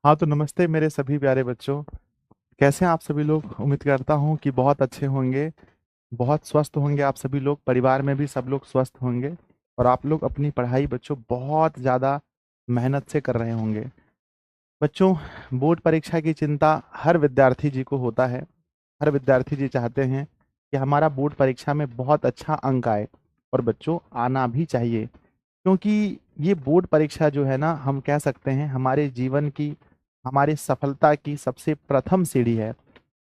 हाँ, तो नमस्ते मेरे सभी प्यारे बच्चों। कैसे हैं आप सभी लोग? उम्मीद करता हूँ कि बहुत अच्छे होंगे, बहुत स्वस्थ होंगे आप सभी लोग, परिवार में भी सब लोग स्वस्थ होंगे और आप लोग अपनी पढ़ाई बच्चों बहुत ज़्यादा मेहनत से कर रहे होंगे। बच्चों, बोर्ड परीक्षा की चिंता हर विद्यार्थी जी को होता है। हर विद्यार्थी जी चाहते हैं कि हमारा बोर्ड परीक्षा में बहुत अच्छा अंक आए और बच्चों आना भी चाहिए, क्योंकि ये बोर्ड परीक्षा जो है ना, हम कह सकते हैं हमारे जीवन की, हमारी सफलता की सबसे प्रथम सीढ़ी है।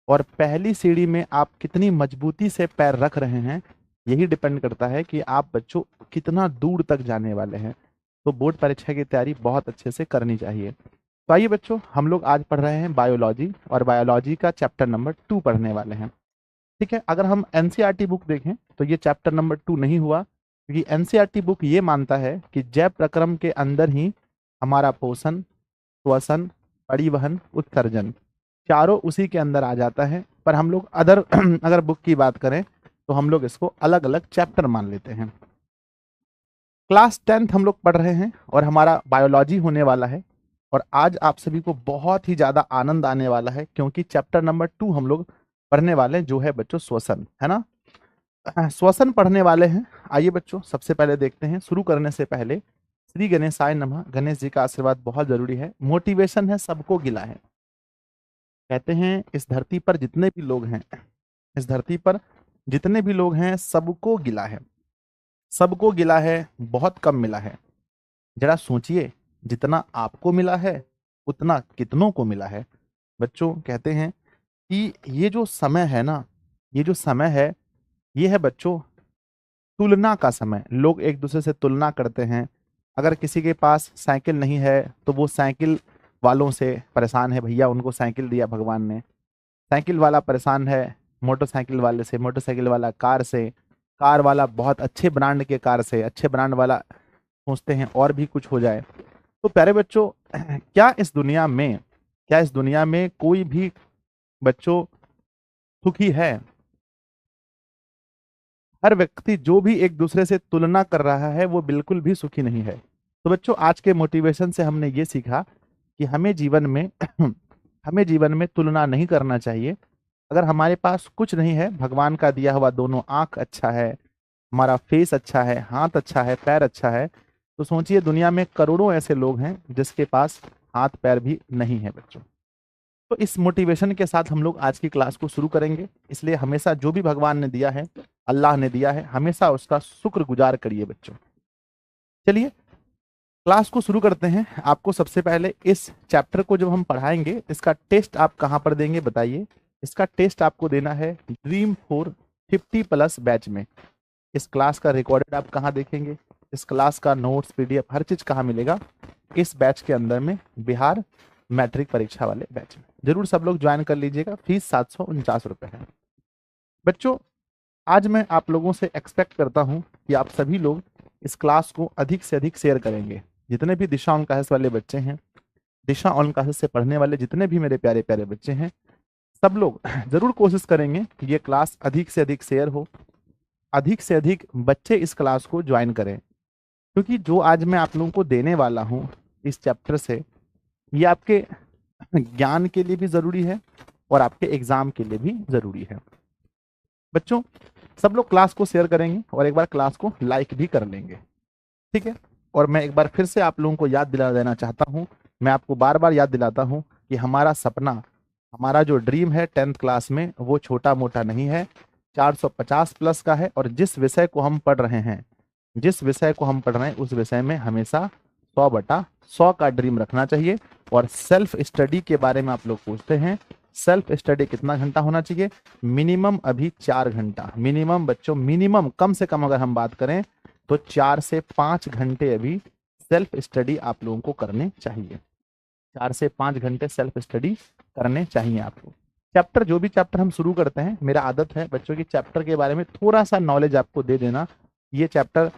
और पहली सीढ़ी में आप कितनी मजबूती से पैर रख रहे हैं, यही डिपेंड करता है कि आप बच्चों कितना दूर तक जाने वाले हैं। तो बोर्ड परीक्षा की तैयारी बहुत अच्छे से करनी चाहिए। तो आइए बच्चों, हम लोग आज पढ़ रहे हैं बायोलॉजी और बायोलॉजी का चैप्टर नंबर 2 पढ़ने वाले हैं। ठीक है, अगर हम एनसीईआरटी बुक देखें तो ये चैप्टर नंबर 2 नहीं हुआ, क्योंकि एनसीईआरटी बुक ये मानता है कि जैव प्रक्रम के अंदर ही हमारा पोषण, श्वसन, परिवहन, उत्सर्जन चारों उसी के अंदर आ जाता है। पर हम लोग अदर अगर बुक की बात करें तो हम लोग इसको अलग अलग चैप्टर मान लेते हैं। क्लास 10th हम लोग पढ़ रहे हैं और हमारा बायोलॉजी होने वाला है। और आज आप सभी को बहुत ही ज्यादा आनंद आने वाला है, क्योंकि चैप्टर नंबर 2 हम लोग पढ़ने वाले हैं, जो है बच्चों श्वसन, है ना। श्वसन पढ़ने वाले हैं। आइए बच्चों, सबसे पहले देखते हैं। शुरू करने से पहले श्री गणेशाय नमः, गणेश जी का आशीर्वाद बहुत जरूरी है। मोटिवेशन है सबको गिला है। कहते हैं इस धरती पर जितने भी लोग हैं, इस धरती पर जितने भी लोग हैं सबको गिला है। सबको गिला है, बहुत कम मिला है। जरा सोचिए, जितना आपको मिला है उतना कितनों को मिला है। बच्चों कहते हैं कि ये जो समय है ना, ये जो समय है, ये है बच्चों तुलना का समय। लोग एक दूसरे से तुलना करते हैं। अगर किसी के पास साइकिल नहीं है तो वो साइकिल वालों से परेशान है, भैया उनको साइकिल दिया भगवान ने। साइकिल वाला परेशान है मोटरसाइकिल वाले से, मोटरसाइकिल वाला कार से, कार वाला बहुत अच्छे ब्रांड के कार से, अच्छे ब्रांड वाला सोचते हैं और भी कुछ हो जाए। तो प्यारे बच्चों, क्या इस दुनिया में कोई भी बच्चों सुखी है? हर व्यक्ति जो भी एक दूसरे से तुलना कर रहा है वो बिल्कुल भी सुखी नहीं है। तो बच्चों, आज के मोटिवेशन से हमने ये सीखा कि हमें जीवन में हमें जीवन में तुलना नहीं करना चाहिए। अगर हमारे पास कुछ नहीं है, भगवान का दिया हुआ दोनों आंख अच्छा है, हमारा फेस अच्छा है, हाथ अच्छा है, पैर अच्छा है, तो सोचिए दुनिया में करोड़ों ऐसे लोग हैं जिसके पास हाथ पैर भी नहीं है बच्चों। तो इस मोटिवेशन के साथ हम लोग आज की क्लास को शुरू करेंगे। इसलिए हमेशा जो भी भगवान ने दिया है, अल्लाह ने दिया है, हमेशा उसका शुक्रगुजार करिए बच्चों। चलिए क्लास को शुरू करते हैं। आपको सबसे पहले इस चैप्टर को जब हम पढ़ाएंगे, इसका टेस्ट आप कहाँ पर देंगे बताइए। इसका टेस्ट आपको देना है ड्रीम 4 50+ बैच में। इस क्लास का रिकॉर्डेड आप कहाँ देखेंगे, इस क्लास का नोट्स, पीडीएफ, हर चीज कहाँ मिलेगा? इस बैच के अंदर में, बिहार मैट्रिक परीक्षा वाले बैच में। जरूर सब लोग ज्वाइन कर लीजिएगा। फीस 749 रुपए है। बच्चों, आज मैं आप लोगों से एक्सपेक्ट करता हूं कि आप सभी लोग इस क्लास को अधिक से अधिक शेयर करेंगे। जितने भी दिशा ऑन क्लासेस वाले बच्चे हैं, दिशा ऑन क्लासेस से पढ़ने वाले जितने भी मेरे प्यारे प्यारे बच्चे हैं, सब लोग जरूर कोशिश करेंगे कि ये क्लास अधिक से अधिक शेयर हो, अधिक से अधिक बच्चे इस क्लास को ज्वाइन करें। क्योंकि जो आज मैं आप लोगों को देने वाला हूँ इस चैप्टर से, ये आपके ज्ञान के लिए भी जरूरी है और आपके एग्जाम के लिए भी जरूरी है। बच्चों, सब लोग क्लास को शेयर करेंगे और एक बार क्लास को लाइक भी कर लेंगे, ठीक है। और मैं एक बार फिर से आप लोगों को याद दिला देना चाहता हूँ, मैं आपको बार बार याद दिलाता हूँ कि हमारा सपना, हमारा जो ड्रीम है 10th क्लास में, वो छोटा मोटा नहीं है, 450+ का है। और जिस विषय को हम पढ़ रहे हैं, जिस विषय को हम पढ़ रहे हैं उस विषय में हमेशा 100/100 का ड्रीम रखना चाहिए। और सेल्फ स्टडी के बारे में आप लोग पूछते हैं, सेल्फ स्टडी कितना घंटा होना चाहिए? मिनिमम अभी 4 घंटा, मिनिमम बच्चों, मिनिमम कम से कम अगर हम बात करें तो 4 से 5 घंटे अभी सेल्फ स्टडी आप लोगों को करने चाहिए। 4 से 5 घंटे सेल्फ स्टडी करने चाहिए आपको। चैप्टर, जो भी चैप्टर हम शुरू करते हैं, मेरा आदत है बच्चों की चैप्टर के बारे में थोड़ा सा नॉलेज आपको दे देना। ये चैप्टर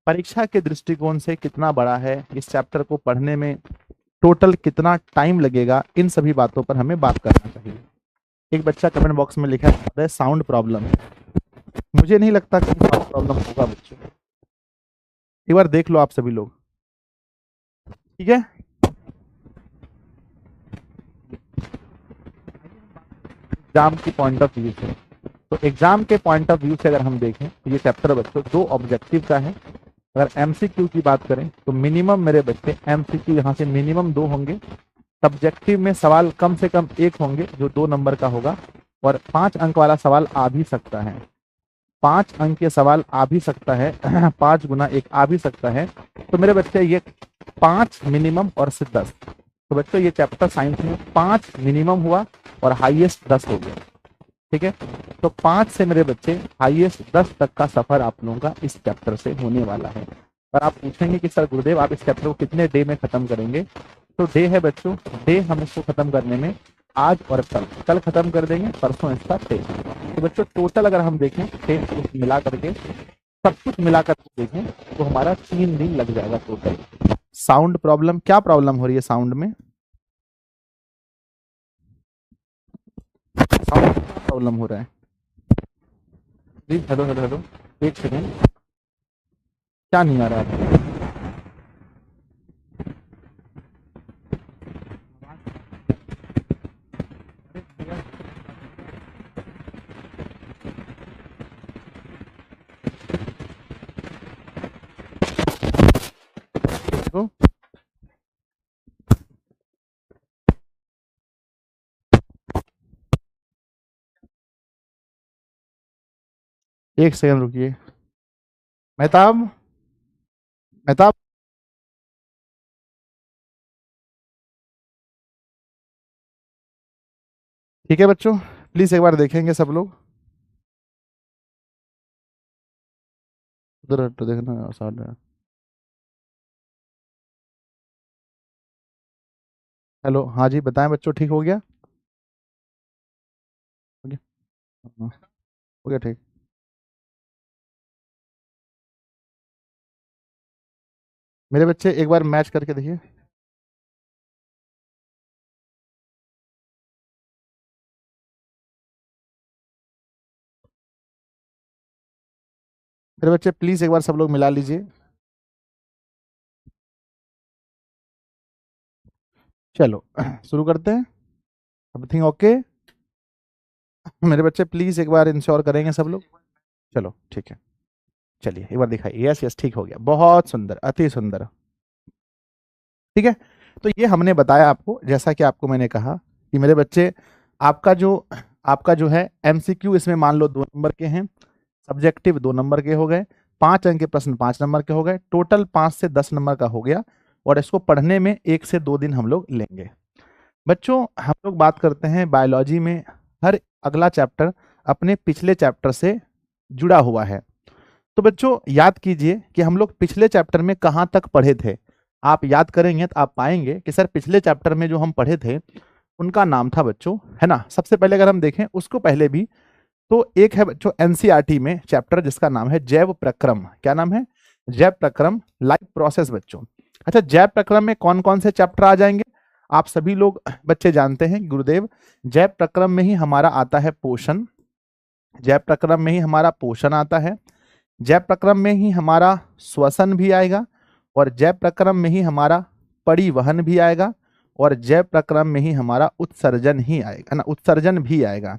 परीक्षा के दृष्टिकोण से कितना बड़ा है, इस चैप्टर को पढ़ने में टोटल कितना टाइम लगेगा, इन सभी बातों पर हमें बात करना चाहिए। एक बच्चा कमेंट बॉक्स में लिखा है साउंड प्रॉब्लम। मुझे नहीं लगता कि साउंड प्रॉब्लम होगा बच्चों, एक बार देख लो आप सभी लोग, ठीक है। एग्जाम की पॉइंट ऑफ व्यू से, तो एग्जाम के पॉइंट ऑफ व्यू से अगर हम देखें तो ये चैप्टर बच्चों 2 ऑब्जेक्टिव का है। अगर एमसीक्यू की बात करें तो मिनिमम मेरे बच्चे एमसीक्यू यहाँ से मिनिमम 2 होंगे, सब्जेक्टिव में सवाल कम से कम 1 होंगे जो 2 नंबर का होगा, और 5 अंक वाला सवाल आ भी सकता है, 5 अंक के सवाल आ भी सकता है 5 गुना 1 आ भी सकता है। तो मेरे बच्चे ये 5 मिनिमम और से 10, तो बच्चों ये चैप्टर साइंस में 5 मिनिमम हुआ और हाईएस्ट 10 हो गया। ठीक है, तो 5 से मेरे बच्चे हाईएस्ट 10 तक का सफर आप लोगों का इस चैप्टर से होने वाला है। पर आप पूछेंगे कि सर गुरुदेव आप इस चैप्टर को कितने डे में खत्म करेंगे, तो डे है बच्चों, डे हम इसको खत्म करने में आज और कल खत्म कर देंगे, परसों इसका टेस्ट। तो बच्चों टोटल अगर हम देखें टेस्ट मिला करके सब कुछ मिला करके देखें तो हमारा 3 दिन लग जाएगा टोटल। साउंड प्रॉब्लम, क्या प्रॉब्लम हो रही है साउंड में, साउंड प्रॉब्लम हो रहा है जी? हेलो हेलो हेलो, एक सेकेंड, क्या नहीं आ रहा है? तो एक सेकंड रुकिए, मेहताब, मेहताब, ठीक है बच्चों, प्लीज एक बार देखेंगे सब लोग, उधर हटो देखना साउंड। हेलो, हाँ जी बताएं बच्चों, ठीक हो गया? हो गया, हाँ, हो गया ठीक। मेरे बच्चे एक बार मैच करके देखिए। मेरे बच्चे प्लीज एक बार सब लोग मिला लीजिए। चलो शुरू करते हैं, एवरीथिंग ओके? मेरे बच्चे प्लीज एक बार इंश्योर करेंगे सब लोग। चलो ठीक है, चलिए एक बार दिखाइए, यस यस ठीक हो गया, बहुत सुंदर, अति सुंदर। ठीक है, तो ये हमने बताया आपको, जैसा कि आपको मैंने कहा कि मेरे बच्चे आपका जो है एमसीक्यू इसमें मान लो 2 नंबर के हैं, सब्जेक्टिव 2 नंबर के हो गए, 5 अंक के प्रश्न 5 नंबर के हो गए, टोटल 5 से 10 नंबर का हो गया, और इसको पढ़ने में 1 से 2 दिन हम लोग लेंगे। बच्चों हम लोग बात करते हैं बायोलॉजी में, हर अगला चैप्टर अपने पिछले चैप्टर से जुड़ा हुआ है। तो बच्चों याद कीजिए कि हम लोग पिछले चैप्टर में कहाँ तक पढ़े थे। आप याद करेंगे तो आप पाएंगे कि सर पिछले चैप्टर में जो हम पढ़े थे उनका नाम था बच्चों, है ना, सबसे पहले अगर हम देखें उसको पहले भी, तो एक है बच्चों एनसीईआरटी में चैप्टर जिसका नाम है जैव प्रक्रम। क्या नाम है? जैव प्रक्रम, लाइफ प्रोसेस बच्चों। अच्छा, जैव प्रक्रम में कौन कौन से चैप्टर आ जाएंगे? आप सभी लोग बच्चे जानते हैं गुरुदेव, जैव प्रक्रम में ही हमारा आता है पोषण, जैव प्रक्रम में ही हमारा पोषण आता है, जैव प्रक्रम में ही हमारा श्वसन भी आएगा, और जैव प्रक्रम में ही हमारा परिवहन भी आएगा, और जैव प्रक्रम में ही हमारा उत्सर्जन ही आएगा ना, उत्सर्जन भी आएगा।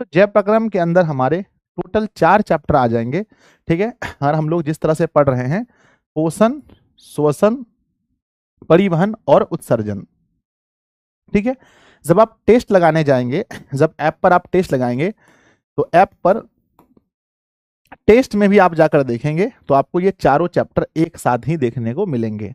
तो जैव प्रक्रम के अंदर हमारे टोटल 4 चैप्टर आ जाएंगे। ठीक है, और हम लोग जिस तरह से पढ़ रहे हैं पोषण, श्वसन, परिवहन और उत्सर्जन। ठीक है, जब आप टेस्ट लगाने जाएंगे, जब ऐप पर आप टेस्ट लगाएंगे तो ऐप पर टेस्ट में भी आप जाकर देखेंगे तो आपको ये चारों चैप्टर एक साथ ही देखने को मिलेंगे।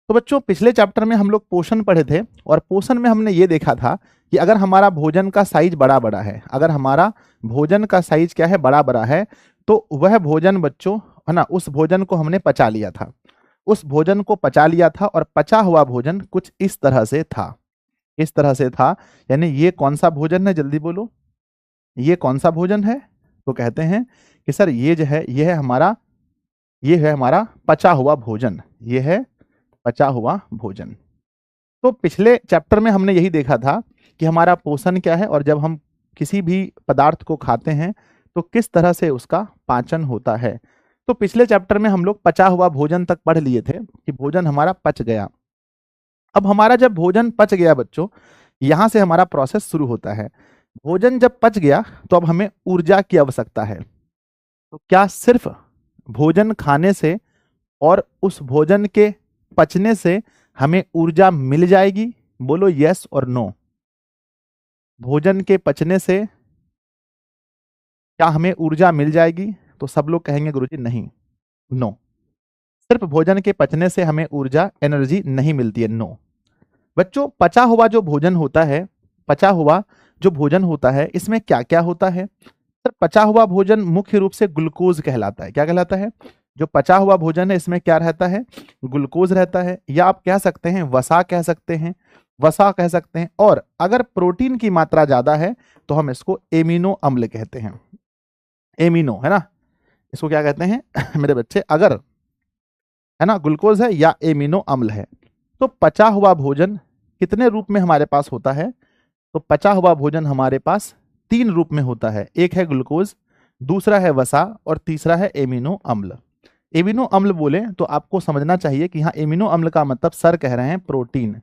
तो बच्चों पिछले चैप्टर में हम लोग पोषण पढ़े थे, और पोषण में हमने ये देखा था कि अगर हमारा भोजन का साइज बड़ा बड़ा है, अगर हमारा भोजन का साइज क्या है, बड़ा बड़ा है, तो वह भोजन बच्चों, है ना, उस भोजन को हमने पचा लिया था, उस भोजन को पचा लिया था, और पचा हुआ भोजन कुछ इस तरह से था, इस तरह से था। यानी ये कौन सा भोजन है, जल्दी बोलो, ये कौन सा भोजन है? तो कहते हैं कि सर ये जो है ये है हमारा, ये है हमारा पचा हुआ भोजन, ये है पचा हुआ भोजन। तो पिछले चैप्टर में हमने यही देखा था कि हमारा पोषण क्या है, और जब हम किसी भी पदार्थ को खाते हैं तो किस तरह से उसका पाचन होता है। तो पिछले चैप्टर में हम लोग पचा हुआ भोजन तक पढ़ लिए थे कि भोजन हमारा पच गया। अब हमारा जब भोजन पच गया बच्चों, यहां से हमारा प्रोसेस शुरू होता है। भोजन जब पच गया तो अब हमें ऊर्जा की आवश्यकता है। तो क्या सिर्फ भोजन खाने से और उस भोजन के पचने से हमें ऊर्जा मिल जाएगी? बोलो यस और नो। भोजन के पचने से क्या हमें ऊर्जा मिल जाएगी? तो सब लोग कहेंगे गुरुजी नहीं, नो। सिर्फ भोजन के पचने से हमें ऊर्जा एनर्जी नहीं मिलती है, नो। बच्चों पचा हुआ जो भोजन होता है, पचा हुआ जो भोजन होता है इसमें क्या क्या होता है? सर पचा हुआ भोजन मुख्य रूप से ग्लूकोज कहलाता है। क्या कहलाता है? जो पचा हुआ भोजन है इसमें क्या रहता है? ग्लूकोज रहता है, या आप कह सकते हैं वसा कह सकते हैं, वसा कह सकते हैं। और अगर प्रोटीन की मात्रा ज्यादा है तो हम इसको एमिनो अम्ल कहते हैं। एमिनो है ना, इसको क्या कहते हैं मेरे बच्चे? अगर है ना ग्लूकोज है या एमिनो अम्ल है। तो पचा हुआ भोजन कितने रूप में हमारे पास होता है? तो पचा हुआ भोजन हमारे पास 3 रूप में होता है। एक है ग्लूकोज, दूसरा है वसा और तीसरा है एमिनो अम्ल। एमिनो अम्ल बोले तो आपको समझना चाहिए कि हाँ एमिनो अम्ल का मतलब सर कह रहे हैं प्रोटीन,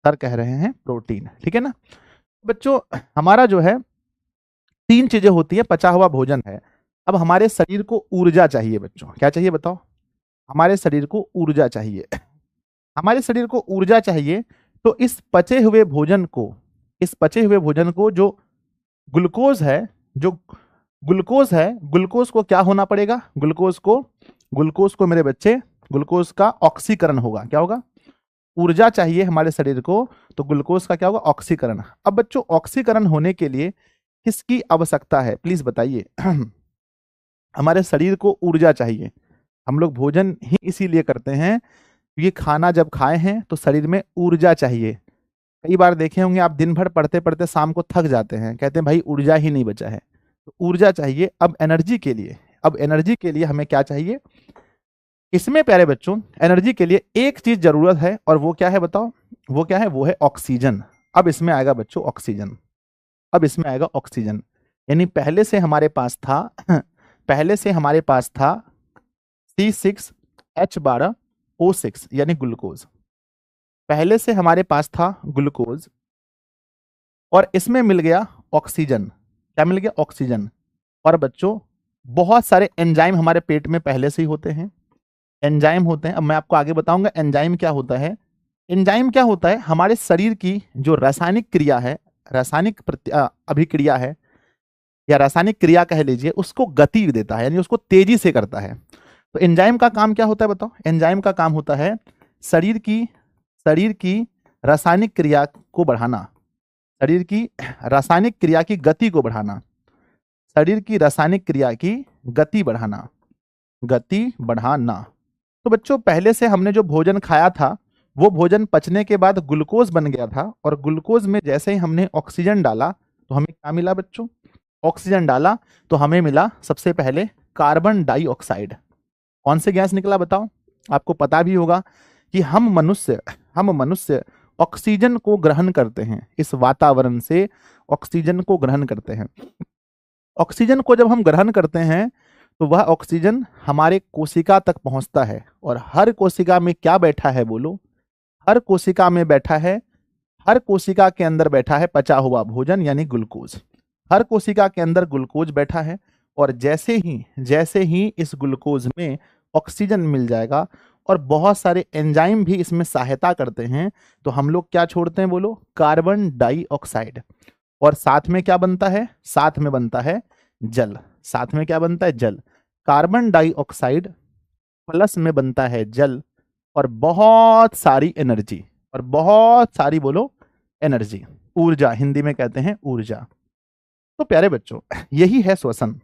सर कह रहे हैं प्रोटीन, ठीक है ना। बच्चों हमारा जो है 3 चीजें होती है, पचा हुआ भोजन है। अब हमारे शरीर को ऊर्जा चाहिए बच्चों, क्या चाहिए बताओ? हमारे शरीर को ऊर्जा चाहिए। हमारे शरीर को ऊर्जा चाहिए तो इस पचे हुए भोजन को, इस पचे हुए भोजन को जो ग्लूकोज है, जो ग्लूकोज है, ग्लूकोज को क्या होना पड़ेगा? ग्लूकोज को मेरे बच्चे, ग्लूकोज का ऑक्सीकरण होगा। क्या होगा? ऊर्जा चाहिए हमारे शरीर को तो ग्लूकोज का क्या होगा? ऑक्सीकरण। अब बच्चों ऑक्सीकरण होने के लिए किसकी आवश्यकता है प्लीज बताइए? हमारे शरीर को ऊर्जा चाहिए। हम लोग भोजन ही इसीलिए करते हैं क्योंकि खाना जब खाए हैं तो शरीर में ऊर्जा चाहिए। कई बार देखे होंगे आप दिन भर पढ़ते पढ़ते शाम को थक जाते हैं, कहते हैं भाई ऊर्जा ही नहीं बचा है। तो ऊर्जा चाहिए। अब एनर्जी के लिए, अब एनर्जी के लिए हमें क्या चाहिए? इसमें प्यारे बच्चों एनर्जी के लिए एक चीज जरूरत है और वो क्या है बताओ? वो क्या है? वो है ऑक्सीजन। अब इसमें आएगा बच्चों ऑक्सीजन, अब इसमें आएगा ऑक्सीजन। यानी पहले से हमारे पास था पहले से हमारे पास था C6H12O6 यानी ग्लूकोज। पहले से हमारे पास था ग्लूकोज और इसमें मिल गया ऑक्सीजन। क्या मिल गया? ऑक्सीजन। और बच्चों बहुत सारे एंजाइम हमारे पेट में पहले से ही होते हैं, एंजाइम होते हैं। अब मैं आपको आगे बताऊंगा एंजाइम क्या होता है। एंजाइम क्या होता है? हमारे शरीर की जो रासायनिक क्रिया है, रासायनिक अभिक्रिया है या रासायनिक क्रिया कह लीजिए, उसको गति देता है, यानी उसको तेजी से करता है। तो एंजाइम का काम क्या होता है बताओ? एंजाइम का काम होता है शरीर की रासायनिक क्रिया को बढ़ाना, शरीर की रासायनिक क्रिया की गति को बढ़ाना, शरीर की रासायनिक क्रिया की गति बढ़ाना, गति बढ़ाना। तो बच्चों पहले से हमने जो भोजन खाया था वो भोजन पचने के बाद ग्लूकोज बन गया था और ग्लूकोज में जैसे ही हमने ऑक्सीजन डाला तो हमें क्या मिला बच्चों? ऑक्सीजन डाला तो हमें मिला सबसे पहले कार्बन डाइऑक्साइड। कौन से गैस निकला बताओ? आपको पता भी होगा कि हम मनुष्य ऑक्सीजन को ग्रहण करते हैं, इस वातावरण से ऑक्सीजन को ग्रहण करते हैं। ऑक्सीजन को जब हम ग्रहण करते हैं तो वह ऑक्सीजन हमारे कोशिका तक पहुंचता है और हर कोशिका में क्या बैठा है बोलो? हर कोशिका में बैठा है, हर कोशिका के अंदर बैठा है पचा हुआ भोजन यानी ग्लूकोज। हर कोशिका के अंदर ग्लूकोज बैठा है और जैसे ही इस ग्लूकोज में ऑक्सीजन मिल जाएगा और बहुत सारे एंजाइम भी इसमें सहायता करते हैं तो हम लोग क्या छोड़ते हैं बोलो? Carbon dioxide. और साथ में क्या बनता है? साथ में बनता है जल। साथ में क्या बनता है? जल। कार्बन डाइऑक्साइड प्लस में बनता है जल और बहुत सारी एनर्जी, और बहुत सारी बोलो एनर्जी, ऊर्जा, हिंदी में कहते हैं ऊर्जा। तो प्यारे बच्चों यही है श्वसन,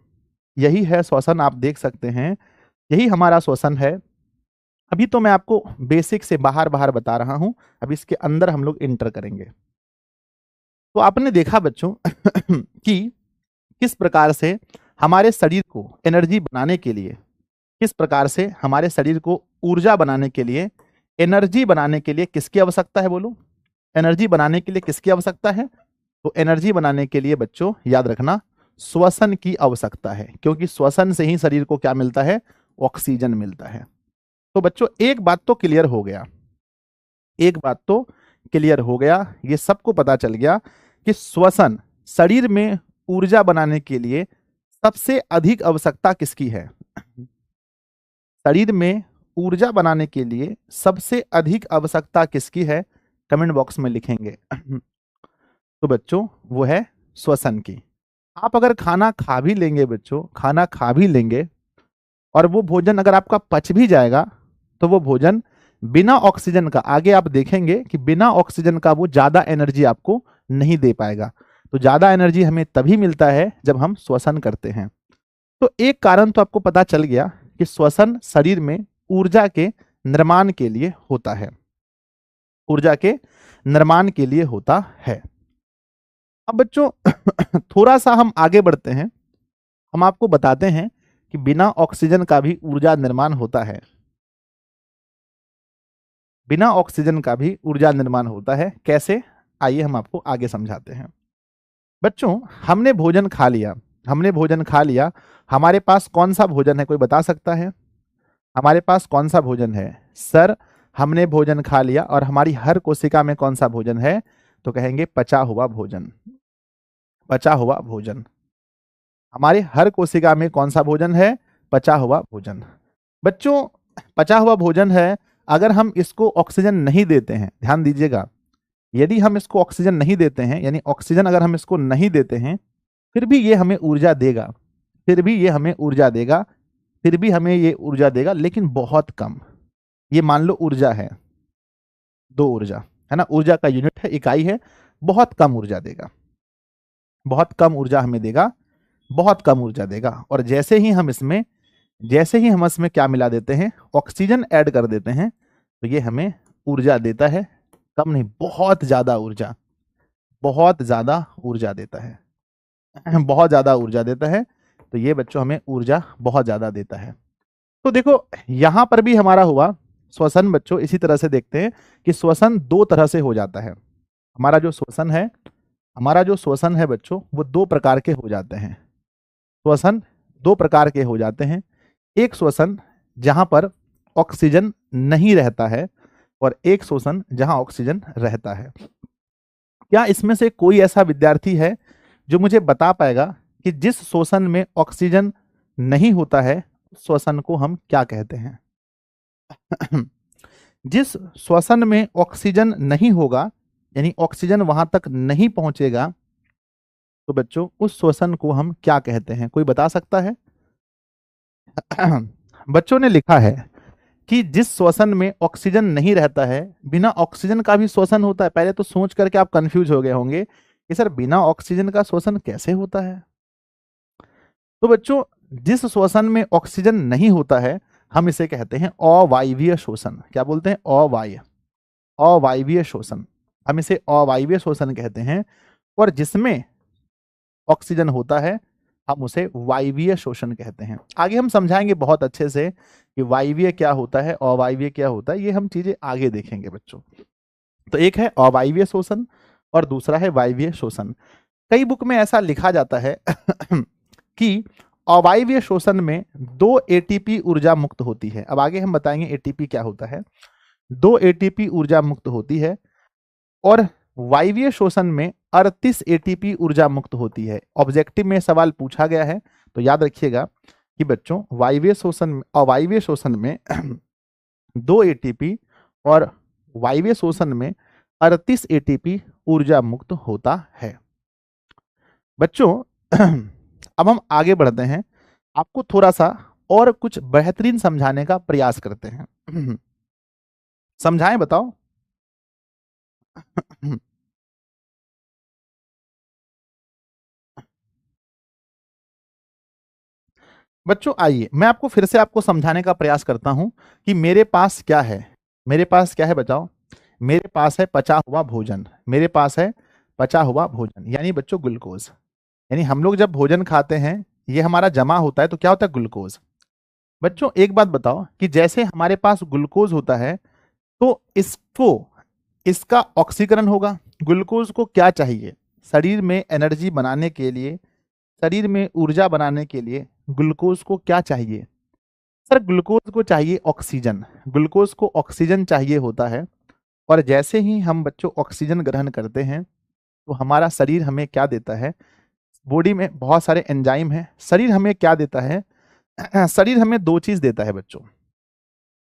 यही है श्वसन। आप देख सकते हैं यही हमारा श्वसन है। अभी तो मैं आपको बेसिक से बाहर बाहर बता रहा हूं, अब इसके अंदर हम लोग इंटर करेंगे। तो आपने देखा बच्चों कि किस प्रकार से हमारे शरीर को एनर्जी बनाने के लिए, किस प्रकार से हमारे शरीर को ऊर्जा बनाने के लिए, एनर्जी बनाने के लिए किसकी आवश्यकता है बोलो? एनर्जी बनाने के लिए किसकी आवश्यकता है? तो एनर्जी बनाने के लिए बच्चों याद रखना श्वसन की आवश्यकता है, क्योंकि श्वसन से ही शरीर को क्या मिलता है? ऑक्सीजन मिलता है। तो बच्चों एक बात तो क्लियर हो गया, एक बात तो क्लियर हो गया, ये सबको पता चल गया कि श्वसन शरीर में ऊर्जा बनाने के लिए सबसे अधिक आवश्यकता किसकी है? शरीर में ऊर्जा बनाने के लिए सबसे अधिक आवश्यकता किसकी है? कमेंट बॉक्स में लिखेंगे। तो बच्चों वो है श्वसन की। आप अगर खाना खा भी लेंगे बच्चों, खाना खा भी लेंगे और वो भोजन अगर आपका पच भी जाएगा तो वो भोजन बिना ऑक्सीजन का, आगे आप देखेंगे कि बिना ऑक्सीजन का वो ज्यादा एनर्जी आपको नहीं दे पाएगा। तो ज्यादा एनर्जी हमें तभी मिलता है जब हम श्वसन करते हैं। तो एक कारण तो आपको पता चल गया कि श्वसन शरीर में ऊर्जा के निर्माण के लिए होता है, ऊर्जा के निर्माण के लिए होता है। अब बच्चों थोड़ा सा हम आगे बढ़ते हैं, हम आपको बताते हैं कि बिना ऑक्सीजन का भी ऊर्जा निर्माण होता है, बिना ऑक्सीजन का भी ऊर्जा निर्माण होता है। कैसे? आइए हम आपको आगे समझाते हैं। बच्चों हमने भोजन खा लिया, हमने भोजन खा लिया, हमारे पास कौन सा भोजन है, कोई बता सकता है? हमारे पास कौन सा भोजन है? सर हमने भोजन खा लिया और हमारी हर कोशिका में कौन सा भोजन है? तो कहेंगे पचा हुआ भोजन, पचा हुआ भोजन। हमारे हर कोशिका में कौन सा भोजन है? पचा हुआ भोजन। बच्चों पचा हुआ भोजन है, अगर हम इसको ऑक्सीजन नहीं देते हैं, ध्यान दीजिएगा, यदि हम इसको ऑक्सीजन नहीं देते हैं, यानी ऑक्सीजन अगर हम इसको नहीं देते हैं, फिर भी ये हमें ऊर्जा देगा, फिर भी ये हमें ऊर्जा देगा, फिर भी हमें ये ऊर्जा देगा, लेकिन बहुत कम। ये मान लो ऊर्जा है, 2 ऊर्जा है ना, ऊर्जा का यूनिट है, इकाई है, बहुत कम ऊर्जा देगा, बहुत कम ऊर्जा हमें देगा, बहुत कम ऊर्जा देगा। और जैसे ही हम इसमें क्या मिला देते हैं, ऑक्सीजन ऐड कर देते हैं, तो ये हमें ऊर्जा देता है, कम नहीं, बहुत ज्यादा ऊर्जा, बहुत ज्यादा ऊर्जा देता है, बहुत ज्यादा ऊर्जा देता है। तो ये बच्चों हमें ऊर्जा बहुत ज्यादा देता है। तो देखो यहां पर भी हमारा हुआ श्वसन। बच्चों इसी तरह से देखते हैं कि श्वसन 2 तरह से हो जाता है। हमारा जो श्वसन है, हमारा जो श्वसन है बच्चों, वो 2 प्रकार के हो जाते हैं। श्वसन 2 प्रकार के हो जाते हैं। एक श्वसन जहां पर ऑक्सीजन नहीं रहता है और एक श्वसन जहां ऑक्सीजन रहता है। क्या इसमें से कोई ऐसा विद्यार्थी है जो मुझे बता पाएगा कि जिस श्वसन में ऑक्सीजन नहीं होता है, श्वसन को हम क्या कहते हैं? जिस श्वसन में ऑक्सीजन नहीं होगा, यानी ऑक्सीजन वहां तक नहीं पहुंचेगा, तो बच्चों उस श्वसन को हम क्या कहते हैं? कोई बता सकता है? बच्चों ने लिखा है कि जिस श्वसन में ऑक्सीजन नहीं रहता है, बिना ऑक्सीजन का भी श्वसन होता है। पहले तो सोच करके आप कंफ्यूज हो गए होंगे कि सर बिना ऑक्सीजन का श्वसन कैसे होता है? तो बच्चों जिस श्वसन में ऑक्सीजन नहीं होता है, हम इसे कहते हैं अवायवीय श्वसन। क्या बोलते हैं? अवायवीय श्वसन, हम इसे अवायवीय श्वसन कहते हैं। और जिसमें ऑक्सीजन होता है, हम उसे वायवीय श्वसन कहते हैं। आगे हम समझाएंगे बहुत अच्छे से कि वायवीय क्या होता है, अवायवीय क्या होता है, ये हम चीजें आगे देखेंगे बच्चों। तो एक है अवायवीय श्वसन और दूसरा है वायवीय श्वसन। कई बुक में ऐसा लिखा जाता है कि अवायवीय श्वसन में 2 एटीपी ऊर्जा मुक्त होती है। अब आगे हम बताएंगे एटीपी क्या होता है। 2 एटीपी ऊर्जा मुक्त होती है और वायवीय श्वसन में 38 एटीपी ऊर्जा मुक्त होती है। ऑब्जेक्टिव में सवाल पूछा गया है, तो याद रखिएगा कि बच्चों वायवीय श्वसन, अवायवीय श्वसन में 2 एटीपी और वायवीय श्वसन में 38 एटीपी ऊर्जा मुक्त होता है। बच्चों अब हम आगे बढ़ते हैं, आपको थोड़ा सा और कुछ बेहतरीन समझाने का प्रयास करते हैं। समझाएं, बताओ। बच्चों आइए मैं आपको फिर से आपको समझाने का प्रयास करता हूं कि मेरे पास क्या है। मेरे पास क्या है बताओ? मेरे पास है पचा हुआ भोजन, मेरे पास है पचा हुआ भोजन, यानी बच्चों ग्लूकोज। यानी हम लोग जब भोजन खाते हैं, ये हमारा जमा होता है, तो क्या होता है? ग्लूकोज। बच्चों एक बात बताओ कि जैसे हमारे पास ग्लूकोज होता है, तो इसका ऑक्सीकरण होगा। ग्लूकोज को क्या चाहिए? शरीर में एनर्जी बनाने के लिए, शरीर में ऊर्जा बनाने के लिए ग्लूकोज को क्या चाहिए? सर ग्लूकोज को चाहिए ऑक्सीजन, ग्लूकोज को ऑक्सीजन चाहिए होता है। और जैसे ही हम बच्चों ऑक्सीजन ग्रहण करते हैं, तो हमारा शरीर हमें क्या देता है? बॉडी में बहुत सारे एंजाइम हैं। शरीर हमें क्या देता है? शरीर हमें दो चीज देता है बच्चों।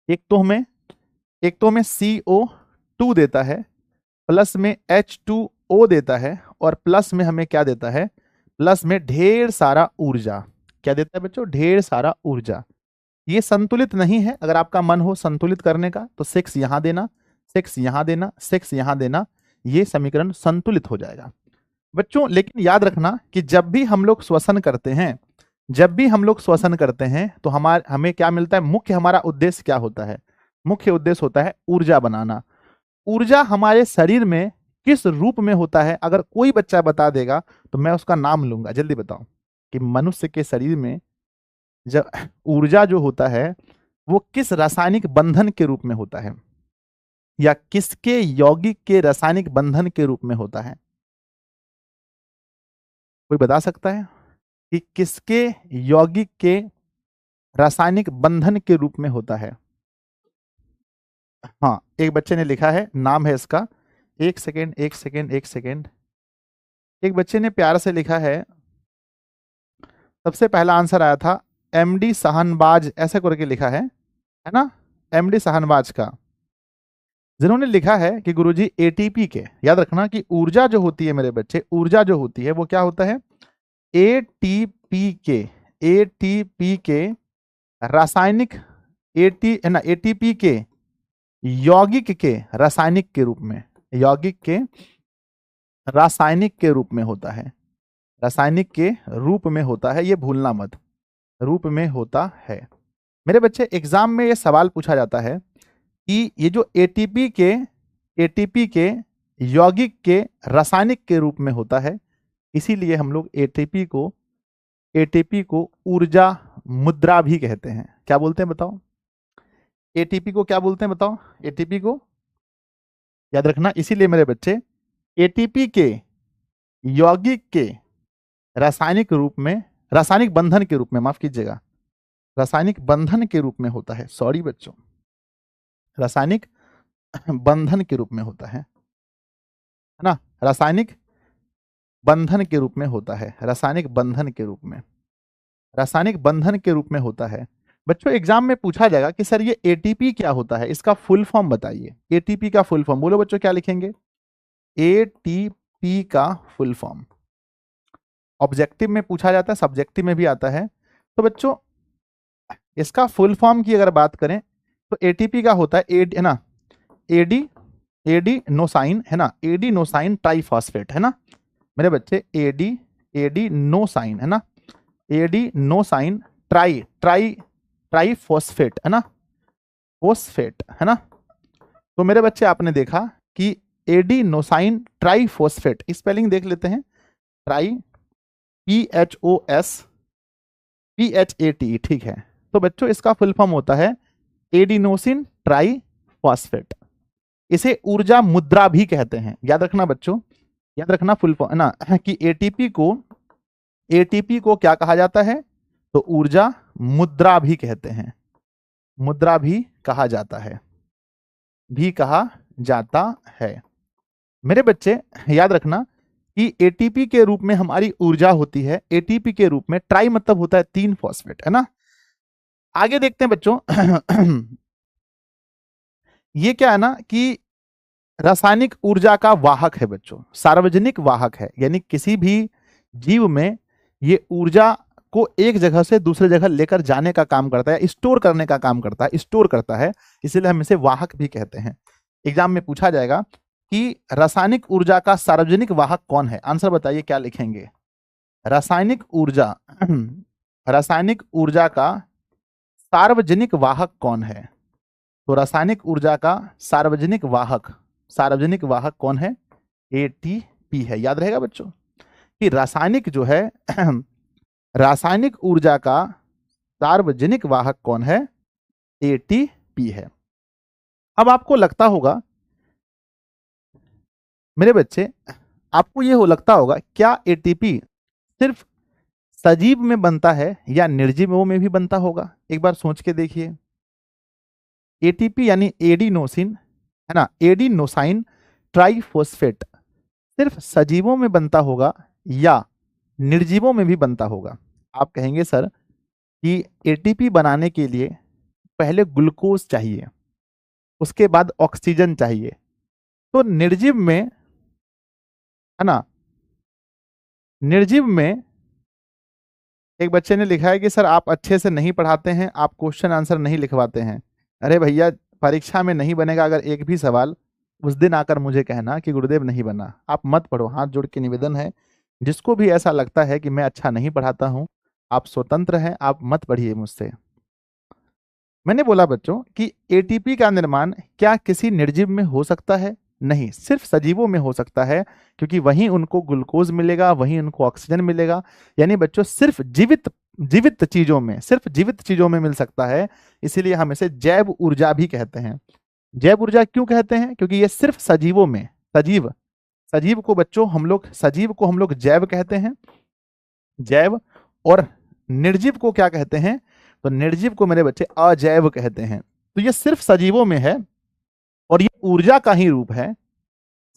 एक तो हमें CO2 देता है, प्लस में H2O देता है, और प्लस में हमें क्या देता है? प्लस में ढेर सारा ऊर्जा। क्या देता है बच्चों? ढेर सारा ऊर्जा। ये संतुलित नहीं है। अगर आपका मन हो संतुलित करने का तो 6 यहां देना, 6 यहां देना, 6 यहां देना, ये समीकरण संतुलित हो जाएगा बच्चों। लेकिन याद रखना कि जब भी हम लोग श्वसन करते हैं, जब भी हम लोग श्वसन करते हैं तो हमें क्या मिलता है? मुख्य हमारा उद्देश्य क्या होता है? मुख्य उद्देश्य होता है ऊर्जा बनाना। ऊर्जा हमारे शरीर में किस रूप में होता है? अगर कोई बच्चा बता देगा तो मैं उसका नाम लूंगा। जल्दी बताओ कि मनुष्य के शरीर में जब ऊर्जा जो होता है वो किस रासायनिक बंधन के रूप में होता है, या किसके यौगिक के रासायनिक बंधन के रूप में होता है? कोई बता सकता है कि किसके यौगिक के रासायनिक बंधन के रूप में होता है? हाँ, एक बच्चे ने लिखा है, नाम है इसका, एक सेकेंड एक सेकेंड एक सेकेंड। एक बच्चे ने प्यार से लिखा है, सबसे पहला आंसर आया था MD शाहनबाज, ऐसा करके लिखा है ना? MD शाहनबाज का, जिन्होंने लिखा है कि गुरुजी ATP के, याद रखना कि ऊर्जा जो होती है मेरे बच्चे, ऊर्जा जो होती है वो क्या होता है? ATP के रासायनिक ATP के यौगिक के रासायनिक के रूप में, यौगिक के रासायनिक के रूप में होता है, रासायनिक के रूप में होता है। ये भूलना मत, रूप में होता है। मेरे बच्चे एग्जाम में ये सवाल पूछा जाता है कि ये जो ATP के यौगिक के रासायनिक के रूप में होता है, इसीलिए हम लोग ATP को ऊर्जा मुद्रा भी कहते हैं। क्या बोलते हैं बताओ? ATP को क्या बोलते हैं बताओ? ATP को याद रखना, इसीलिए मेरे बच्चे ATP के यौगिक के रासायनिक रूप में, रासायनिक बंधन के रूप में, माफ कीजिएगा, रासायनिक बंधन के रूप में होता है। सॉरी बच्चों, रासायनिक बंधन के रूप में होता है ना? रासायनिक बंधन के रूप में होता है, रासायनिक बंधन के रूप में, रासायनिक बंधन के रूप में होता है। बच्चों एग्जाम में पूछा जाएगा कि सर ये ATP क्या होता है, इसका फुल फॉर्म बताइए। ATP का फुल फॉर्म बोलो बच्चों, क्या लिखेंगे? ATP का फुल फॉर्म ऑब्जेक्टिव में पूछा जाता है, सब्जेक्टिव में भी आता है। तो बच्चों इसका फुल फॉर्म की अगर बात करें तो ATP का होता है है ना, एडिनोसाइन, है ना, एडिनोसाइन ट्राइफॉस्फेट, है ना मेरे बच्चे, एडिनोसाइन, है ना, एडिनोसाइन ट्राइफॉस्फेट, है ना, फोस्फेट, है ना। तो मेरे बच्चे आपने देखा कि एडिनोसाइन ट्राइफॉस्फेट, स्पेलिंग देख लेते हैं, ट्राई PHOSPHAT, ठीक है। तो बच्चों इसका फुल फॉर्म होता है एडिनोसिन ट्राइफॉस्फेट। इसे ऊर्जा मुद्रा भी कहते हैं। याद रखना बच्चों, याद रखना फुल फॉर्म ना, कि ATP को क्या कहा जाता है? तो ऊर्जा मुद्रा भी कहते हैं, मुद्रा भी कहा जाता है, भी कहा जाता है। मेरे बच्चे याद रखना कि ATP के रूप में हमारी ऊर्जा होती है, ATP के रूप में, ट्राई मतलब होता है 3 फॉस्फेट, है ना। आगे देखते हैं बच्चों ये क्या है ना कि रासायनिक ऊर्जा का वाहक है बच्चों, सार्वजनिक वाहक है, यानी किसी भी जीव में ये ऊर्जा को एक जगह से दूसरे जगह लेकर जाने का काम करता है, स्टोर करने का काम करता है, स्टोर करता है, इसलिए हम इसे वाहक भी कहते हैं। एग्जाम में पूछा जाएगा कि रासायनिक ऊर्जा का सार्वजनिक वाहक कौन है? आंसर बताइए, क्या लिखेंगे? रासायनिक ऊर्जा रासायनिक ऊर्जा का सार्वजनिक वाहक कौन है? तो रासायनिक ऊर्जा का सार्वजनिक वाहक कौन है? ATP है। याद रहेगा बच्चों कि रासायनिक जो है रासायनिक ऊर्जा का सार्वजनिक वाहक कौन है? ATP है। अब आपको लगता होगा मेरे बच्चे, आपको ये लगता होगा क्या ATP सिर्फ सजीव में बनता है या निर्जीवों में भी बनता होगा? एक बार सोच के देखिए। ATP यानी एडिनोसिन, है ना, एडिनोसाइन ट्राइफॉस्फेट सिर्फ सजीवों में बनता होगा या निर्जीवों में भी बनता होगा? आप कहेंगे सर कि एटीपी बनाने के लिए पहले ग्लूकोज चाहिए, उसके बाद ऑक्सीजन चाहिए। तो निर्जीव में, है ना, निर्जीव में एक बच्चे ने लिखा है कि सर आप अच्छे से नहीं पढ़ाते हैं, आप क्वेश्चन आंसर नहीं लिखवाते हैं। अरे भैया, परीक्षा में नहीं बनेगा अगर एक भी सवाल, उस दिन आकर मुझे कहना कि गुरुदेव नहीं बना। आप मत पढ़ो, हाथ जोड़ के निवेदन है। जिसको भी ऐसा लगता है कि मैं अच्छा नहीं पढ़ाता हूं, आप स्वतंत्र हैं, आप मत पढ़िए मुझसे। मैंने बोला बच्चों कि एटीपी का निर्माण क्या किसी निर्जीव में हो सकता है? नहीं, सिर्फ सजीवों में हो सकता है, क्योंकि वहीं उनको ग्लूकोज मिलेगा, वहीं उनको ऑक्सीजन मिलेगा। यानी बच्चों सिर्फ जीवित जीवित चीजों में, सिर्फ जीवित चीजों में मिल सकता है। इसीलिए हम इसे जैव ऊर्जा भी कहते हैं। जैव ऊर्जा क्यों कहते हैं? क्योंकि ये सिर्फ सजीवों में, सजीव सजीव को बच्चों हम लोग, सजीव को हम लोग जैव कहते हैं, जैव। और निर्जीव को क्या कहते हैं? तो निर्जीव को मेरे बच्चे अजैव कहते हैं। तो ये सिर्फ सजीवों में है और ये ऊर्जा का ही रूप है,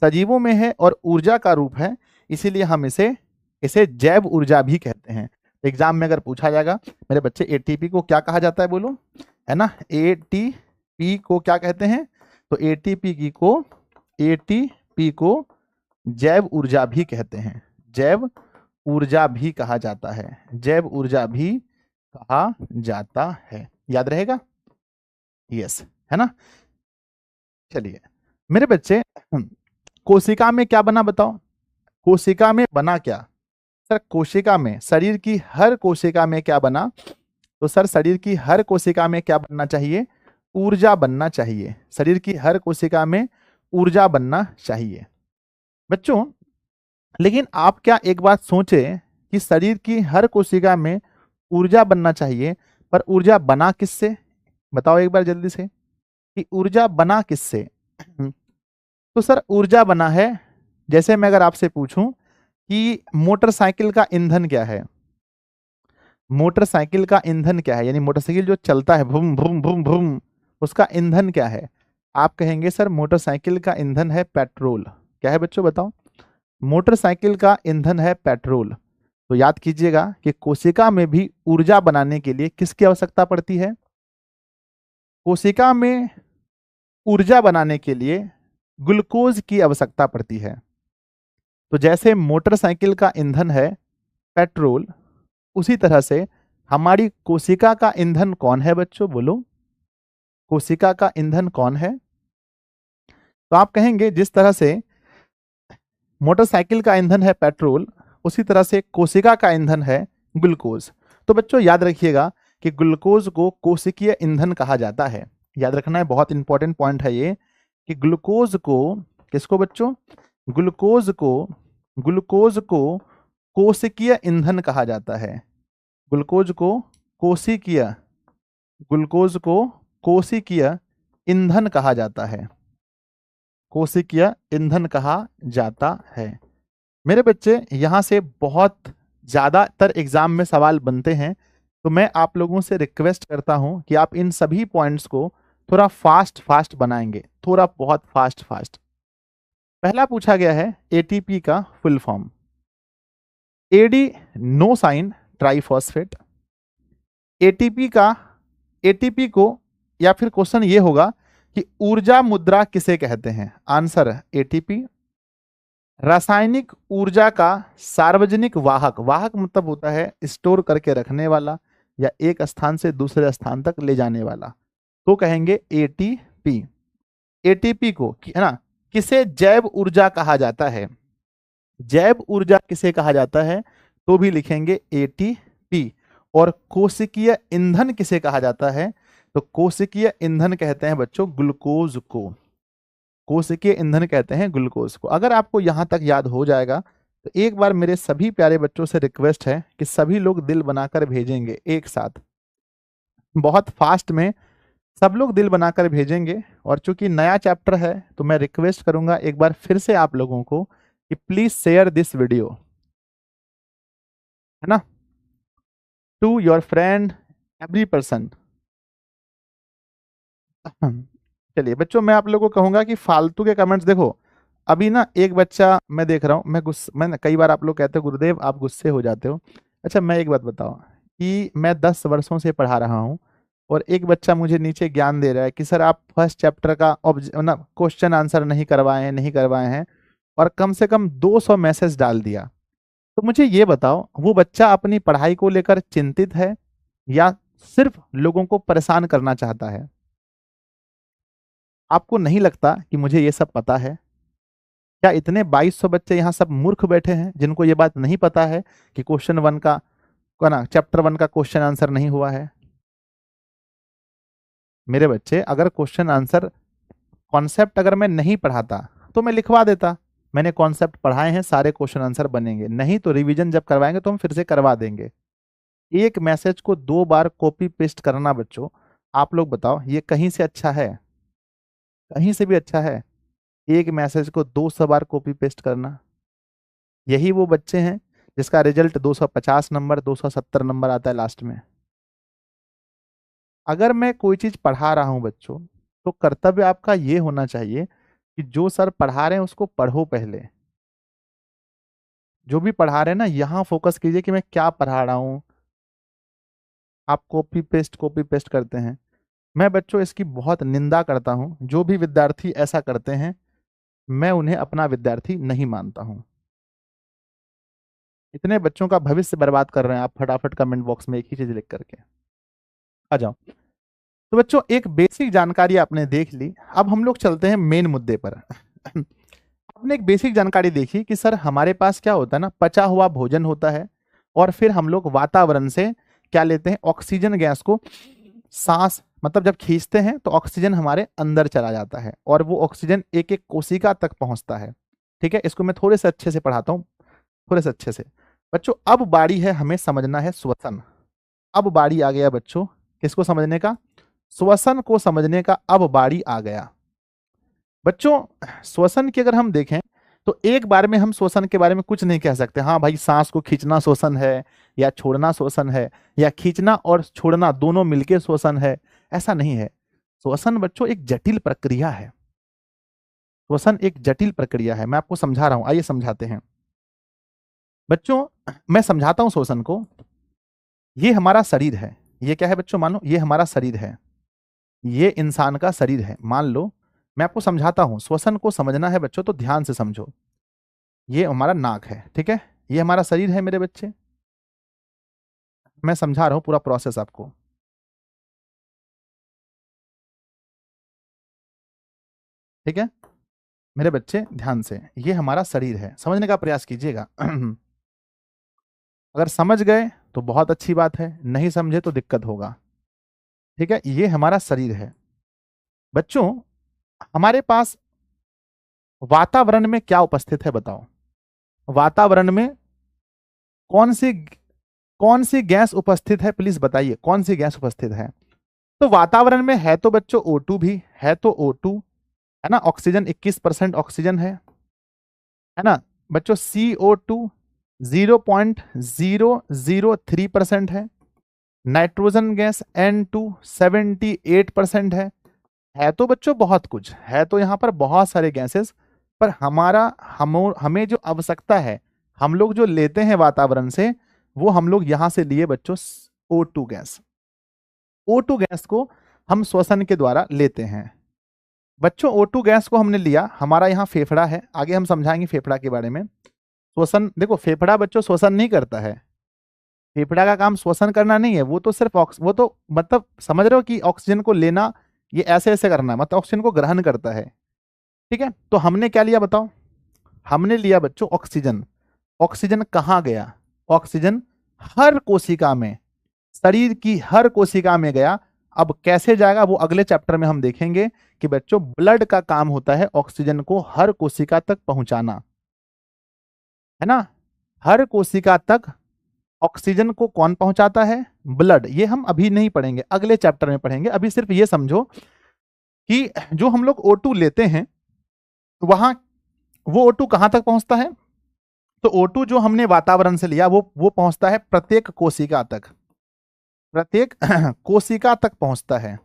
सजीवों में है और ऊर्जा का रूप है। इसीलिए हम इसे इसे जैव ऊर्जा भी कहते हैं। एग्जाम में अगर पूछा जाएगा मेरे बच्चे एटीपी को क्या कहा जाता है, बोलो, है ना, एटीपी को क्या कहते हैं? तो एटीपी को जैव ऊर्जा भी कहते हैं, जैव ऊर्जा भी कहा जाता है, जैव ऊर्जा भी कहा जाता है। याद रहेगा? यस, है ना। चलिए मेरे बच्चे, कोशिका में क्या बना बताओ? कोशिका में बना क्या? सर कोशिका में, शरीर की हर कोशिका में क्या बना? तो सर शरीर की हर कोशिका में क्या बनना चाहिए? ऊर्जा बनना चाहिए। शरीर की हर कोशिका में ऊर्जा बनना चाहिए बच्चों। लेकिन आप क्या एक बात सोचे कि शरीर की हर कोशिका में ऊर्जा बनना चाहिए, पर ऊर्जा बना किससे? बताओ एक बार जल्दी से कि ऊर्जा बना किससे? तो सर ऊर्जा बना है, जैसे मैं अगर आपसे पूछूं कि मोटरसाइकिल का ईंधन क्या है? मोटरसाइकिल का ईंधन क्या है? यानी मोटरसाइकिल जो चलता है भूम भूम भूम भूम, उसका ईंधन क्या है? आप कहेंगे सर मोटरसाइकिल का ईंधन है पेट्रोल। क्या है बच्चों बताओ? मोटरसाइकिल का ईंधन है पेट्रोल। तो याद कीजिएगा कि कोशिका में भी ऊर्जा बनाने के लिए किसकी आवश्यकता पड़ती है? कोशिका में ऊर्जा बनाने के लिए ग्लूकोज की आवश्यकता पड़ती है। तो जैसे मोटरसाइकिल का ईंधन है पेट्रोल, उसी तरह से हमारी कोशिका का ईंधन कौन है बच्चों, बोलो? कोशिका का ईंधन कौन है? तो आप कहेंगे जिस तरह से मोटरसाइकिल का ईंधन है पेट्रोल, उसी तरह से कोशिका का ईंधन है ग्लूकोज। तो बच्चों याद रखिएगा कि ग्लूकोज को कोशिकीय ईंधन कहा जाता है। याद रखना है, बहुत इंपॉर्टेंट पॉइंट है ये, कि ग्लूकोज को, किसको बच्चों? ग्लूकोज को कोशिकीय ईंधन कहा जाता है। ग्लूकोज को कोशिकीय ग्लूकोज को कोशिकीय ईंधन कहा जाता है, कोशिकीय ईंधन कहा जाता है। मेरे बच्चे यहां से बहुत ज्यादातर एग्जाम में सवाल बनते हैं, तो मैं आप लोगों से रिक्वेस्ट करता हूं कि आप इन सभी पॉइंट्स को थोड़ा फास्ट फास्ट बनाएंगे, थोड़ा बहुत फास्ट फास्ट। पहला पूछा गया है एटीपी का full form, adenosine triphosphate. ATP को, या फिर क्वेश्चन ये होगा कि ऊर्जा मुद्रा किसे कहते हैं? Answer ATP. रासायनिक ऊर्जा का सार्वजनिक वाहक, वाहक मतलब होता है स्टोर करके रखने वाला या एक स्थान से दूसरे स्थान तक ले जाने वाला, तो कहेंगे एटीपी। एटीपी को, है ना, किसे जैव ऊर्जा कहा जाता है? जैव ऊर्जा किसे कहा जाता है? तो भी लिखेंगे एटीपी। और कोशिकीय ईंधन किसे कहा जाता है? तो कोशिकीय ईंधन कहते हैं बच्चों ग्लूकोज को, कोशिकीय ईंधन कहते हैं ग्लूकोज को। अगर आपको यहां तक याद हो जाएगा तो एक बार मेरे सभी प्यारे बच्चों से रिक्वेस्ट है कि सभी लोग दिल बनाकर भेजेंगे एक साथ, बहुत फास्ट में सब लोग दिल बनाकर भेजेंगे। और चूंकि नया चैप्टर है तो मैं रिक्वेस्ट करूंगा एक बार फिर से आप लोगों को कि प्लीज शेयर दिस वीडियो, है ना, to your friend, every person. चलिए बच्चों, मैं आप लोगों को कहूंगा कि फालतू के कमेंट्स, देखो अभी ना एक बच्चा मैं देख रहा हूँ, मैं कई बार आप लोग कहते हो गुरुदेव आप गुस्से हो जाते हो। अच्छा मैं एक बात बताओ कि मैं 10 वर्षों से पढ़ा रहा हूँ और एक बच्चा मुझे नीचे ज्ञान दे रहा है कि सर आप फर्स्ट चैप्टर का ना क्वेश्चन आंसर नहीं करवाए हैं और कम से कम 200 मैसेज डाल दिया। तो मुझे ये बताओ वो बच्चा अपनी पढ़ाई को लेकर चिंतित है या सिर्फ लोगों को परेशान करना चाहता है? आपको नहीं लगता कि मुझे ये सब पता है? क्या इतने 2200 बच्चे यहाँ सब मूर्ख बैठे हैं जिनको ये बात नहीं पता है कि क्वेश्चन 1 का ना चैप्टर 1 का क्वेश्चन आंसर नहीं हुआ है? मेरे बच्चे अगर क्वेश्चन आंसर कॉन्सेप्ट अगर मैं नहीं पढ़ाता तो मैं लिखवा देता, मैंने कॉन्सेप्ट पढ़ाए हैं सारे क्वेश्चन आंसर बनेंगे, नहीं तो रिवीजन जब करवाएंगे तो हम फिर से करवा देंगे। एक मैसेज को 2 बार कॉपी पेस्ट करना बच्चों, आप लोग बताओ ये कहीं से अच्छा है? कहीं से भी अच्छा है? एक मैसेज को 200 बार कॉपी पेस्ट करना। यही वो बच्चे हैं जिसका रिजल्ट 250 नंबर 270 नंबर आता है लास्ट में। अगर मैं कोई चीज पढ़ा रहा हूं बच्चों तो कर्तव्य आपका ये होना चाहिए कि जो सर पढ़ा रहे हैं उसको पढ़ो पहले। जो भी पढ़ा रहे हैं ना यहाँ फोकस कीजिए कि मैं क्या पढ़ा रहा हूँ। आप कॉपी पेस्ट करते हैं। मैं बच्चों इसकी बहुत निंदा करता हूँ, जो भी विद्यार्थी ऐसा करते हैं मैं उन्हें अपना विद्यार्थी नहीं मानता हूँ। इतने बच्चों का भविष्य बर्बाद कर रहे हैं आप फटाफट कमेंट बॉक्स में एक ही चीज लिख करके आ जाओ। तो बच्चों एक बेसिक जानकारी आपने देख ली, अब हम लोग चलते हैं मेन मुद्दे पर। आपने एक बेसिक जानकारी देखी कि सर हमारे पास क्या होता है ना, पचा हुआ भोजन होता है और फिर हम लोग वातावरण से क्या लेते हैं, ऑक्सीजन गैस को सांस मतलब जब खींचते हैं तो ऑक्सीजन हमारे अंदर चला जाता है और वो ऑक्सीजन एक एक कोशिका तक पहुंचता है। ठीक है, इसको मैं थोड़े से अच्छे से पढ़ाता हूँ, थोड़े से अच्छे से। बच्चों अब बारी है हमें समझना है श्वसन। अब बारी आ गया बच्चों किसको समझने का, श्वसन को समझने का अब बारी आ गया। बच्चों श्वसन की अगर हम देखें तो एक बार में हम श्वसन के बारे में कुछ नहीं कह सकते, हाँ भाई सांस को खींचना श्वसन है या छोड़ना श्वसन है या खींचना और छोड़ना दोनों मिलके श्वसन है, ऐसा नहीं है। श्वसन बच्चों एक जटिल प्रक्रिया है। श्वसन एक जटिल प्रक्रिया है, मैं आपको समझा रहा हूं, आइए समझाते हैं बच्चों। मैं समझाता हूं श्वसन को। ये हमारा शरीर है, ये क्या है बच्चों, मानो ये हमारा शरीर है, ये इंसान का शरीर है मान लो। मैं आपको समझाता हूं, श्वसन को समझना है बच्चों तो ध्यान से समझो। ये हमारा नाक है, ठीक है, ये हमारा शरीर है मेरे बच्चे। मैं समझा रहा हूं पूरा प्रोसेस आपको, ठीक है मेरे बच्चे ध्यान से। ये हमारा शरीर है, समझने का प्रयास कीजिएगा। अगर समझ गए तो बहुत अच्छी बात है, नहीं समझे तो दिक्कत होगा। ठीक है, ये हमारा शरीर है बच्चों। हमारे पास वातावरण में क्या उपस्थित है बताओ, वातावरण में कौन सी कौन सी गैस उपस्थित है, प्लीज बताइए कौन सी गैस उपस्थित है। तो वातावरण में है तो बच्चों O2 भी है, तो O2 है ना, ऑक्सीजन 21% ऑक्सीजन है ना बच्चों। CO2 0.003% नाइट्रोजन गैस N2 78% है तो बच्चों बहुत कुछ है, तो यहाँ पर बहुत सारे गैसेस। पर हमें जो आवश्यकता है, हम लोग जो लेते हैं वातावरण से, वो हम लोग यहां से लिए बच्चों O2 गैस। O2 गैस को हम श्वसन के द्वारा लेते हैं बच्चों। O2 गैस को हमने लिया, हमारा यहाँ फेफड़ा है, आगे हम समझाएंगे फेफड़ा के बारे में। श्वसन देखो, फेफड़ा बच्चों श्वसन नहीं करता है, फेफड़ा का काम श्वसन करना नहीं है, वो तो सिर्फ वो तो मतलब समझ रहे हो कि ऑक्सीजन को लेना, ये ऐसे ऐसे करना है, मतलब ऑक्सीजन को ग्रहण करता है। ठीक है, तो हमने क्या लिया बताओ, हमने लिया बच्चों ऑक्सीजन। ऑक्सीजन कहाँ गया, ऑक्सीजन हर कोशिका में, शरीर की हर कोशिका में गया। अब कैसे जाएगा वो अगले चैप्टर में हम देखेंगे कि बच्चों ब्लड का काम होता है ऑक्सीजन को हर कोशिका तक पहुंचाना, है ना। हर कोशिका तक ऑक्सीजन को कौन पहुंचाता है, ब्लड। ये हम अभी नहीं पढ़ेंगे, अगले चैप्टर में पढ़ेंगे। अभी सिर्फ ये समझो कि जो हम लोग O2 लेते हैं वहां वो O2 कहां तक पहुंचता है। तो O2 जो हमने वातावरण से लिया वो पहुंचता है प्रत्येक कोशिका तक, प्रत्येक कोशिका तक पहुंचता है,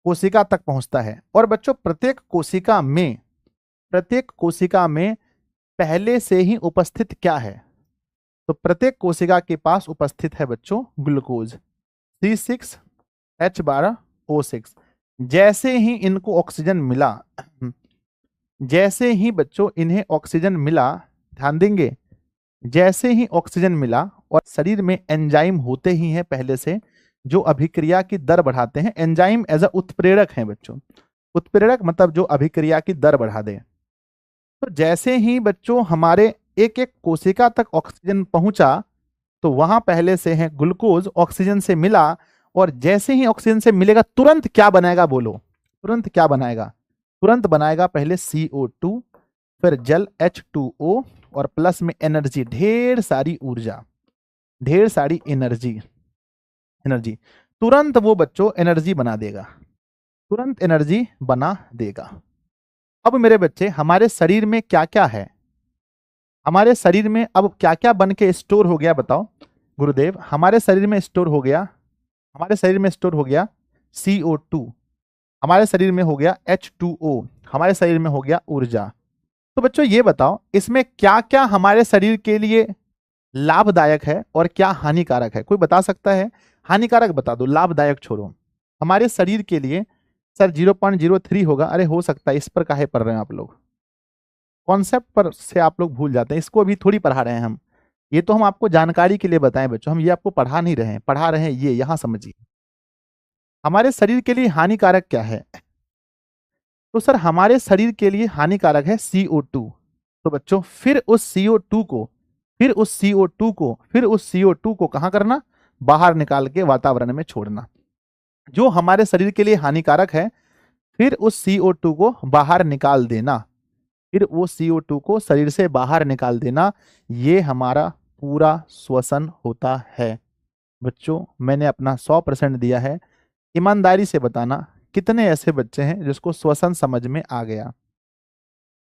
कोशिका तक पहुंचता है। और बच्चों प्रत्येक कोशिका में प्रत्येक कोशिका में पहले से ही उपस्थित क्या है? तो प्रत्येक कोशिका के पास उपस्थित है बच्चों ग्लूकोज C6H12O6। जैसे ही इनको ऑक्सीजन मिला, जैसे ही बच्चों इन्हें ऑक्सीजन मिला, ध्यान देंगे, जैसे ही ऑक्सीजन मिला और शरीर में एंजाइम होते ही हैं पहले से जो अभिक्रिया की दर बढ़ाते हैं। एंजाइम एज अ उत्प्रेरक हैं बच्चों, उत्प्रेरक मतलब जो अभिक्रिया की दर बढ़ा दे। तो जैसे ही बच्चों हमारे एक एक कोशिका तक ऑक्सीजन पहुंचा तो वहां पहले से है ग्लूकोज ऑक्सीजन से मिला, और जैसे ही ऑक्सीजन से मिलेगा तुरंत क्या बनाएगा बोलो, तुरंत क्या बनाएगा? तुरंत बनाएगा पहले CO2, फिर जल H2O, और प्लस में एनर्जी, ढेर सारी ऊर्जा, ढेर सारी एनर्जी, एनर्जी तुरंत वो बच्चों एनर्जी बना देगा, तुरंत एनर्जी बना देगा। अब मेरे बच्चे हमारे शरीर में क्या क्या है? हमारे शरीर में अब क्या क्या बन के स्टोर हो गया बताओ गुरुदेव? हमारे शरीर में स्टोर हो गया, हमारे शरीर में स्टोर हो गया CO2, हमारे शरीर में हो गया H2O, हमारे शरीर में हो गया ऊर्जा। तो बच्चों ये बताओ इसमें क्या क्या हमारे शरीर के लिए लाभदायक है और क्या हानिकारक है? कोई बता सकता है? हानिकारक बता दो, लाभदायक छोड़ो। हमारे शरीर के लिए सर 0.03 होगा। अरे हो सकता है, इस पर काहे पढ़ रहे हैं आप लोग? कॉन्सेप्ट पर से आप लोग भूल जाते हैं, इसको अभी थोड़ी पढ़ा रहे हैं हम। ये तो हम आपको जानकारी के लिए बताएं बच्चों, हम ये आपको पढ़ा नहीं रहे हैं, पढ़ा रहे हैं ये, यहां समझिए। हमारे शरीर के लिए हानिकारक क्या है? तो सर हमारे शरीर के लिए हानिकारक है CO2। तो बच्चों फिर उस CO2 को, फिर उस CO2 को, फिर उस CO2 को कहां करना? बाहर निकाल के वातावरण में छोड़ना। जो हमारे शरीर के लिए हानिकारक है फिर उस CO2 को बाहर निकाल देना, फिर वो CO2 को शरीर से बाहर निकाल देना, ये हमारा पूरा श्वसन होता है। बच्चों मैंने अपना 100% दिया है, ईमानदारी से बताना कितने ऐसे बच्चे हैं जिसको श्वसन समझ में आ गया?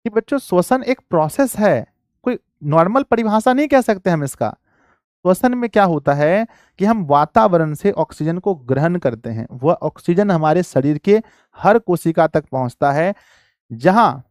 कि बच्चों श्वसन एक प्रोसेस है, कोई नॉर्मल परिभाषा नहीं कह सकते हम इसका। श्वसन में क्या होता है कि हम वातावरण से ऑक्सीजन को ग्रहण करते हैं, वह ऑक्सीजन हमारे शरीर के हर कोशिका तक पहुंचता है। जहां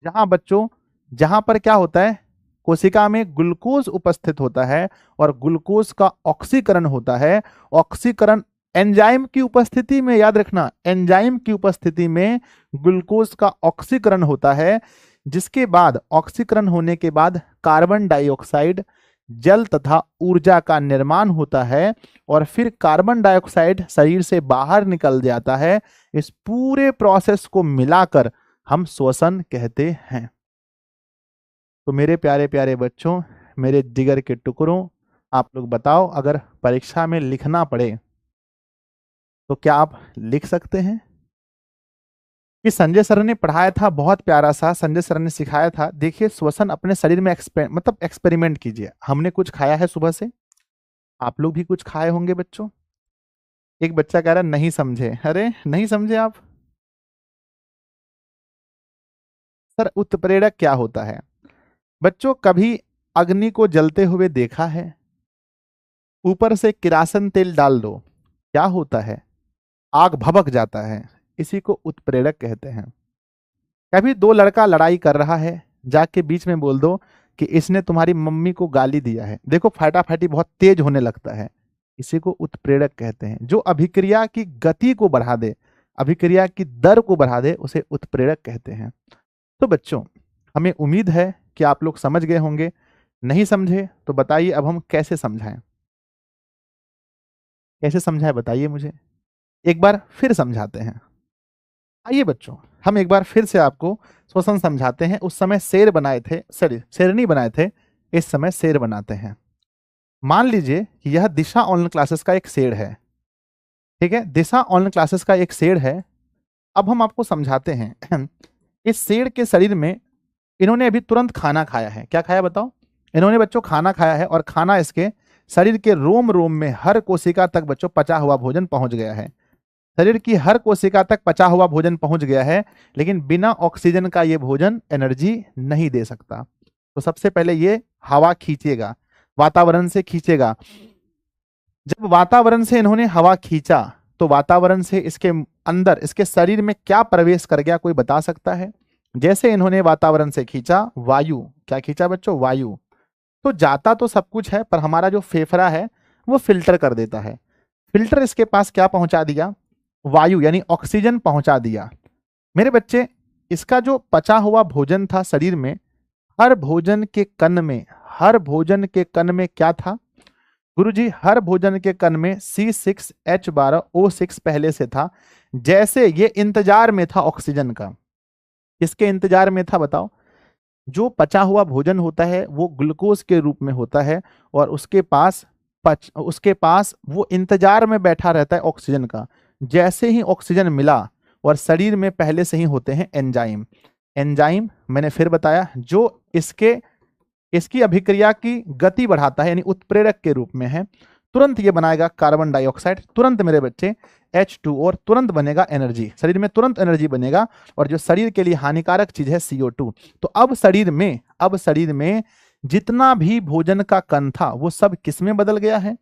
जहां बच्चों, जहां पर क्या होता है, कोशिका में ग्लूकोज उपस्थित होता है और ग्लूकोज का ऑक्सीकरण होता है। ऑक्सीकरण एंजाइम की उपस्थिति में, याद रखना, एंजाइम की उपस्थिति में ग्लूकोज का ऑक्सीकरण होता है, जिसके बाद ऑक्सीकरण होने के बाद कार्बन डाइऑक्साइड, जल तथा ऊर्जा का निर्माण होता है, और फिर कार्बन डाइऑक्साइड शरीर से बाहर निकल जाता है। इस पूरे प्रोसेस को मिलाकर हम श्वसन कहते हैं। तो मेरे प्यारे प्यारे बच्चों, मेरे जिगर के टुकड़ों, आप लोग बताओ अगर परीक्षा में लिखना पड़े तो क्या आप लिख सकते हैं? कि संजय सर ने पढ़ाया था, बहुत प्यारा सा संजय सर ने सिखाया था। देखिए श्वसन अपने शरीर में मतलब एक्सपेरिमेंट कीजिए। हमने कुछ खाया है सुबह से, आप लोग भी कुछ खाए होंगे बच्चों। एक बच्चा कह रहा नहीं समझे। अरे नहीं समझे आप? सर उत्प्रेरक क्या होता है? बच्चों कभी अग्नि को जलते हुए देखा है? ऊपर से किरासन तेल डाल दो, क्या होता है? आग भभक जाता है, इसी को उत्प्रेरक कहते हैं। कभी दो लड़का लड़ाई कर रहा है, जाके बीच में बोल दो कि इसने तुम्हारी मम्मी को गाली दिया है, देखो फाटाफाटी बहुत तेज होने लगता है, इसी को उत्प्रेरक कहते हैं। जो अभिक्रिया की गति को बढ़ा दे, अभिक्रिया की दर को बढ़ा दे, उसे उत्प्रेरक कहते हैं। तो बच्चों हमें उम्मीद है कि आप लोग समझ गए होंगे। नहीं समझे तो बताइए अब हम कैसे समझाएं? कैसे समझाएं बताइए मुझे, एक बार फिर समझाते हैं। आइए बच्चों हम एक बार फिर से आपको श्वसन समझाते हैं। उस समय शेर बनाए थे, सॉरी शेरनी बनाए थे, इस समय शेर बनाते हैं। मान लीजिए कि यह दिशा ऑनलाइन क्लासेस का एक शेर है, ठीक है, दिशा ऑनलाइन क्लासेस का एक शेर है। अब हम आपको समझाते हैं। इस शेर के शरीर में इन्होंने अभी तुरंत खाना खाया है। क्या खाया बताओ? इन्होंने बच्चों खाना खाया है, और खाना इसके शरीर के रोम रोम में, हर कोशिका तक बच्चों पचा हुआ भोजन पहुंच गया है। शरीर की हर कोशिका तक पचा हुआ भोजन पहुंच गया है, लेकिन बिना ऑक्सीजन का ये भोजन एनर्जी नहीं दे सकता। तो सबसे पहले ये हवा खींचेगा, वातावरण से खींचेगा। जब वातावरण से इन्होंने हवा खींचा तो वातावरण से इसके अंदर, इसके शरीर में क्या प्रवेश कर गया, कोई बता सकता है? जैसे इन्होंने वातावरण से खींचा वायु, क्या खींचा बच्चों, वायु, तो जाता तो सब कुछ है पर हमारा जो फेफड़ा है वो फिल्टर कर देता है। फिल्टर इसके पास क्या पहुंचा दिया, वायु यानी ऑक्सीजन पहुंचा दिया। मेरे बच्चे, इसका जो पचा हुआ भोजन था शरीर में, हर भोजन के कण में, हर भोजन के कण में क्या था गुरुजी, हर भोजन के कण में C6H12O6 पहले से था। जैसे ये इंतजार में था ऑक्सीजन का, किसके इंतजार में था बताओ, जो पचा हुआ भोजन होता है वो ग्लूकोज के रूप में होता है और उसके पास वो इंतजार में बैठा रहता है ऑक्सीजन का। जैसे ही ऑक्सीजन मिला, और शरीर में पहले से ही होते हैं एंजाइम, एंजाइम मैंने फिर बताया जो इसकी अभिक्रिया की गति बढ़ाता है, यानी उत्प्रेरक के रूप में है। तुरंत ये बनाएगा कार्बन डाइऑक्साइड, तुरंत मेरे बच्चे H2 और तुरंत बनेगा एनर्जी, शरीर में तुरंत एनर्जी बनेगा, और जो शरीर के लिए हानिकारक चीज है CO2। तो अब शरीर में जितना भी भोजन का कण था वो सब किस में बदल गया है,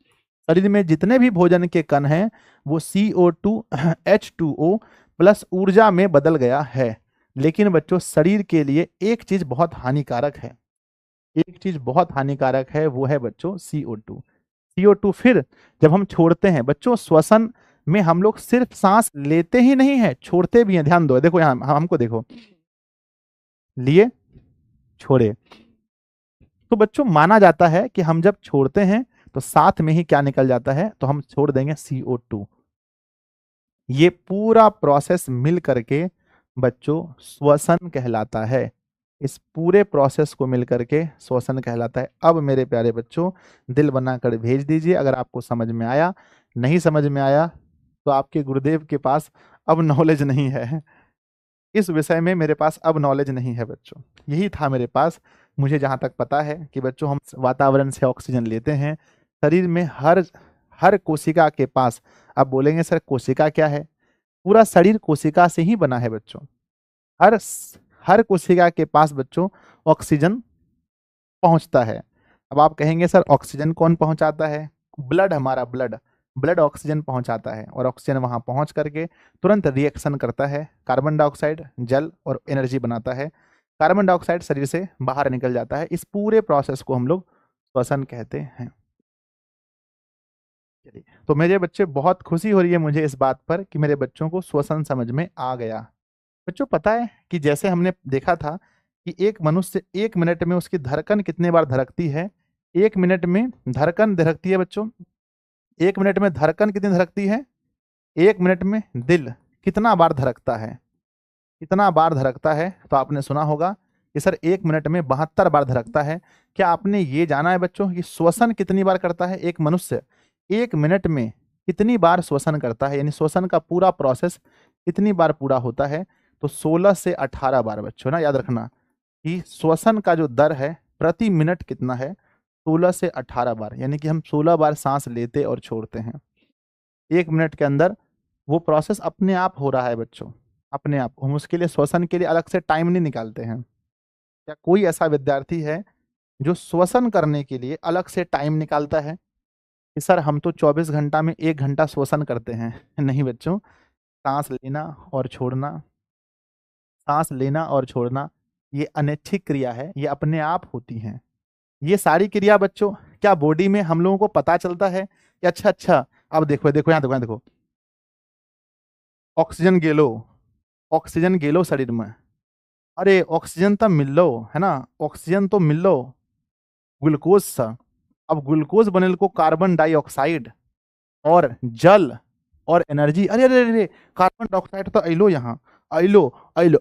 शरीर में जितने भी भोजन के कण हैं वो CO2 H2O प्लस ऊर्जा में बदल गया है। लेकिन बच्चों शरीर के लिए एक चीज बहुत हानिकारक है, एक चीज बहुत हानिकारक है, वो है बच्चों CO2। CO2 फिर जब हम छोड़ते हैं बच्चों, श्वसन में हम लोग सिर्फ सांस लेते ही नहीं है, छोड़ते भी हैं। ध्यान दो, देखो यहां हमको देखो, लिए छोड़े। तो बच्चों माना जाता है कि हम जब छोड़ते हैं तो साथ में ही क्या निकल जाता है, तो हम छोड़ देंगे CO2। ये पूरा प्रोसेस मिल करके बच्चों श्वसन कहलाता है। इस पूरे प्रोसेस को मिल करके श्वसन कहलाता है। अब मेरे प्यारे बच्चों दिल बनाकर भेज दीजिए अगर आपको समझ में आया, नहीं समझ में आया तो आपके गुरुदेव के पास अब नॉलेज नहीं है, इस विषय में मेरे पास अब नॉलेज नहीं है बच्चों। यही था मेरे पास, मुझे जहाँ तक पता है कि बच्चों हम वातावरण से ऑक्सीजन लेते हैं, शरीर में हर हर कोशिका के पास, आप बोलेंगे सर कोशिका क्या है, पूरा शरीर कोशिका से ही बना है बच्चों। हर हर कोशिका के पास बच्चों ऑक्सीजन पहुंचता है। अब आप कहेंगे सर ऑक्सीजन कौन पहुंचाता है, ब्लड, हमारा ब्लड ऑक्सीजन पहुंचाता है, और ऑक्सीजन वहां पहुंच करके तुरंत रिएक्शन करता है, कार्बन डाइऑक्साइड जल और एनर्जी बनाता है, कार्बन डाइऑक्साइड शरीर से बाहर निकल जाता है। इस पूरे प्रोसेस को हम लोग श्वसन कहते हैं। चलिए, तो मेरे बच्चे बहुत खुशी हो रही है मुझे इस बात पर कि मेरे बच्चों को श्वसन समझ में आ गया। बच्चों पता है कि जैसे हमने देखा था कि एक मनुष्य 1 मिनट में उसकी धड़कन कितने बार धड़कती है, 1 मिनट में धड़कन धड़कती है बच्चों, 1 मिनट में धड़कन कितनी धड़कती है, 1 मिनट में दिल कितना बार धड़कता है, कितना बार धड़कता है, तो आपने सुना होगा कि सर 1 मिनट में 72 बार धड़कता है। क्या आपने ये जाना है बच्चों कि श्वसन कितनी बार करता है एक मनुष्य, 1 मिनट में कितनी बार श्वसन करता है, यानी श्वसन का पूरा प्रोसेस कितनी बार पूरा होता है, तो 16 से 18 बार बच्चों ना, याद रखना कि श्वसन का जो दर है प्रति मिनट कितना है, 16 से 18 बार, यानी कि हम 16 बार सांस लेते और छोड़ते हैं 1 मिनट के अंदर। वो प्रोसेस अपने आप हो रहा है बच्चों, अपने आप। हम उसके लिए श्वसन के लिए अलग से टाइम नहीं निकालते हैं। क्या कोई ऐसा विद्यार्थी है जो श्वसन करने के लिए अलग से टाइम निकालता है कि सर हम तो 24 घंटा में 1 घंटा श्वसन करते हैं? नहीं बच्चों, सांस लेना और छोड़ना, सांस लेना और छोड़ना ये अनैच्छिक क्रिया है, ये अपने आप होती हैं। ये सारी क्रिया बच्चों क्या बॉडी में हम लोगों को पता चलता है कि अच्छा अच्छा, अब देखो देखो यहाँ देखो, यहाँ देखो, ऑक्सीजन गेलो शरीर में, अरे ऑक्सीजन तो मिल लो है ना, ऑक्सीजन तो मिल लो, ग्लूकोज सा, अब ग्लूकोज बनेल को कार्बन डाइऑक्साइड और जल और एनर्जी, अरे अरे अरे कार्बन डाइऑक्साइड तो अलो, यहाँ अलो अलो,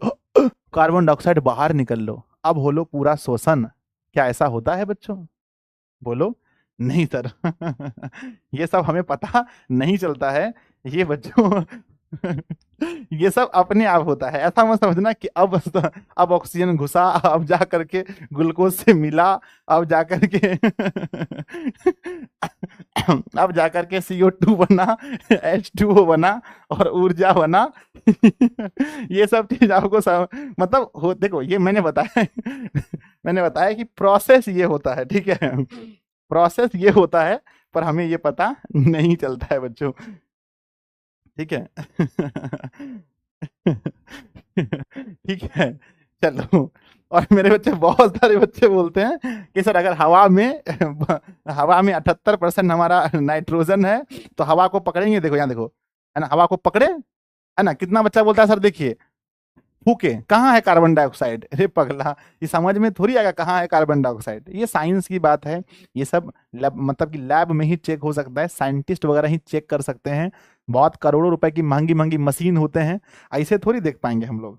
कार्बन डाइऑक्साइड बाहर निकल लो, अब हो लो पूरा श्वसन। क्या ऐसा होता है बच्चों, बोलो नहीं सर। ये सब हमें पता नहीं चलता है ये बच्चों। ये सब अपने आप होता है, ऐसा मत समझना कि अब ऑक्सीजन घुसा, अब जा करके ग्लूकोज से मिला, अब जा करके अब जा करके CO2 बना, H2O बना और ऊर्जा बना। ये सब चीज आपको मतलब हो, देखो ये मैंने बताया मैंने बताया कि प्रोसेस ये होता है, ठीक है, प्रोसेस ये होता है, पर हमें ये पता नहीं चलता है बच्चों, ठीक है। ठीक है, चलो, और मेरे बच्चे, बहुत सारे बच्चे बोलते हैं कि सर अगर हवा में हवा में 78% हमारा नाइट्रोजन है तो हवा को पकड़ेंगे, देखो यहाँ देखो, है ना, हवा को पकड़े, है ना, कितना बच्चा बोलता है सर देखिए फूके, कहाँ है कार्बन डाइऑक्साइड, अरे पगला, ये समझ में थोड़ी आएगा कहाँ है कार्बन डाइऑक्साइड, ये साइंस की बात है, ये सब लैब, मतलब कि लैब में ही चेक हो सकता है, साइंटिस्ट वगैरह ही चेक कर सकते हैं, बहुत करोड़ों रुपए की महंगी महंगी मशीन होते हैं, ऐसे थोड़ी देख पाएंगे हम लोग।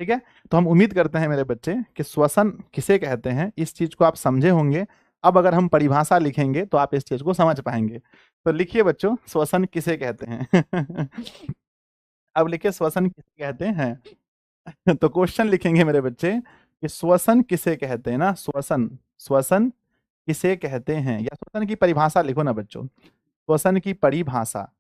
ठीक है, तो हम उम्मीद करते हैं मेरे बच्चे कि श्वसन किसे कहते हैं इस चीज को आप समझे होंगे। अब अगर हम परिभाषा लिखेंगे तो आप इस चीज को समझ पाएंगे। तो लिखिए बच्चों, श्वसन किसे कहते हैं। अब लिखिए श्वसन किसे कहते हैं। तो क्वेश्चन लिखेंगे मेरे बच्चे कि श्वसन किसे कहते हैं ना, श्वसन, श्वसन किसे कहते हैं, या श्वसन की परिभाषा लिखो ना बच्चों, श्वसन की परिभाषा,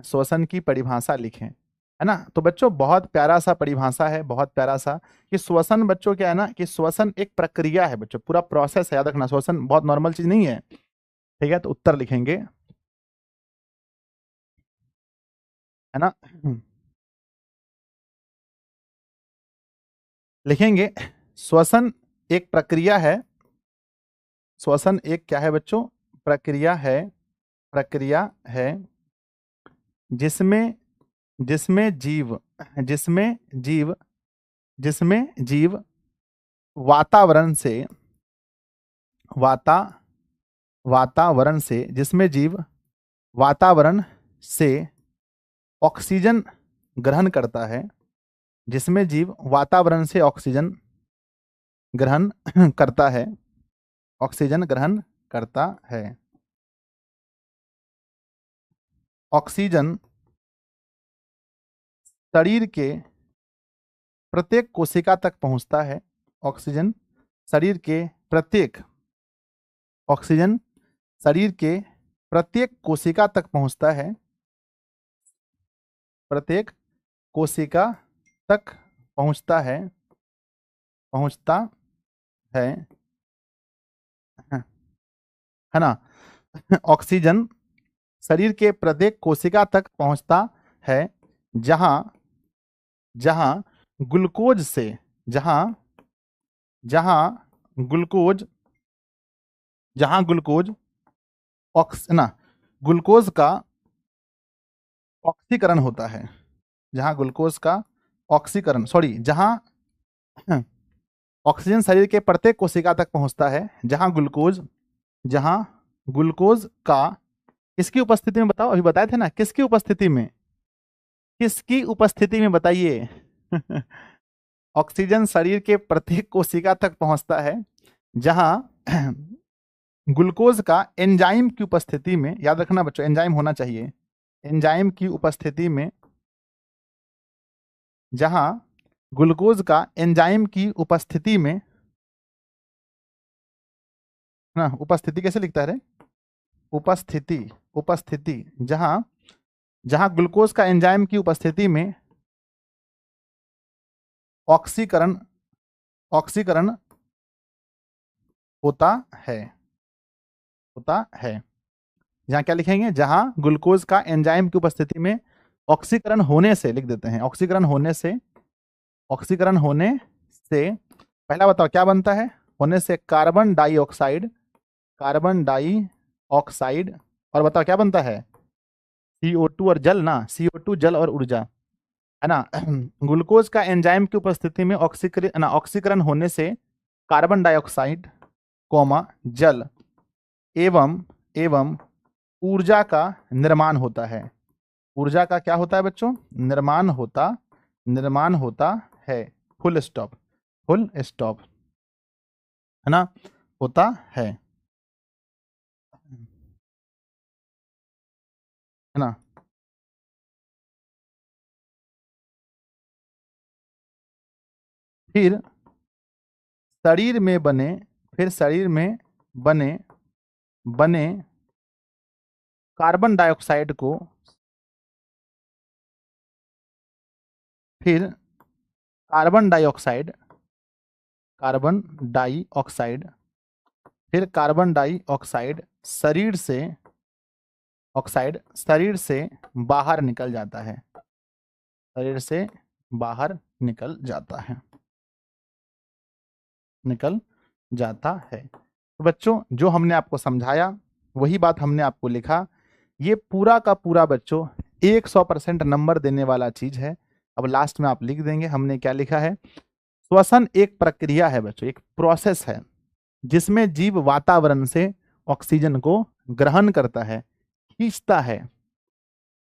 श्वसन की परिभाषा लिखें, है ना। तो बच्चों बहुत प्यारा सा परिभाषा है, बहुत प्यारा सा, कि श्वसन बच्चों क्या है ना, कि श्वसन एक प्रक्रिया है बच्चों, पूरा प्रोसेस है, याद रखना, श्वसन बहुत नॉर्मल चीज नहीं है। ठीक है, तो उत्तर लिखेंगे, है ना। लिखेंगे श्वसन एक प्रक्रिया है, श्वसन एक क्या है बच्चों, प्रक्रिया है, प्रक्रिया है जिसमें जिसमें जीव जिसमें जीव जिसमें जीव वातावरण से वाता वातावरण से जिसमें जीव वातावरण से ऑक्सीजन ग्रहण करता है, जिसमें जीव वातावरण से ऑक्सीजन ग्रहण करता है, ऑक्सीजन ग्रहण करता है, ऑक्सीजन शरीर के प्रत्येक कोशिका तक पहुंचता है, ऑक्सीजन शरीर के प्रत्येक ऑक्सीजन शरीर के प्रत्येक कोशिका तक पहुंचता है, प्रत्येक कोशिका तक पहुंचता पहुंचता है है ना। ऑक्सीजन शरीर के प्रत्येक कोशिका तक पहुंचता है, जहां जहां ग्लूकोज से जहां जहां ग्लूकोज जहां ग्लूकोज ना, ग्लूकोज का ऑक्सीकरण होता है, जहां ग्लूकोज का ऑक्सीकरण, सॉरी, जहां ऑक्सीजन शरीर के प्रत्येक कोशिका तक पहुंचता है, जहां ग्लूकोज का किसकी उपस्थिति में, बताओ, अभी बताए थे ना, किसकी उपस्थिति में, किसकी उपस्थिति में बताइए। ऑक्सीजन शरीर के प्रत्येक कोशिका तक पहुंचता है, जहां ग्लूकोज का एंजाइम की उपस्थिति में, याद रखना बच्चों एंजाइम होना चाहिए, एंजाइम की उपस्थिति में, जहां ग्लूकोज का एंजाइम की उपस्थिति में, ना, उपस्थिति कैसे लिखता है रे, उपस्थिति, उपस्थिति, जहां जहां ग्लूकोज का एंजाइम की उपस्थिति में ऑक्सीकरण ऑक्सीकरण होता है, होता है, जहां क्या लिखेंगे, जहां ग्लूकोज का एंजाइम की उपस्थिति में ऑक्सीकरण होने से, लिख देते हैं, ऑक्सीकरण होने से, ऑक्सीकरण होने से, पहला बताओ क्या बनता है, होने से कार्बन डाइऑक्साइड, कार्बन डाइऑक्साइड, और बताओ क्या बनता है, CO2 और जल ना, CO2 जल और ऊर्जा, है ना। ग्लूकोज का एंजाइम की उपस्थिति में ऑक्सीकरण ऑक्सीकरण होने से कार्बन डाइऑक्साइड, कॉमा, जल एवं एवं ऊर्जा का निर्माण होता है, ऊर्जा का क्या होता है बच्चों, निर्माण होता है, फुल स्टॉप, फुल स्टॉप, है ना, होता है ना। फिर शरीर में बने फिर शरीर में बने बने कार्बन डाइऑक्साइड को, फिर कार्बन डाइऑक्साइड कार्बन डाइऑक्साइड फिर कार्बन डाइऑक्साइड शरीर से बाहर निकल जाता है, शरीर से बाहर निकल जाता है। निकल जाता है। तो बच्चों जो हमने आपको समझाया वही बात हमने आपको लिखा। ये पूरा का पूरा बच्चों 100% नंबर देने वाला चीज है। अब लास्ट में आप लिख देंगे हमने क्या लिखा है। श्वसन एक प्रक्रिया है बच्चों, एक प्रोसेस है जिसमें जीव वातावरण से ऑक्सीजन को ग्रहण करता है, खींचता है।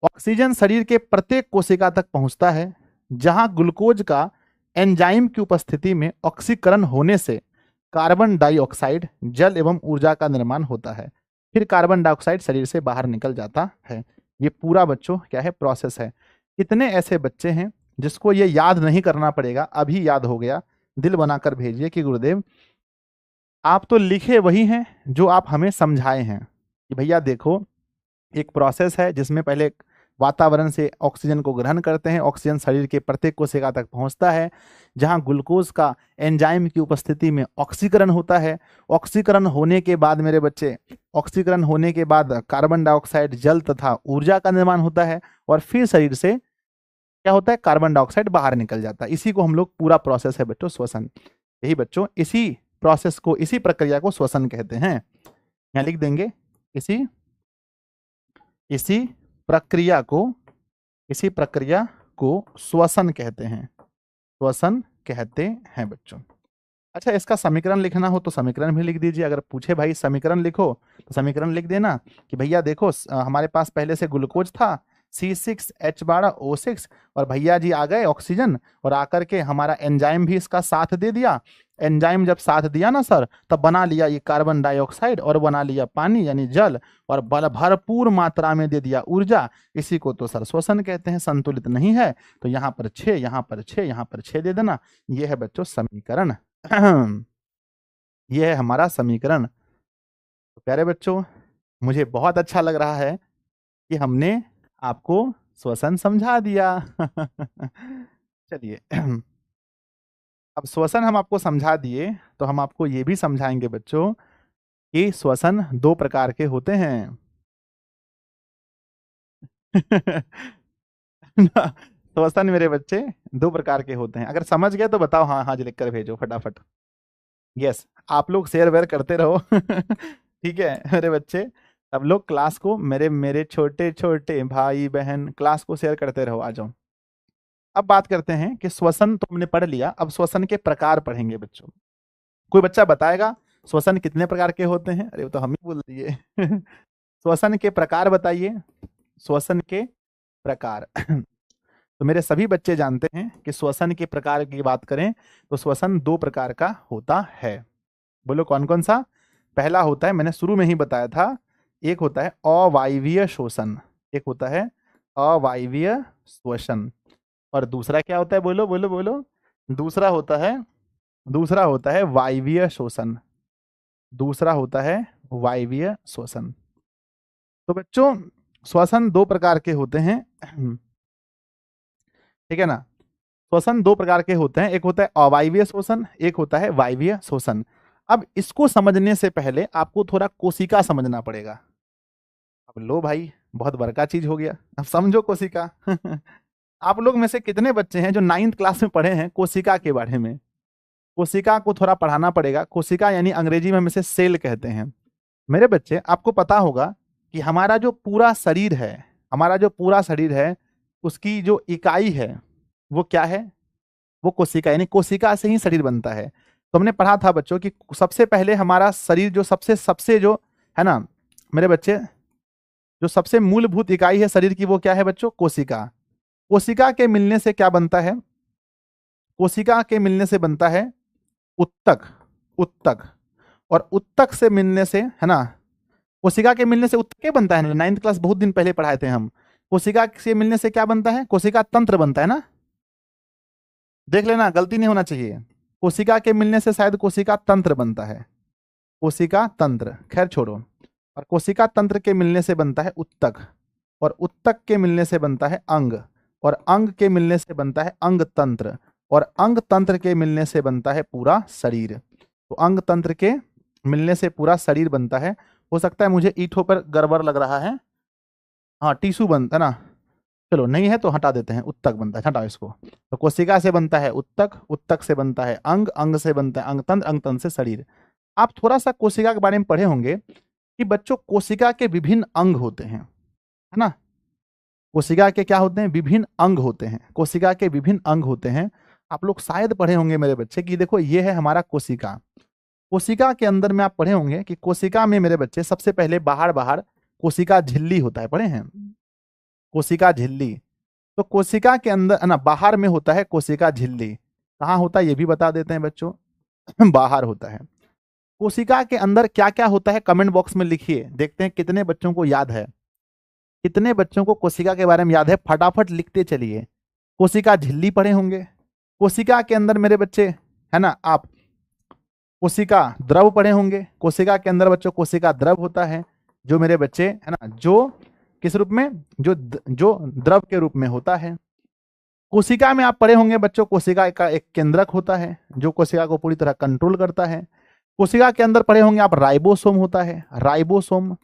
ऑक्सीजन शरीर के प्रत्येक कोशिका तक पहुंचता है, जहां ग्लूकोज का एंजाइम की उपस्थिति में ऑक्सीकरण होने से कार्बन डाइऑक्साइड, जल एवं ऊर्जा का निर्माण होता है। फिर कार्बन डाइऑक्साइड शरीर से बाहर निकल जाता है। ये पूरा बच्चों क्या है, प्रोसेस है। कितने ऐसे बच्चे हैं जिसको ये याद नहीं करना पड़ेगा, अभी याद हो गया, दिल बनाकर भेजिए कि गुरुदेव आप तो लिखे वही हैं जो आप हमें समझाए हैं कि भैया देखो एक प्रोसेस है जिसमें पहले वातावरण से ऑक्सीजन को ग्रहण करते हैं, ऑक्सीजन शरीर के प्रत्येक कोशिका तक पहुंचता है, जहां ग्लूकोज का एंजाइम की उपस्थिति में ऑक्सीकरण होता है। ऑक्सीकरण होने के बाद मेरे बच्चे, ऑक्सीकरण होने के बाद कार्बन डाइऑक्साइड, जल तथा ऊर्जा का निर्माण होता है, और फिर शरीर से क्या होता है, कार्बन डाइऑक्साइड बाहर निकल जाता है। इसी को हम लोग पूरा प्रोसेस है बच्चों श्वसन। यही बच्चों इसी प्रोसेस को, इसी प्रक्रिया को श्वसन कहते हैं। यहाँ लिख देंगे इसी प्रक्रिया को श्वसन कहते हैं, श्वसन कहते हैं बच्चों। अच्छा, इसका समीकरण लिखना हो तो समीकरण भी लिख दीजिए। अगर पूछे भाई समीकरण लिखो तो समीकरण लिख देना कि भैया देखो हमारे पास पहले से ग्लूकोज था C6H12O6, और भैया जी आ गए ऑक्सीजन, और आकर के हमारा एंजाइम भी इसका साथ दे दिया। एंजाइम जब साथ दिया ना सर, तब बना लिया ये कार्बन डाइऑक्साइड, और बना लिया पानी यानी जल, और बल भरपूर मात्रा में दे दिया ऊर्जा। इसी को तो सर श्वसन कहते हैं। संतुलित नहीं है तो यहाँ पर 6, यहाँ पर 6, यहाँ पर 6 दे देना। ये है बच्चों समीकरण। ये है हमारा समीकरण। तो प्यारे बच्चों मुझे बहुत अच्छा लग रहा है कि हमने आपको श्वसन समझा दिया। चलिए अब श्वसन हम आपको समझा दिए तो हम आपको ये भी समझाएंगे बच्चों कि श्वसन 2 प्रकार के होते हैं। श्वसन मेरे बच्चे 2 प्रकार के होते हैं। अगर समझ गए तो बताओ हाँ हाँ जी लिख कर भेजो फटाफट। यस, आप लोग शेयर वेयर करते रहो। ठीक है मेरे बच्चे, सब लोग क्लास को, मेरे मेरे छोटे छोटे भाई बहन क्लास को शेयर करते रहो। आ जाओ। अब बात करते हैं कि श्वसन तो हमने पढ़ लिया, अब श्वसन के प्रकार पढ़ेंगे बच्चों। कोई बच्चा बताएगा श्वसन कितने प्रकार के होते हैं? अरे वो तो हम ही बोल दिए। श्वसन के प्रकार बताइए, श्वसन के प्रकार। तो मेरे सभी बच्चे जानते हैं कि श्वसन के प्रकार की बात करें तो श्वसन 2 प्रकार का होता है। बोलो कौन कौन सा? पहला होता है, मैंने शुरू में ही बताया था, एक होता है अवायवीय श्वसन, एक होता है अवायवीय श्वसन, और दूसरा क्या होता है? बोलो बोलो बोलो। दूसरा होता है वायवीय श्वसन। दूसरा होता है वायवीय श्वसन। तो बच्चों श्वसन 2 प्रकार के होते हैं। ठीक है ना? श्वसन 2 प्रकार के होते हैं, एक होता है अवायवीय श्वसन, एक होता है वायवीय श्वसन। अब इसको समझने से पहले आपको थोड़ा कोशिका समझना पड़ेगा। अब लो भाई बहुत बड़का चीज हो गया, अब समझो कोशिका। आप लोग में से कितने बच्चे हैं जो 9th क्लास में पढ़े हैं कोशिका के बारे में? कोशिका को थोड़ा पढ़ाना पड़ेगा। कोशिका यानी अंग्रेजी में हम इसे सेल कहते हैं। मेरे बच्चे आपको पता होगा कि हमारा जो पूरा शरीर है, उसकी जो इकाई है वो क्या है? वो कोशिका, यानी कोशिका से ही शरीर बनता है। तो हमने पढ़ा था बच्चों कि सबसे पहले हमारा शरीर जो सबसे जो है ना मेरे बच्चे, जो सबसे मूलभूत इकाई है शरीर की वो क्या है बच्चों? कोशिका। कोशिका के मिलने से क्या बनता है? कोशिका के मिलने से बनता है उत्तक, और उत्तक से मिलने से, है ना, कोशिका के मिलने से उत्तक क्या बनता है? 9th क्लास बहुत दिन पहले पढ़ाए थे हम। कोशिका से मिलने से क्या बनता है? कोशिका तंत्र बनता है ना, देख लेना गलती नहीं होना चाहिए। कोशिका के मिलने से शायद कोशिका तंत्र बनता है, कोशिका तंत्र, खैर छोड़ो। और कोशिका तंत्र के मिलने से बनता है उत्तक, और उत्तक के मिलने से बनता है अंग, और अंग के मिलने से बनता है अंग तंत्र, और अंग तंत्र के मिलने से बनता है पूरा शरीर। तो अंग तंत्र के मिलने से पूरा शरीर बनता है। हो सकता है मुझे ईंटों पर गड़बड़ लग रहा है, हाँ टिश्यू बनता है ना। चलो नहीं है तो हटा देते हैं, उत्तक बनता है, हटाओ इसको। तो कोशिका से बनता है उत्तक, उत्तक से बनता है अंग, अंग से बनता है अंगतंत्र, अंगतंत्र से शरीर। आप थोड़ा सा कोशिका के बारे में पढ़े होंगे कि बच्चों कोशिका के विभिन्न अंग होते हैं, है ना। कोशिका के क्या होते हैं, विभिन्न अंग होते हैं, कोशिका के विभिन्न अंग होते हैं। आप लोग शायद पढ़े होंगे मेरे बच्चे कि देखो ये है हमारा कोशिका। कोशिका के अंदर में आप पढ़े होंगे कि कोशिका में मेरे बच्चे सबसे पहले बाहर बाहर कोशिका झिल्ली होता है, पढ़े हैं कोशिका झिल्ली। तो कोशिका के अंदर ना बाहर में होता है कोशिका झिल्ली, कहाँ होता है ये भी बता देते हैं बच्चों बाहर होता है। कोशिका के अंदर क्या क्या होता है कमेंट बॉक्स में लिखिए, देखते हैं कितने बच्चों को याद है, कितने बच्चों को कोशिका के बारे में याद है, फटाफट लिखते चलिए। कोशिका झिल्ली पढ़े होंगे, कोशिका के अंदर मेरे बच्चे, है ना, आप कोशिका द्रव पढ़े होंगे। कोशिका के अंदर बच्चों कोशिका द्रव होता है, जो मेरे बच्चे, है ना, जो किस रूप में, जो द्रव के रूप में होता है। कोशिका में आप पढ़े होंगे बच्चों कोशिका का एक केंद्रक होता है, जो कोशिका को पूरी तरह कंट्रोल करता है। कोशिका के अंदर पढ़े होंगे आप राइबोसोम होता है, राइबोसोम।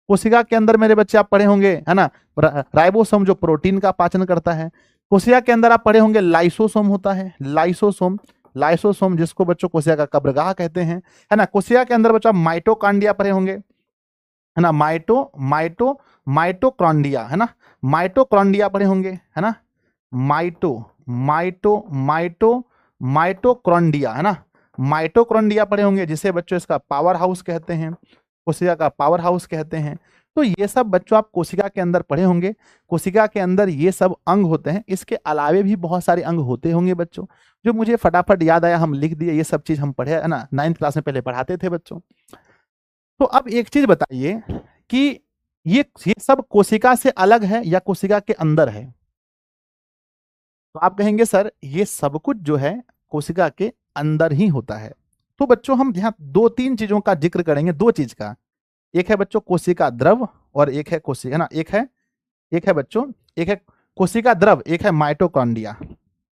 कोशिका के अंदर मेरे बच्चे आप पढ़े होंगे, है ना, राइबोसोम जो प्रोटीन का पाचन करता है। कोशिका के अंदर आप पढ़े होंगे लाइसोसोम होता है, लाइसोसोम, लाइसोसोम जिसको बच्चों कोशिका का कब्रगाह कहते हैं, है ना। कोशिका के अंदर बच्चों माइटोकांडिया पढ़े होंगे, है ना, माइटोकॉन्ड्रिया, है ना, माइटोकॉन्ड्रिया पढ़े होंगे, है ना, माइटोकॉन्ड्रिया, है ना, माइटोकॉन्ड्रिया पढ़े होंगे, जिसे बच्चों इसका पावर हाउस कहते हैं, कोशिका का पावर हाउस कहते हैं। तो ये सब बच्चों आप कोशिका के अंदर पढ़े होंगे। कोशिका के अंदर ये सब अंग होते हैं, इसके अलावे भी बहुत सारे अंग होते होंगे बच्चों, जो मुझे फटाफट याद आया हम लिख दिए। ये सब चीज हम पढ़े, है ना, 9th क्लास में पहले पढ़ाते थे बच्चों। तो अब एक चीज बताइए कि ये सब कोशिका से अलग है या कोशिका के अंदर है। तो आप कहेंगे सर ये सब कुछ जो है कोशिका के अंदर ही होता है। तो बच्चों हम यहाँ 2-3 चीजों का जिक्र करेंगे, 2 चीज का। एक है बच्चों कोशिका द्रव और एक है कोशिका, है ना, एक है बच्चों, एक है कोशिका द्रव, एक है माइटोकॉन्ड्रिया,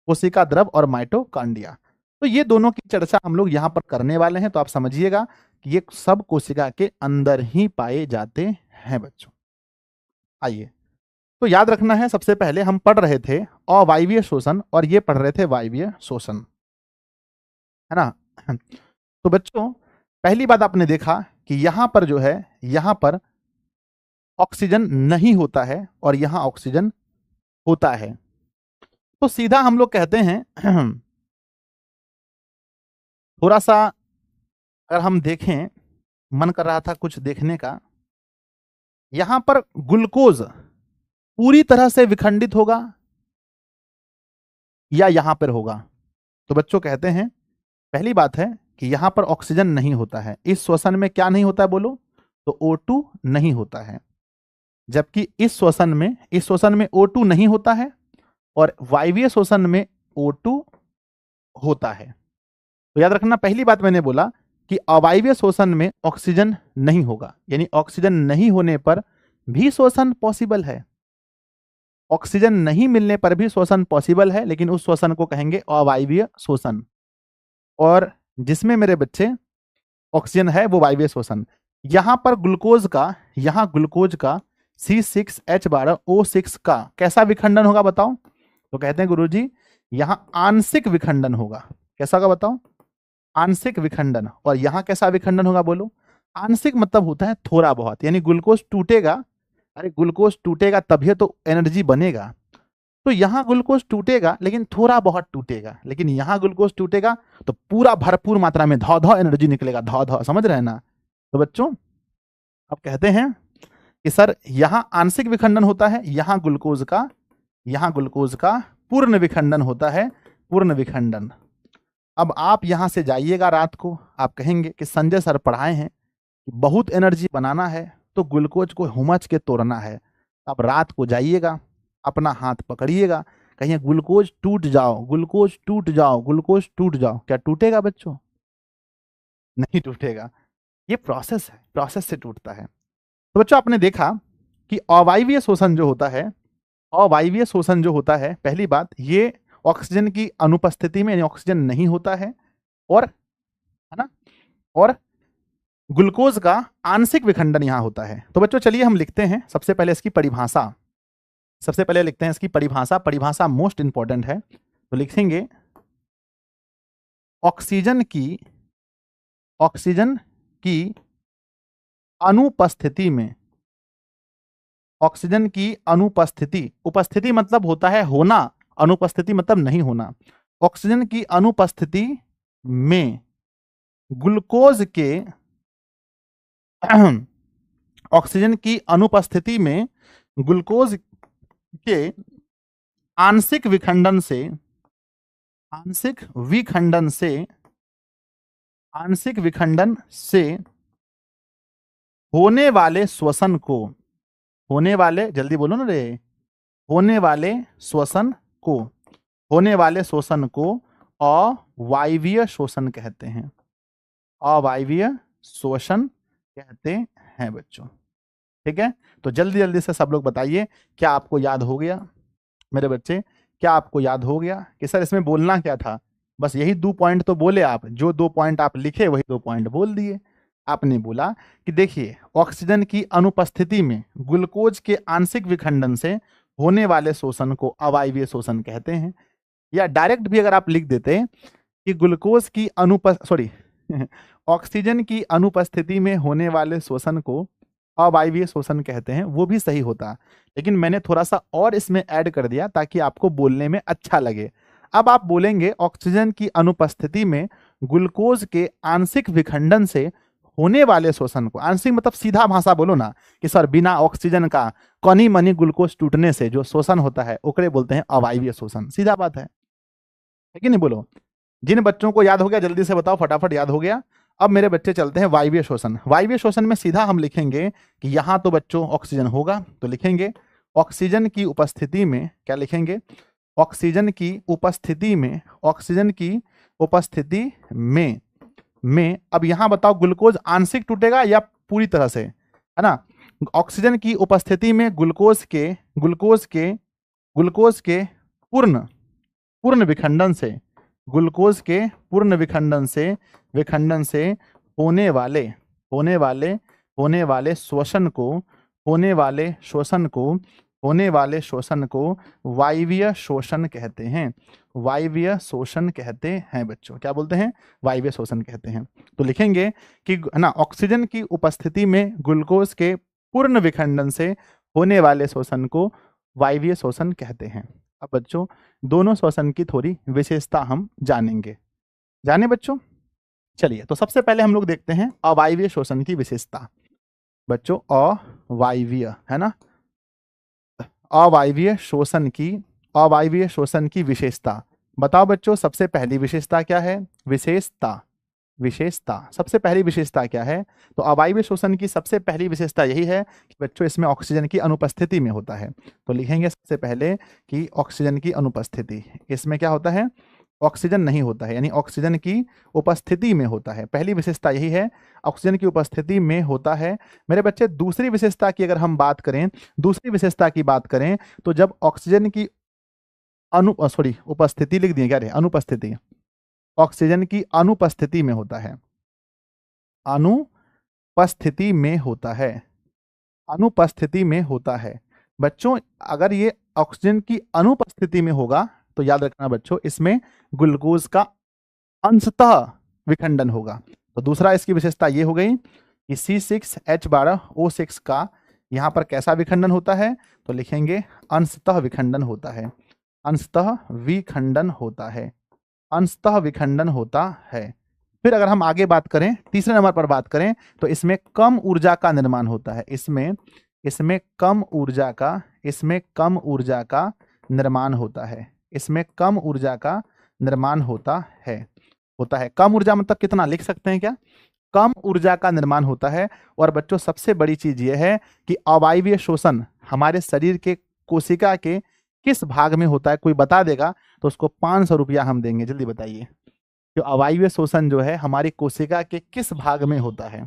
कोशिका द्रव और माइटोकॉन्ड्रिया। तो ये दोनों की चर्चा हम लोग यहाँ पर करने वाले हैं। तो आप समझिएगा कि ये सब कोशिका के अंदर ही पाए जाते हैं बच्चों। आइए, तो याद रखना है, सबसे पहले हम पढ़ रहे थे अवायवीय शोषण और ये पढ़ रहे थे वायवीय शोषण, है ना। तो बच्चों पहली बात आपने देखा कि यहां पर जो है, यहां पर ऑक्सीजन नहीं होता है और यहां ऑक्सीजन होता है। तो सीधा हम लोग कहते हैं थोड़ा सा अगर हम देखें, मन कर रहा था कुछ देखने का, यहां पर ग्लूकोज पूरी तरह से विखंडित होगा या यहां पर होगा। तो बच्चों कहते हैं पहली बात है कि यहां पर ऑक्सीजन नहीं होता है। इस श्वसन में क्या नहीं होता है बोलो, तो O2 नहीं होता है। जबकि इस श्वसन में O2 नहीं होता है और वायवीय श्वसन में O2 होता है। तो याद रखना, पहली बात मैंने बोला कि अवायवीय श्वसन में ऑक्सीजन नहीं होगा, यानी ऑक्सीजन नहीं होने पर भी श्वसन पॉसिबल है। ऑक्सीजन नहीं मिलने पर भी श्वसन पॉसिबल है, लेकिन उस श्वसन को कहेंगे अवायवीय श्वसन। और जिसमें मेरे बच्चे ऑक्सीजन है वो वायवीय श्वसन। यहां पर ग्लूकोज का C6H12O6 का कैसा विखंडन होगा बताओ। तो कहते हैं गुरुजी यहां आंशिक विखंडन होगा। कैसा होगा बताओ, आंशिक विखंडन। और यहां कैसा विखंडन होगा बोलो, आंशिक मतलब होता है थोड़ा बहुत, यानी ग्लूकोज टूटेगा, अरे ग्लूकोज टूटेगा तभी तो एनर्जी बनेगा। तो यहां ग्लूकोज टूटेगा लेकिन थोड़ा बहुत टूटेगा, लेकिन यहां ग्लूकोज टूटेगा तो पूरा भरपूर मात्रा में धौ धौ एनर्जी निकलेगा, धौ धौ, समझ रहे हैं ना। तो बच्चों अब कहते हैं कि सर यहां आंशिक विखंडन होता है, यहां ग्लूकोज का पूर्ण विखंडन होता है, पूर्ण विखंडन। अब आप यहां से जाइएगा रात को, आप कहेंगे कि संजय सर पढ़ाए हैं कि बहुत एनर्जी बनाना है तो ग्लूकोज को हुमच के तोड़ना है। अब रात को जाइएगा, अपना हाथ पकड़िएगा, कहिए ग्लूकोज टूट जाओ, ग्लूकोज टूट जाओ, ग्लूकोज टूट जाओ। क्या टूटेगा बच्चों, नहीं टूटेगा। ये प्रोसेस है, प्रोसेस से टूटता है। तो बच्चों आपने देखा कि अवायवीय शोषण जो होता है, अवायवीय शोषण जो होता है, पहली बात ये ऑक्सीजन की अनुपस्थिति में, यानी ऑक्सीजन नहीं होता है, और है ना, और ग्लूकोज का आंशिक विखंडन यहां होता है। तो बच्चों चलिए हम लिखते हैं सबसे पहले इसकी परिभाषा। सबसे पहले लिखते हैं इसकी परिभाषा, परिभाषा मोस्ट इंपॉर्टेंट है। तो लिखेंगे ऑक्सीजन की अनुपस्थिति में, ऑक्सीजन की अनुपस्थिति, उपस्थिति मतलब होता है होना, अनुपस्थिति मतलब नहीं होना। ऑक्सीजन की अनुपस्थिति में ग्लूकोज के ऑक्सीजन की अनुपस्थिति में ग्लूकोज के आंशिक विखंडन से, आंशिक विखंडन से, आंशिक विखंडन से होने वाले श्वसन को, होने वाले, जल्दी बोलो ना रे, होने वाले श्वसन को, होने वाले शोषण को अवायवीय शोषण कहते हैं, अवायवीय शोषण कहते हैं बच्चों। ठीक है, तो जल्दी जल्दी से सब लोग बताइए, क्या आपको याद हो गया मेरे बच्चे? क्या आपको याद हो गया कि सर इसमें बोलना क्या था? बस यही 2 पॉइंट तो बोले आप, जो 2 पॉइंट आप लिखे वही 2 पॉइंट बोल दिए। आपने बोला कि देखिए ऑक्सीजन की अनुपस्थिति में ग्लूकोज के आंशिक विखंडन से होने वाले शोषण को अवायवीय शोषण कहते हैं। या डायरेक्ट भी अगर आप लिख देते कि ग्लूकोज की ऑक्सीजन की अनुपस्थिति में होने वाले शोषण को अवायवीय शोषण कहते हैं, वो भी सही होता। लेकिन मैंने थोड़ा सा और इसमें ऐड कर दिया ताकि आपको बोलने में अच्छा लगे। अब आप बोलेंगे ऑक्सीजन की अनुपस्थिति में ग्लूकोज के आंशिक विखंडन से होने वाले शोषण को, आंशिक मतलब सीधा भाषा बोलो ना कि सर बिना ऑक्सीजन का कनी मनी ग्लूकोज टूटने से जो शोषण होता है ओकरे बोलते हैं अवायवीय शोषण। सीधा बात है कि नहीं? बोलो, जिन बच्चों को याद हो गया जल्दी से बताओ, फटाफट याद हो गया। अब मेरे बच्चे चलते हैं वायवीय शोषण। वायवीय शोषण में सीधा हम लिखेंगे कि यहां तो बच्चों ऑक्सीजन होगा, तो लिखेंगे ऑक्सीजन की उपस्थिति में, क्या लिखेंगे? ऑक्सीजन की उपस्थिति में, ऑक्सीजन की उपस्थिति में अब यहां बताओ ग्लूकोज आंशिक टूटेगा या पूरी तरह से, है ना? ऑक्सीजन की उपस्थिति में ग्लूकोज के पूर्ण विखंडन से, ग्लूकोज के पूर्ण विखंडन से होने वाले शोषण को वायवीय शोषण कहते हैं, वायवीय शोषण कहते हैं बच्चों। क्या बोलते हैं? वायवीय शोषण कहते हैं। तो लिखेंगे कि ना ऑक्सीजन की उपस्थिति में ग्लूकोज के पूर्ण विखंडन से होने वाले शोषण को वायवीय शोषण कहते हैं। अब बच्चों दोनों शोषण की थोड़ी विशेषता हम जानेंगे, जाने बच्चों? चलिए, तो सबसे पहले हम लोग देखते हैं अवायवीय शोषण की विशेषता। बच्चों अवायवीय, है ना, अवायवीय शोषण की विशेषता बताओ बच्चों। सबसे पहली विशेषता क्या है? विशेषता सबसे पहली विशेषता क्या है? तो अवायवीय शोषण की सबसे पहली विशेषता यही है कि बच्चों इसमें ऑक्सीजन की अनुपस्थिति में होता है। तो लिखेंगे सबसे पहले कि ऑक्सीजन की अनुपस्थिति, इसमें क्या होता है? ऑक्सीजन नहीं होता है, यानी ऑक्सीजन की उपस्थिति में होता है। पहली विशेषता यही है, ऑक्सीजन की उपस्थिति में होता है। मेरे बच्चे दूसरी विशेषता की अगर हम बात करें, दूसरी विशेषता की बात करें तो जब ऑक्सीजन की उपस्थिति लिख दिए क्या रे? अनुपस्थिति, ऑक्सीजन की अनुपस्थिति में होता है, अनुपस्थिति में होता है, अनुपस्थिति में होता है। बच्चों अगर ये ऑक्सीजन की अनुपस्थिति में होगा तो याद रखना बच्चों इसमें ग्लूकोज का अंशतः विखंडन होगा। तो दूसरा इसकी विशेषता ये हो गई कि C6H12O6 का यहां पर कैसा विखंडन होता है? तो लिखेंगे अंशतः विखंडन होता है, अंशतः विखंडन होता है, अंशतः विखंडन होता है। फिर अगर हम आगे बात करें, तीसरे नंबर पर बात करें तो इसमें कम ऊर्जा का निर्माण होता है, इसमें कम ऊर्जा का निर्माण होता है, इसमें कम ऊर्जा का निर्माण होता है। कम ऊर्जा मतलब कितना लिख सकते हैं क्या? कम ऊर्जा का निर्माण होता है। और बच्चों सबसे बड़ी चीज यह है कि अवायवीय शोषण हमारे शरीर के कोशिका के किस भाग में होता है? कोई बता देगा तो उसको 500 रुपया हम देंगे। जल्दी बताइए, जो अवायवीय शोषण जो है हमारी कोशिका के किस भाग में होता है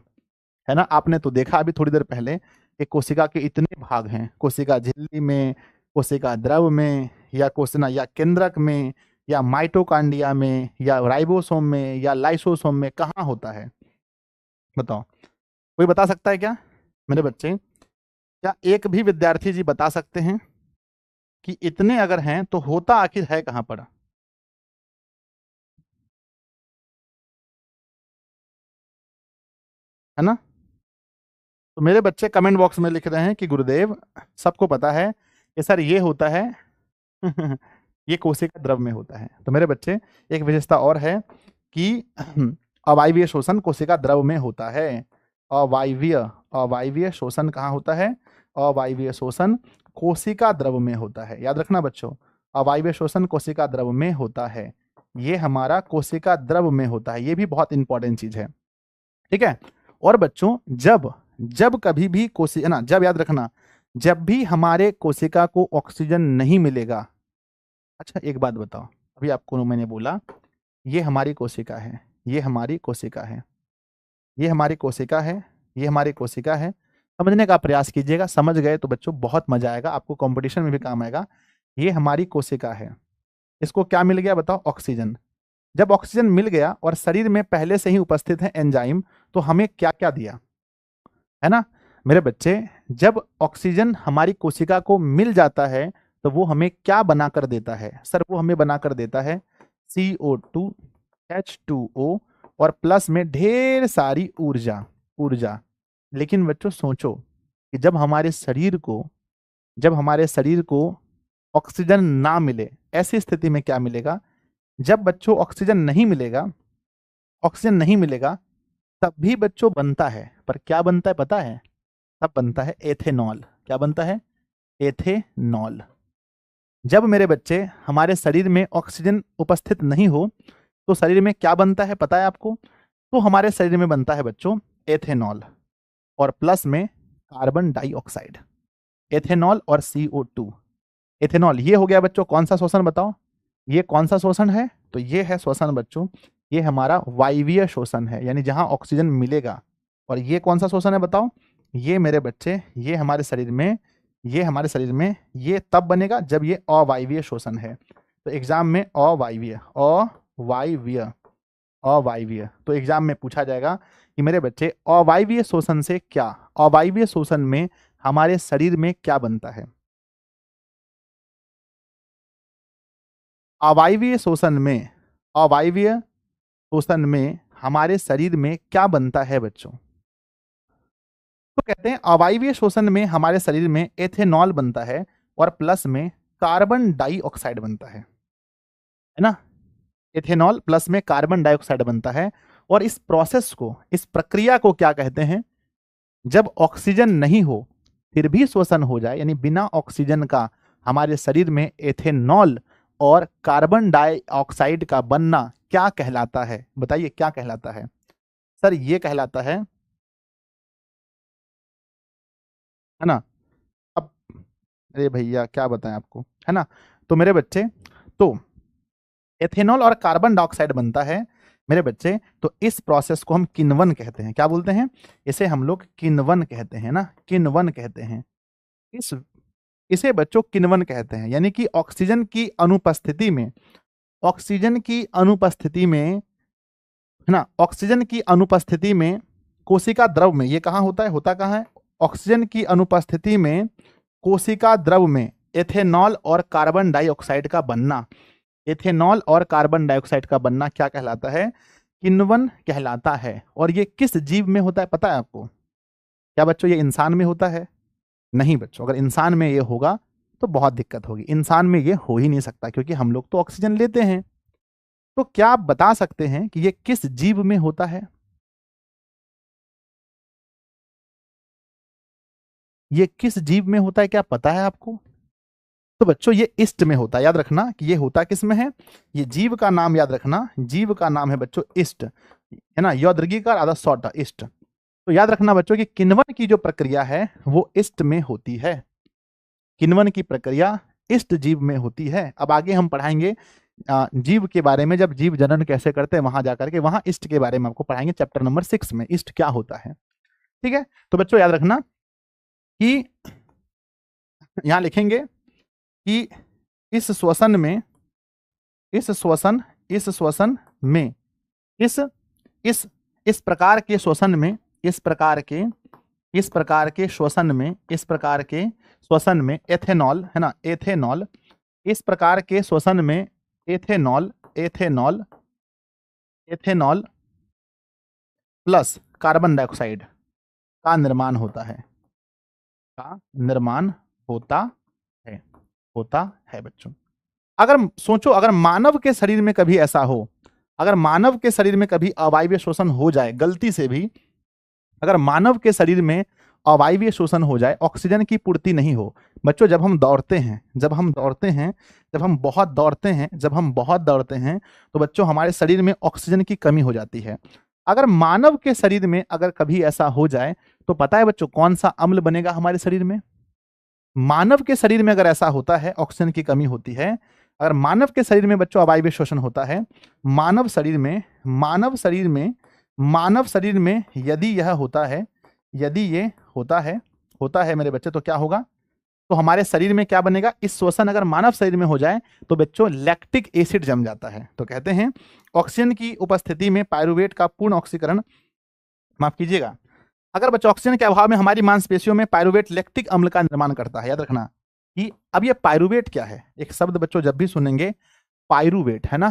ना? आपने तो देखा अभी थोड़ी देर पहले कि कोशिका के इतने भाग हैं, कोशिका झिल्ली में, कोशिका द्रव में, या कोशिका या केंद्रक में, या माइटोकांड्रिया में, या राइबोसोम में, या लाइसोसोम में, कहाँ होता है बताओ? कोई बता सकता है क्या मेरे बच्चे? क्या एक भी विद्यार्थी जी बता सकते हैं? कि इतने अगर हैं तो होता आखिर है कहां पर? है ना? तो मेरे बच्चे कमेंट बॉक्स में लिख रहे हैं कि गुरुदेव सबको पता है कि सर ये होता है ये कोशिका द्रव में होता है। तो मेरे बच्चे एक विशेषता और है कि अवायवीय शोषण कोशिका द्रव में होता है। अवायवीय अवायवीय शोषण कहाँ होता है? अवायवीय शोषण कोशिका द्रव में होता है। याद रखना बच्चों, अवायवीय शोषण कोशिका द्रव में होता है। ये हमारा कोशिका द्रव में होता है, ये भी बहुत इंपॉर्टेंट चीज है। ठीक है। और बच्चों जब जब कभी भी कोशिका ना, जब याद रखना, जब भी हमारे कोशिका को ऑक्सीजन नहीं मिलेगा। अच्छा एक बात बताओ, अभी आपको मैंने बोला ये हमारी कोशिका है, ये हमारी कोशिका है, ये हमारी कोशिका है, ये हमारी कोशिका है। समझने का प्रयास कीजिएगा, समझ गए तो बच्चों बहुत मजा आएगा, आपको कंपटीशन में भी काम आएगा। ये हमारी कोशिका है, इसको क्या मिल गया बताओ? ऑक्सीजन। जब ऑक्सीजन मिल गया और शरीर में पहले से ही उपस्थित है एंजाइम, तो हमें क्या क्या दिया? है ना मेरे बच्चे, जब ऑक्सीजन हमारी कोशिका को मिल जाता है तो वो हमें क्या बनाकर देता है? सर वो हमें बनाकर देता है CO2 H2O और प्लस में ढेर सारी ऊर्जा ऊर्जा। लेकिन बच्चों सोचो कि जब हमारे शरीर को ऑक्सीजन ना मिले, ऐसी स्थिति में क्या मिलेगा? जब बच्चों ऑक्सीजन नहीं मिलेगा तब भी बच्चों बनता है, पर क्या बनता है पता है? तब बनता है एथेनॉल। क्या बनता है? एथेनॉल। जब मेरे बच्चे हमारे शरीर में ऑक्सीजन उपस्थित नहीं हो तो शरीर में क्या बनता है पता है आपको? तो हमारे शरीर में बनता है बच्चों एथेनॉल और प्लस में कार्बन डाइऑक्साइड। एथेनॉल और CO2। एथेनॉल ये हो गया बच्चों कौन सा शोषण बताओ? ये कौन सा शोषण है? तो ये है शोषण बच्चों, ये हमारा वायवीय शोषण है, यानी जहां ऑक्सीजन मिलेगा। और ये कौन सा शोषण है बताओ? ये मेरे बच्चे, ये हमारे शरीर में ये तब बनेगा जब ये अवायवीय शोषण है। तो एग्जाम में अवायवीय तो एग्जाम में पूछा जाएगा कि मेरे बच्चे अवायवीय शोषण से क्या, अवायवीय शोषण में हमारे शरीर में क्या बनता है? अवायवीय शोषण में हमारे शरीर में क्या बनता है बच्चों? तो कहते हैं अवायवीय शोषण में हमारे शरीर में एथेनॉल बनता है और प्लस में कार्बन डाइऑक्साइड बनता है ना? एथेनॉल प्लस में कार्बन डाइऑक्साइड बनता है। और इस प्रोसेस को, इस प्रक्रिया को क्या कहते हैं? जब ऑक्सीजन नहीं हो फिर भी शोषण हो जाए, यानी बिना ऑक्सीजन का हमारे शरीर में एथेनॉल और कार्बन डाइऑक्साइड का बनना क्या कहलाता है? बताइए क्या कहलाता है? सर ये कहलाता है ना? अब अरे भैया क्या बताएं आपको, है ना? तो मेरे बच्चे, तो एथेनॉल और कार्बन डाइऑक्साइड बनता है मेरे बच्चे। तो इस प्रोसेस को हम किण्वन कहते हैं। क्या बोलते हैं? इसे हम लोग किण्वन कहते हैं ना, किण्वन कहते हैं। इस इसे बच्चों किण्वन कहते हैं, यानी कि ऑक्सीजन की अनुपस्थिति में, ऑक्सीजन की अनुपस्थिति में, है ना, ऑक्सीजन की अनुपस्थिति में कोशिका द्रव में, ये कहाँ होता है, होता कहाँ है? ऑक्सीजन की अनुपस्थिति में कोशिका द्रव में एथेनॉल और कार्बन डाइऑक्साइड का बनना, एथेनॉल और कार्बन डाइऑक्साइड का बनना क्या कहलाता है? किण्वन कहलाता है। और ये किस जीव में होता है पता है आपको? क्या बच्चों ये इंसान में होता है? नहीं बच्चों, अगर इंसान में ये होगा तो बहुत दिक्कत होगी। इंसान में ये हो ही नहीं सकता क्योंकि हम लोग तो ऑक्सीजन लेते हैं। तो क्या आप बता सकते हैं कि ये किस जीव में होता है? ये किस जीव में होता है, क्या पता है आपको? तो बच्चों ये इष्ट में होता है। याद रखना कि ये होता किस में है? ये जीव का नाम याद रखना, जीव का नाम है बच्चों इष्ट, है ना, य दीर्घिकार आधा शॉर्ट इष्ट। तो याद रखना बच्चों कि किण्वन की जो प्रक्रिया है वो इष्ट में होती है। किण्वन की प्रक्रिया इष्ट जीव में होती है। अब आगे हम पढ़ाएंगे जीव के बारे में, जब जीव जनन कैसे करते हैं वहां जाकर के, वहां इष्ट के बारे में आपको पढ़ाएंगे चैप्टर नंबर 6 में, इष्ट क्या होता है। ठीक है। तो बच्चों याद रखना कि यहां लिखेंगे कि इस श्वसन में, इस श्वसन में, इस इस इस प्रकार के श्वसन में, इस प्रकार के श्वसन में, इस प्रकार के श्वसन में एथेनॉल, है ना, एथेनॉल, इस प्रकार के श्वसन में ethanol ethanol ethanol plus carbon dioxide का निर्माण होता है, का निर्माण होता है, होता है बच्चों। अगर सोचो, अगर मानव के शरीर में कभी ऐसा हो, अगर मानव के शरीर में कभी अवायवीय शोषण हो जाए गलती से भी, अगर मानव के शरीर में अवायवीय शोषण हो जाए, ऑक्सीजन की पूर्ति नहीं हो बच्चों, जब हम दौड़ते हैं, जब हम दौड़ते हैं, जब हम बहुत दौड़ते हैं, जब हम बहुत दौड़ते हैं, तो बच्चों हमारे शरीर में ऑक्सीजन की कमी हो जाती है। अगर मानव के शरीर में अगर कभी ऐसा हो जाए तो पता है बच्चों कौन सा अम्ल बनेगा हमारे शरीर में? मानव के शरीर में अगर ऐसा होता है, ऑक्सीजन की कमी होती है, अगर मानव के शरीर में बच्चों अवायवीय शोषण होता है, मानव शरीर में, मानव शरीर में, मानव शरीर में यदि यह होता है, यदि ये होता है मेरे बच्चे, तो क्या होगा? तो हमारे शरीर में क्या बनेगा? इस शोषण अगर मानव शरीर में हो जाए तो बच्चों लैक्टिक एसिड जम जाता है। तो कहते हैं ऑक्सीजन की उपस्थिति में पायरुवेट का पूर्ण ऑक्सीकरण, माफ कीजिएगा, अगर बच्चों ऑक्सीजन के अभाव में हमारी मांसपेशियों में पायरुवेट लैक्टिक अम्ल का निर्माण करता है। याद रखना कि अब ये पायरुवेट क्या है, एक शब्द बच्चों जब भी सुनेंगे पायरुवेट, है ना,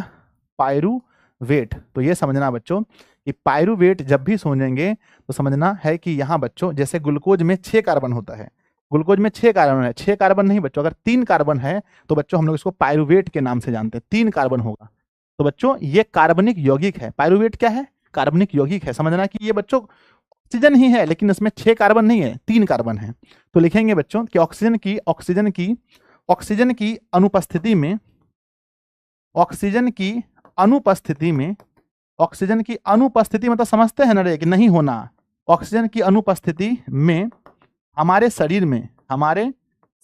पायरुवेट, तो ये समझना बच्चों कि पायरुवेट जब भी सुनेंगे तो समझना है कि यहाँ बच्चों जैसे ग्लूकोज में 6 कार्बन होता है, ग्लूकोज में 6 कार्बन है, 6 कार्बन नहीं बच्चों, अगर 3 कार्बन है तो बच्चों हम लोग इसको पायरुवेट के नाम से जानते हैं, 3 कार्बन होगा तो बच्चों ये कार्बनिक यौगिक है। पायरुवेट क्या है? कार्बनिक यौगिक है। समझना कि ये बच्चों ऑक्सीजन ही है लेकिन इसमें 6 कार्बन नहीं है, 3 कार्बन है। तो लिखेंगे बच्चों कि ऑक्सीजन की अनुपस्थिति में, ऑक्सीजन की अनुपस्थिति में, ऑक्सीजन की अनुपस्थिति मतलब समझते हैं ना रे कि नहीं होना, ऑक्सीजन की अनुपस्थिति में हमारे शरीर में, हमारे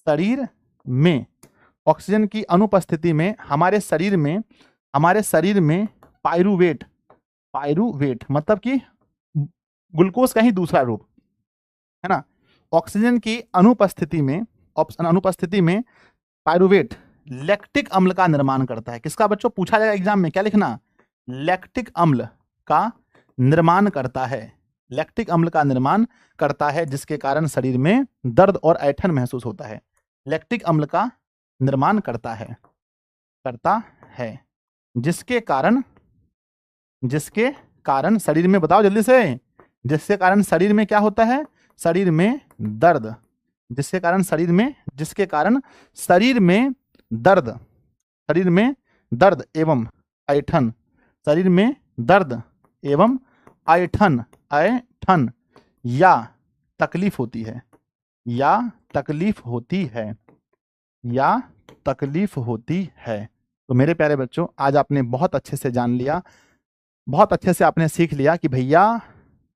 शरीर में, ऑक्सीजन की अनुपस्थिति में हमारे शरीर में, हमारे शरीर में पायरुवेट, पायरुवेट मतलब कि ग्लूकोज का ही दूसरा रूप, है ना, ऑक्सीजन की अनुपस्थिति में, अनुपस्थिति में पायरुवेट लैक्टिक अम्ल का निर्माण करता है। किसका बच्चों? पूछा जाएगा एग्जाम में, क्या लिखना? लैक्टिक अम्ल का निर्माण करता है, लैक्टिक अम्ल का निर्माण करता है जिसके कारण शरीर में दर्द और ऐंठन महसूस होता है। लैक्टिक अम्ल का निर्माण करता है जिसके कारण शरीर में, बताओ जल्दी से, जिसके कारण शरीर में क्या होता है? शरीर में दर्द, जिसके कारण शरीर में दर्द, शरीर में दर्द एवं ऐंठन, शरीर में दर्द एवं ऐंठन या तकलीफ होती है, या तकलीफ होती है। तो मेरे प्यारे बच्चों आज आपने बहुत अच्छे से जान लिया, बहुत अच्छे से आपने सीख लिया कि भैया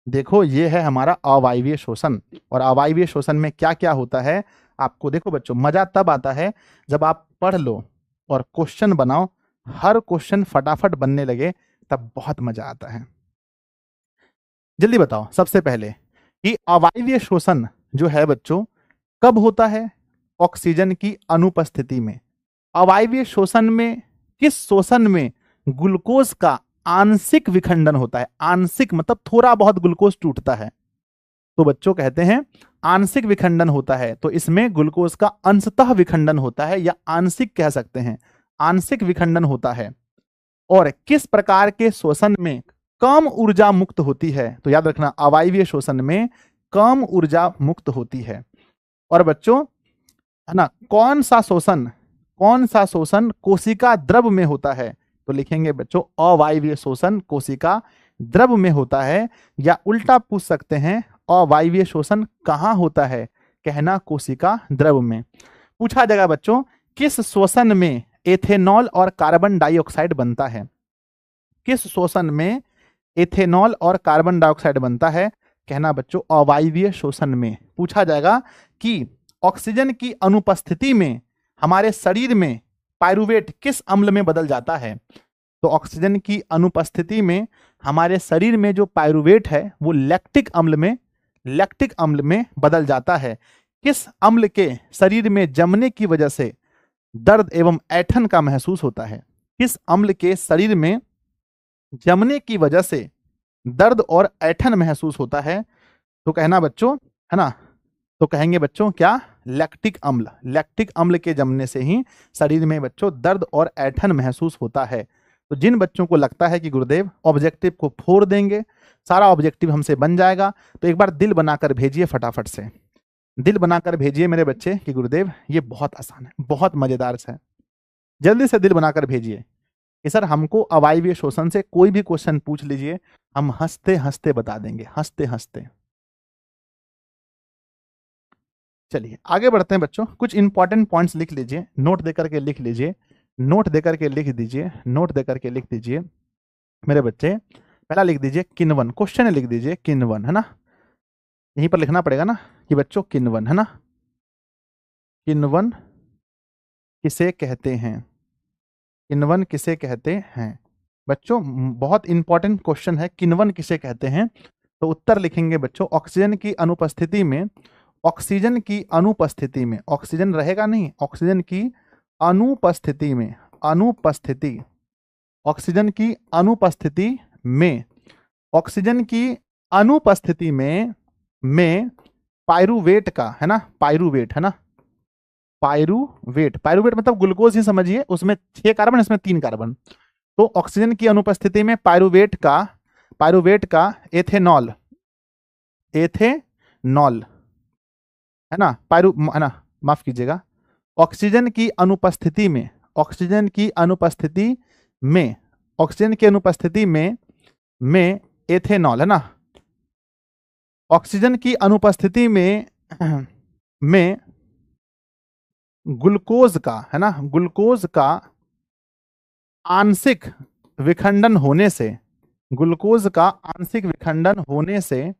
देखो ये है हमारा अवायवीय शोषण, और अवायवीय शोषण में क्या क्या होता है आपको देखो बच्चों मजा तब आता है जब आप पढ़ लो और क्वेश्चन बनाओ, हर क्वेश्चन फटाफट बनने लगे, तब बहुत मजा आता है। जल्दी बताओ सबसे पहले कि अवायवीय शोषण जो है बच्चों कब होता है? ऑक्सीजन की अनुपस्थिति में। अवायवीय शोषण में, किस शोषण में ग्लूकोज का आंशिक विखंडन होता है? आंशिक मतलब थोड़ा बहुत ग्लूकोज टूटता है, तो बच्चों कहते हैं आंशिक विखंडन होता है। तो इसमें ग्लूकोज का अंशतः विखंडन होता है, या आंशिक कह सकते हैं, आंशिक विखंडन होता है। और किस प्रकार के शोषण में कम ऊर्जा मुक्त होती है? तो याद रखना अवायवीय शोषण में कम ऊर्जा मुक्त होती है। और बच्चों है ना, कौन सा शोषण कोशिका द्रव में होता है? तो लिखेंगे बच्चों अवायवीय शोषण कोशिका द्रव में होता है, या उल्टा पूछ सकते हैं अवायवीय शोषण कहाँ होता है? कहना कोशिका द्रव में। पूछा जाएगा बच्चों किस शोषण में एथेनॉल और कार्बन डाइऑक्साइड बनता है? किस शोषण में एथेनॉल और कार्बन डाइऑक्साइड बनता है? कहना बच्चों अवायवीय शोषण में। पूछा जाएगा कि ऑक्सीजन की अनुपस्थिति में हमारे शरीर में पायरुवेट किस अम्ल में बदल जाता है? तो ऑक्सीजन की अनुपस्थिति में हमारे शरीर में जो पायरुवेट है वो लैक्टिक अम्ल में बदल जाता है। किस अम्ल के शरीर में जमने की वजह से दर्द एवं ऐंठन का महसूस होता है? किस अम्ल के शरीर में जमने की वजह से दर्द और ऐंठन महसूस होता है? तो कहना बच्चों है ना तो कहेंगे बच्चों क्या, लैक्टिक अम्ल। लैक्टिक अम्ल के जमने से ही शरीर में बच्चों दर्द और ऐंठन महसूस होता है। तो जिन बच्चों को लगता है कि गुरुदेव ऑब्जेक्टिव को फोड़ देंगे, सारा ऑब्जेक्टिव हमसे बन जाएगा, तो एक बार दिल बनाकर भेजिए फटाफट से, दिल बनाकर भेजिए मेरे बच्चे कि गुरुदेव ये बहुत आसान है, बहुत मजेदार है। जल्दी से दिल बनाकर भेजिए कि सर हमको अवायवीय शोषण से कोई भी क्वेश्चन पूछ लीजिए, हम हंसते हंसते बता देंगे, हंसते हंसते। चलिए आगे बढ़ते हैं बच्चों, कुछ इंपॉर्टेंट पॉइंट्स लिख लीजिए, नोट देकर के लिख लीजिए, नोट देकर के लिख दीजिए, नोट देकर के लिख दीजिए मेरे बच्चे। पहला लिख दीजिए किन्वन, क्वेश्चन लिख दीजिए किन्वन, है ना, यहीं पर लिखना पड़ेगा ना कि बच्चों किन्वन, है ना, किन्वन किसे कहते हैं, किन्वन किसे कहते हैं बच्चों, बहुत इंपॉर्टेंट क्वेश्चन है, किन्वन किसे कहते हैं। तो उत्तर लिखेंगे बच्चों, ऑक्सीजन की अनुपस्थिति में, ऑक्सीजन की अनुपस्थिति में, ऑक्सीजन रहेगा नहीं, ऑक्सीजन की अनुपस्थिति में, अनुपस्थिति, ऑक्सीजन की अनुपस्थिति में, ऑक्सीजन की अनुपस्थिति में पायरुवेट का, है ना, पायरुवेट, है ना, पायरुवेट, पायरुवेट मतलब ग्लूकोज ही समझिए, उसमें 6 कार्बन, इसमें 3 कार्बन। तो ऑक्सीजन की अनुपस्थिति में पायरुवेट का एथेनॉल, एथेनॉल, है ना, है ना, माफ कीजिएगा, ऑक्सीजन की अनुपस्थिति में, ऑक्सीजन की अनुपस्थिति में, ऑक्सीजन की अनुपस्थिति में एथेनॉल, है ना, ऑक्सीजन की अनुपस्थिति में ग्लूकोज का, है ना, ग्लूकोज का आंशिक विखंडन होने से, ग्लूकोज का आंशिक विखंडन होने से,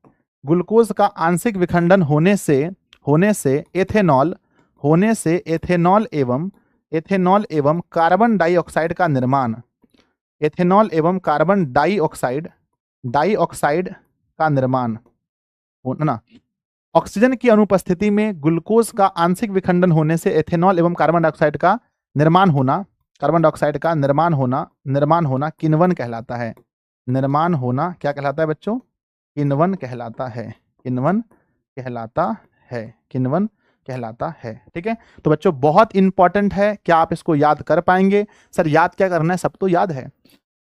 ग्लूकोज का आंशिक विखंडन होने से एथेनॉल, होने से एथेनॉल एवं कार्बन डाइऑक्साइड का निर्माण, एथेनॉल एवं कार्बन डाइऑक्साइड का निर्माण होना ना। ऑक्सीजन की अनुपस्थिति में ग्लूकोज का आंशिक विखंडन होने से एथेनॉल एवं कार्बन डाइऑक्साइड का निर्माण होना, कार्बन डाइऑक्साइड का निर्माण होना किण्वन कहलाता है। निर्माण होना क्या कहलाता है बच्चों, किण्वन कहलाता है, किण्वन कहलाता है, किण्वन कहलाता है। ठीक है, तो बच्चों बहुत इंपॉर्टेंट है, क्या आप इसको याद कर पाएंगे? सर याद क्या करना है, सब तो याद है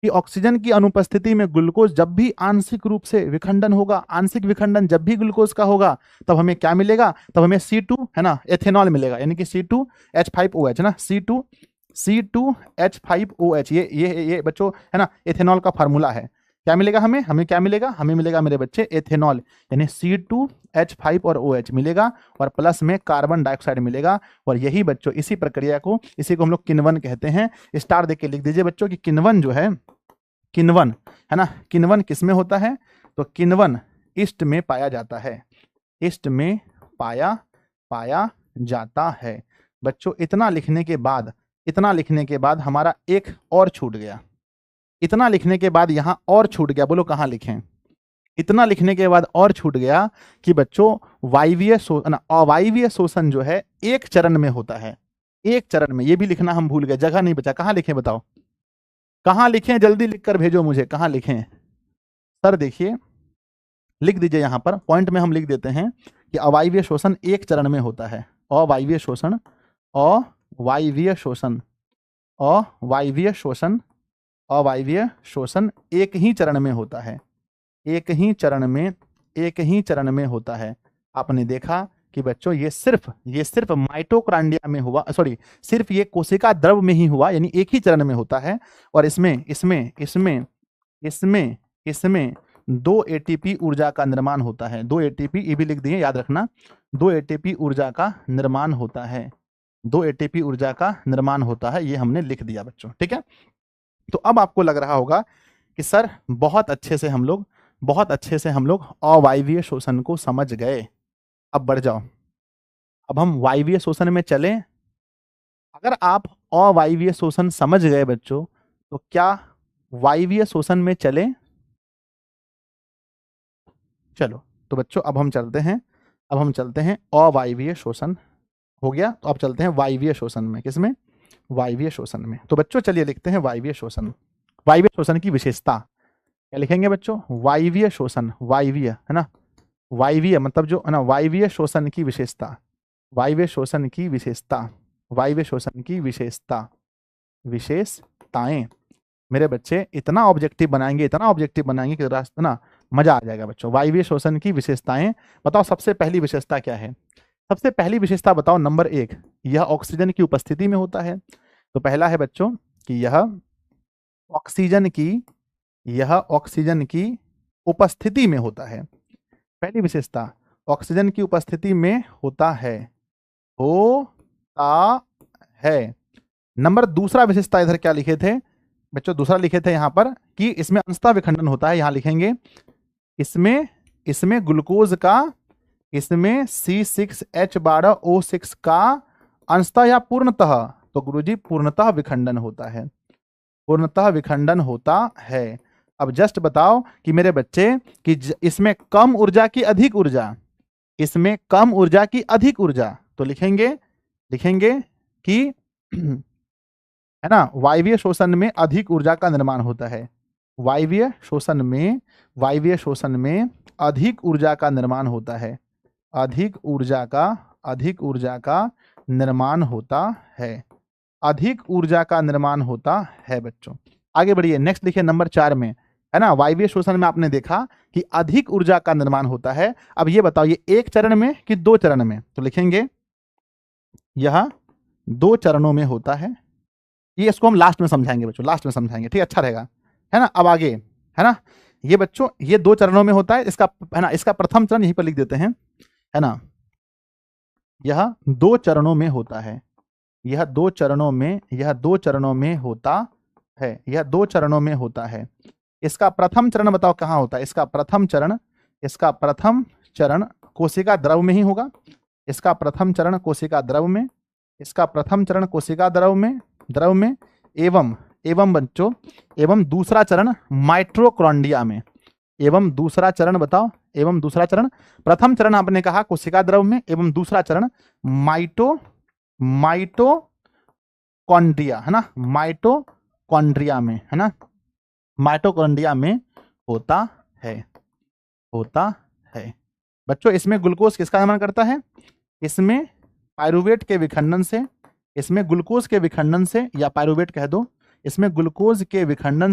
कि ऑक्सीजन की अनुपस्थिति में ग्लूकोज जब भी आंशिक रूप से विखंडन होगा, आंशिक विखंडन जब भी ग्लूकोज का होगा, तब हमें क्या मिलेगा, तब हमें C2, है ना, एथेनॉल मिलेगा, यानी कि C2H5OH, है ना, C2H5OH, ये बच्चों है ना एथेनॉल का फार्मूला है। क्या मिलेगा हमें, क्या मिलेगा, हमें मिलेगा मेरे बच्चे एथेनॉल, यानी C2H5 और OH मिलेगा, और प्लस में कार्बन डाइऑक्साइड मिलेगा। और यही बच्चों इसी प्रक्रिया को, इसी को हम लोग किण्वन कहते हैं। स्टार देख के लिख दीजिए बच्चों कि किण्वन जो है, किण्वन है ना, किण्वन किसमें होता है, तो किण्वन ईस्ट में पाया जाता है, ईस्ट में पाया जाता है। बच्चों इतना लिखने के बाद हमारा एक और छूट गया, इतना लिखने के बाद यहां और छूट गया, बोलो कहां लिखें? इतना लिखने के बाद और छूट गया कि बच्चों अवायवीय शोषण जो है एक चरण में होता है, एक चरण में, ये भी लिखना हम भूल गए, जगह नहीं बचा, कहां लिखें बताओ, कहां लिखें, जल्दी लिखकर भेजो मुझे, कहां लिखें? सर देखिए लिख दीजिए, यहां पर पॉइंट में हम लिख देते हैं कि अवायवीय शोषण एक चरण में होता है, अवायवीय शोषण, अवायवीय शोषण, अवायवीय शोषण, अवायवीय शोषण एक ही चरण में होता है, एक ही चरण में होता है। आपने देखा कि बच्चों ये सिर्फ माइटोकॉन्ड्रिया में हुआ, सॉरी सिर्फ ये कोशिका द्रव में ही हुआ, यानी एक ही चरण में होता है। और इसमें 2 ATP ऊर्जा का निर्माण होता है, 2 ATP, ये भी लिख दिए याद रखना, 2 ATP ऊर्जा का निर्माण होता है, 2 ATP ऊर्जा का निर्माण होता है, ये हमने लिख दिया बच्चों। ठीक है, तो अब आपको लग रहा होगा कि सर बहुत अच्छे से हम लोग अवायवीय शोषण को समझ गए। अब बढ़ जाओ, अब हम वायवीय शोषण में चलें। अगर आप अवायवीय शोषण समझ गए बच्चों, तो क्या वायवीय शोषण में चलें? चलो तो बच्चों अब हम चलते हैं अवायवीय शोषण हो गया, तो अब चलते हैं वायवीय शोषण में। किसमें? वायवीय शोषण में। तो बच्चों चलिए लिखते हैं वायवीय शोषण, वायवीय शोषण की विशेषता क्या लिखेंगे बच्चों? वायवीय शोषण, वायवीय है ना, वायवीय मतलब जो है ना, वायवीय शोषण की विशेषता, वायवीय शोषण की विशेषता, वायवीय शोषण की विशेषता, विशेषताएं। मेरे बच्चे इतना ऑब्जेक्टिव बनाएंगे, इतना ऑब्जेक्टिव बनाएंगे कि रास्ता ना मजा आ जाएगा बच्चों। वायवीय शोषण की विशेषताएं बताओ, सबसे पहली विशेषता क्या है? सबसे पहली विशेषता बताओ, नंबर 1, यह ऑक्सीजन की उपस्थिति में होता है। तो पहला है बच्चों कि ऑक्सीजन की यह ऑक्सीजन की उपस्थिति में होता है। पहली विशेषता ऑक्सीजन की उपस्थिति में होता है। नंबर दूसरा विशेषता इधर क्या लिखे थे बच्चों? दूसरा लिखे थे यहां पर कि इसमें अंशतः विखंडन होता है। यहां लिखेंगे इसमें ग्लूकोज का, इसमें C6H12O6 का अंशतः या पूर्णतः, तो गुरुजी पूर्णतः विखंडन होता है, पूर्णतः विखंडन होता है। अब जस्ट बताओ कि मेरे बच्चे कि इसमें कम ऊर्जा की अधिक ऊर्जा, इसमें कम ऊर्जा की अधिक ऊर्जा, तो लिखेंगे कि है ना, वायवीय शोषण में अधिक ऊर्जा का निर्माण होता है। वायवीय शोषण में अधिक ऊर्जा का निर्माण होता है, अधिक ऊर्जा का निर्माण होता है, अधिक ऊर्जा का निर्माण होता है बच्चों। आगे बढ़िए, नेक्स्ट लिखिए नंबर 4 में, है ना, वायवीय शोषण में आपने देखा कि अधिक ऊर्जा का निर्माण होता है। अब ये बताओ ये एक चरण में कि 2 चरण में? तो लिखेंगे यह 2 चरणों में होता है। ये इसको हम लास्ट में समझाएंगे बच्चों, लास्ट में समझाएंगे, ठीक, अच्छा रहेगा, है ना। अब आगे, है ना, ये बच्चों ये 2 चरणों में होता है। इसका, है ना, इसका प्रथम चरण यहीं पर लिख देते हैं, है ना, यह 2 चरणों में होता है, यह 2 चरणों में होता है, यह 2 चरणों में होता है। इसका प्रथम चरण बताओ कहाँ होता है? इसका प्रथम चरण कोशिका द्रव में ही होगा। इसका प्रथम चरण कोशिका द्रव में, इसका प्रथम चरण कोशिका द्रव में एवं बच्चों, एवं दूसरा चरण माइटोकॉन्ड्रिया में। एवं दूसरा चरण बताओ, एवं दूसरा चरण, प्रथम चरण आपने कहा कोशिका द्रव में, एवं दूसरा चरण माइटोकॉन्ड्रिया, है ना, माइटोकॉन्ड्रिया में, है ना, माइटोकॉन्ड्रिया में होता है बच्चों। इसमें ग्लूकोज किसका निर्माण करता है? इसमें पायरुवेट के विखंडन से, इसमें ग्लूकोज के विखंडन से, या पायरुवेट कह दो, इसमें ग्लूकोज के विखंडन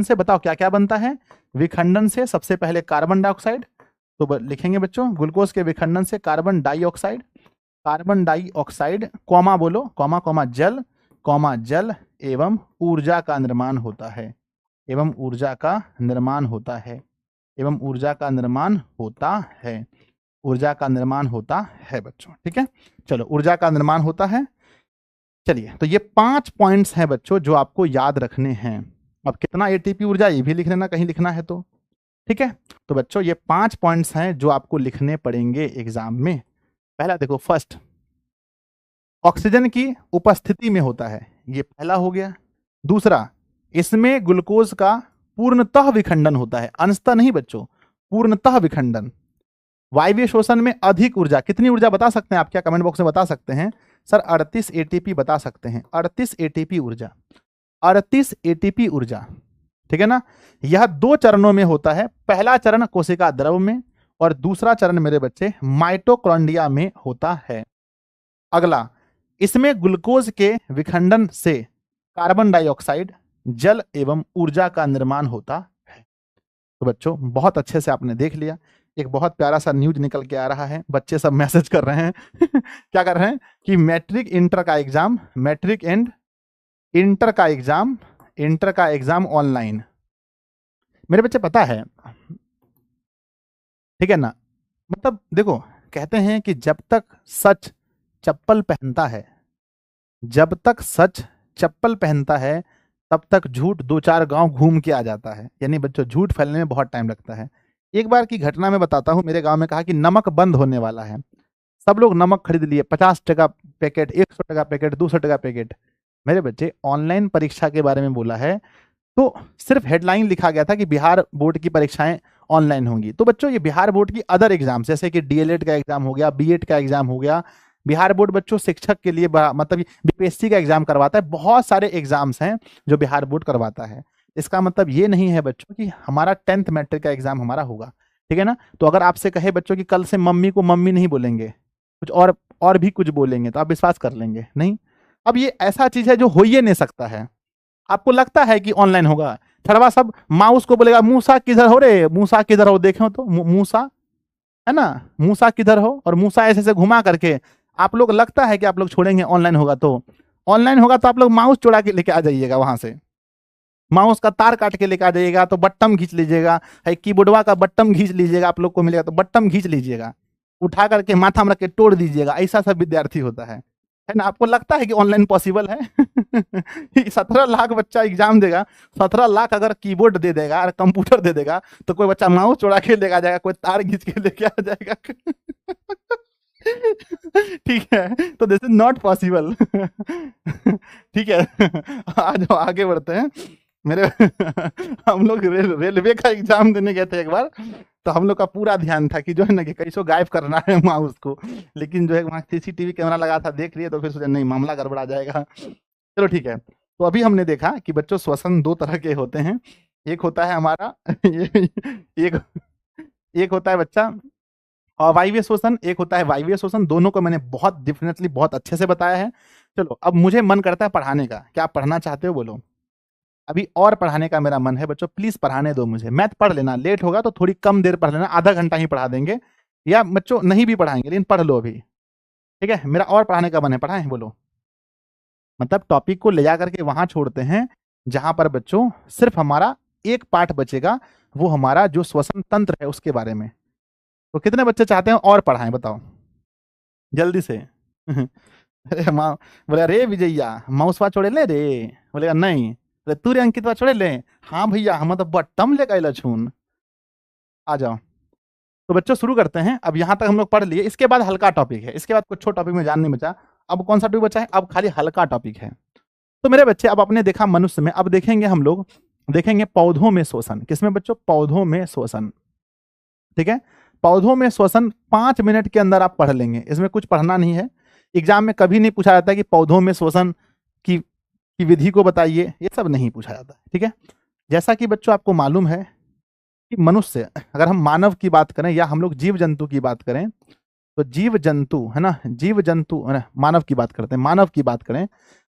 से बताओ क्या क्या बनता है? विखंडन से सबसे पहले कार्बन डाइऑक्साइड, तो लिखेंगे बच्चों ग्लूकोज के विखंडन से कार्बन डाइऑक्साइड, कॉमा बोलो, कॉमा जल एवं ऊर्जा का निर्माण होता है, एवं ऊर्जा का निर्माण होता है बच्चों, ठीक है। चलो, ऊर्जा का निर्माण होता है। चलिए, तो ये 5 पॉइंट्स हैं बच्चों जो आपको याद रखने हैं। अब कितना एटीपी ऊर्जा ये भी लिख लेना, कहीं लिखना है तो, ठीक है। तो बच्चों ये 5 पॉइंट्स हैं जो आपको लिखने पड़ेंगे एग्जाम में। पहला देखो, फर्स्ट ऑक्सीजन की उपस्थिति में होता है, ये पहला हो गया। दूसरा, इसमें ग्लूकोज का पूर्णतः विखंडन होता है, अंशतः नहीं बच्चों, पूर्णतः विखंडन। वायवीय शोषण में अधिक ऊर्जा, कितनी ऊर्जा बता सकते हैं आप? क्या कमेंट बॉक्स में बता सकते हैं? सर 38 एटीपी बता सकते हैं, 38 एटीपी ऊर्जा, 38 एटीपी ऊर्जा, ठीक है ना। यह 2 चरणों में होता है, पहला चरण कोशिका द्रव में और दूसरा चरण मेरे बच्चे माइटोकॉन्ड्रिया में होता है। अगला, इसमें ग्लूकोज के विखंडन से कार्बन डाइऑक्साइड, जल एवं ऊर्जा का निर्माण होता है। तो बच्चों बहुत अच्छे से आपने देख लिया। एक बहुत प्यारा सा न्यूज निकल के आ रहा है, बच्चे सब मैसेज कर रहे हैं क्या कर रहे हैं कि मैट्रिक इंटर का एग्जाम, मैट्रिक एंड इंटर का एग्जाम ऑनलाइन। मेरे बच्चे पता है, ठीक है ना, मतलब देखो, कहते हैं कि जब तक सच चप्पल पहनता है, तब तक झूठ 2-4 गांव घूम के आ जाता है। यानी बच्चों झूठ फैलने में बहुत टाइम लगता है। एक बार की घटना मैं बताता हूं, मेरे गांव में कहा कि नमक बंद होने वाला है, सब लोग नमक खरीद लिए, 50 टका पैकेट, 100 टका पैकेट, 200 टका पैकेट। मेरे बच्चे ऑनलाइन परीक्षा के बारे में बोला है तो सिर्फ हेडलाइन लिखा गया था कि बिहार बोर्ड की परीक्षाएं ऑनलाइन होंगी। तो बच्चों ये बिहार बोर्ड की अदर एग्जाम, जैसे कि डीएलएड का एग्जाम हो गया, बीएड का एग्जाम हो गया, बिहार बोर्ड बच्चों शिक्षक के लिए मतलब बीपीएससी का एग्जाम करवाता है, बहुत सारे एग्जाम्स हैं जो बिहार बोर्ड करवाता है। इसका मतलब ये नहीं है बच्चों कि हमारा 10th मैट्रिक का एग्जाम हमारा होगा। ठीक है ना। तो अगर आपसे कहे बच्चों कि कल से मम्मी को मम्मी नहीं बोलेंगे, कुछ और भी कुछ बोलेंगे, तो आप विश्वास कर लेंगे नहीं। अब ये ऐसा चीज है जो हो ही नहीं सकता है। आपको लगता है कि ऑनलाइन होगा? छड़वा सब माउस को बोलेगा मूसा किधर हो रे, मूसा किधर हो, देखो तो मूसा है ना, मूसा किधर हो, और मूसा ऐसे ऐसे घुमा करके आप लोग, लगता है कि आप लोग छोड़ेंगे ऑनलाइन होगा तो? ऑनलाइन होगा तो आप लोग माउस चुरा के लेके आ जाइएगा, वहां से माउस का तार काट के लेके आ जाइएगा, तो बटन खींच लीजिएगा, है कीबोर्डवा का बटन खींच लीजिएगा, आप लोग को मिलेगा तो बटन खींच लीजिएगा, उठा करके माथा में रख के तोड़ दीजिएगा। ऐसा सब विद्यार्थी होता है ना। आपको लगता है कि ऑनलाइन पॉसिबल है? 17 लाख बच्चा एग्जाम देगा, 17 लाख अगर कीबोर्ड दे देगा और कंप्यूटर दे देगा, तो कोई बच्चा माउस चुरा के लेके आ जाएगा, कोई तार खींच के लेके आ जाएगा। ठीक है, तो दिस इज नॉट पॉसिबल। ठीक है, आज आगे बढ़ते हैं। मेरे हम लोग रेलवे का एग्जाम देने गए थे एक बार, तो हम लोग का पूरा ध्यान था कि जो है ना कि कैसो गायब करना है माउस को, लेकिन जो है वहाँ सीसीटीवी कैमरा लगा था, देख लिए तो फिर सोचा नहीं मामला गड़बड़ा जाएगा। चलो ठीक है। तो अभी हमने देखा कि बच्चों श्वसन 2 तरह के होते हैं। एक होता है हमारा एक एक होता है बच्चा अवायवीय श्वसन, एक होता है वायवीय श्वसन। दोनों को मैंने बहुत डिफिनेटली बहुत अच्छे से बताया है। चलो अब मुझे मन करता है पढ़ाने का। क्या आप पढ़ना चाहते हो? बोलो। अभी और पढ़ाने का मेरा मन है बच्चों, प्लीज पढ़ाने दो मुझे। मैथ पढ़ लेना, लेट होगा तो थोड़ी कम देर पढ़ लेना, आधा घंटा ही पढ़ा देंगे, या बच्चों नहीं भी पढ़ाएंगे, लेकिन पढ़ लो अभी। ठीक है, मेरा और पढ़ाने का मन है, पढ़ाएं? बोलो। मतलब टॉपिक को ले जा करके वहां छोड़ते हैं जहां पर बच्चों सिर्फ हमारा एक पार्ट बचेगा, वो हमारा जो श्वसन तंत्र है उसके बारे में। तो कितने बच्चे चाहते हैं और पढ़ाएं? बताओ जल्दी से। अरे माँ बोले अरे विजैया माउसवा छोड़े ले रे, बोलेगा नहीं। अरे तू रे अंकितवा छोड़े ले, हाँ भैया हम तो बट्टम ले गए छून। आ जाओ। तो बच्चों शुरू करते हैं। अब यहाँ तक हम लोग पढ़ लिए, इसके बाद हल्का टॉपिक है, इसके बाद कुछ छोटा टॉपिक में जान नहीं बचा। अब कौन सा टॉपिक बचा है? अब खाली हल्का टॉपिक है। तो मेरे बच्चे अब आपने देखा मनुष्य में, अब देखेंगे हम लोग, देखेंगे पौधों में श्वसन। किसमें बच्चों? पौधों में श्वसन। ठीक है, पौधों में श्वसन 5 मिनट के अंदर आप पढ़ लेंगे, इसमें कुछ पढ़ना नहीं है। एग्जाम में कभी नहीं पूछा जाता कि पौधों में श्वसन की विधि को बताइए, ये सब नहीं पूछा जाता। ठीक है, जैसा कि बच्चों आपको मालूम है कि मनुष्य, अगर हम मानव की बात करें या हम लोग जीव जंतु की बात करें, तो जीव जंतु है ना, जीव जंतु है ना, मानव की बात करते हैं, मानव की बात करें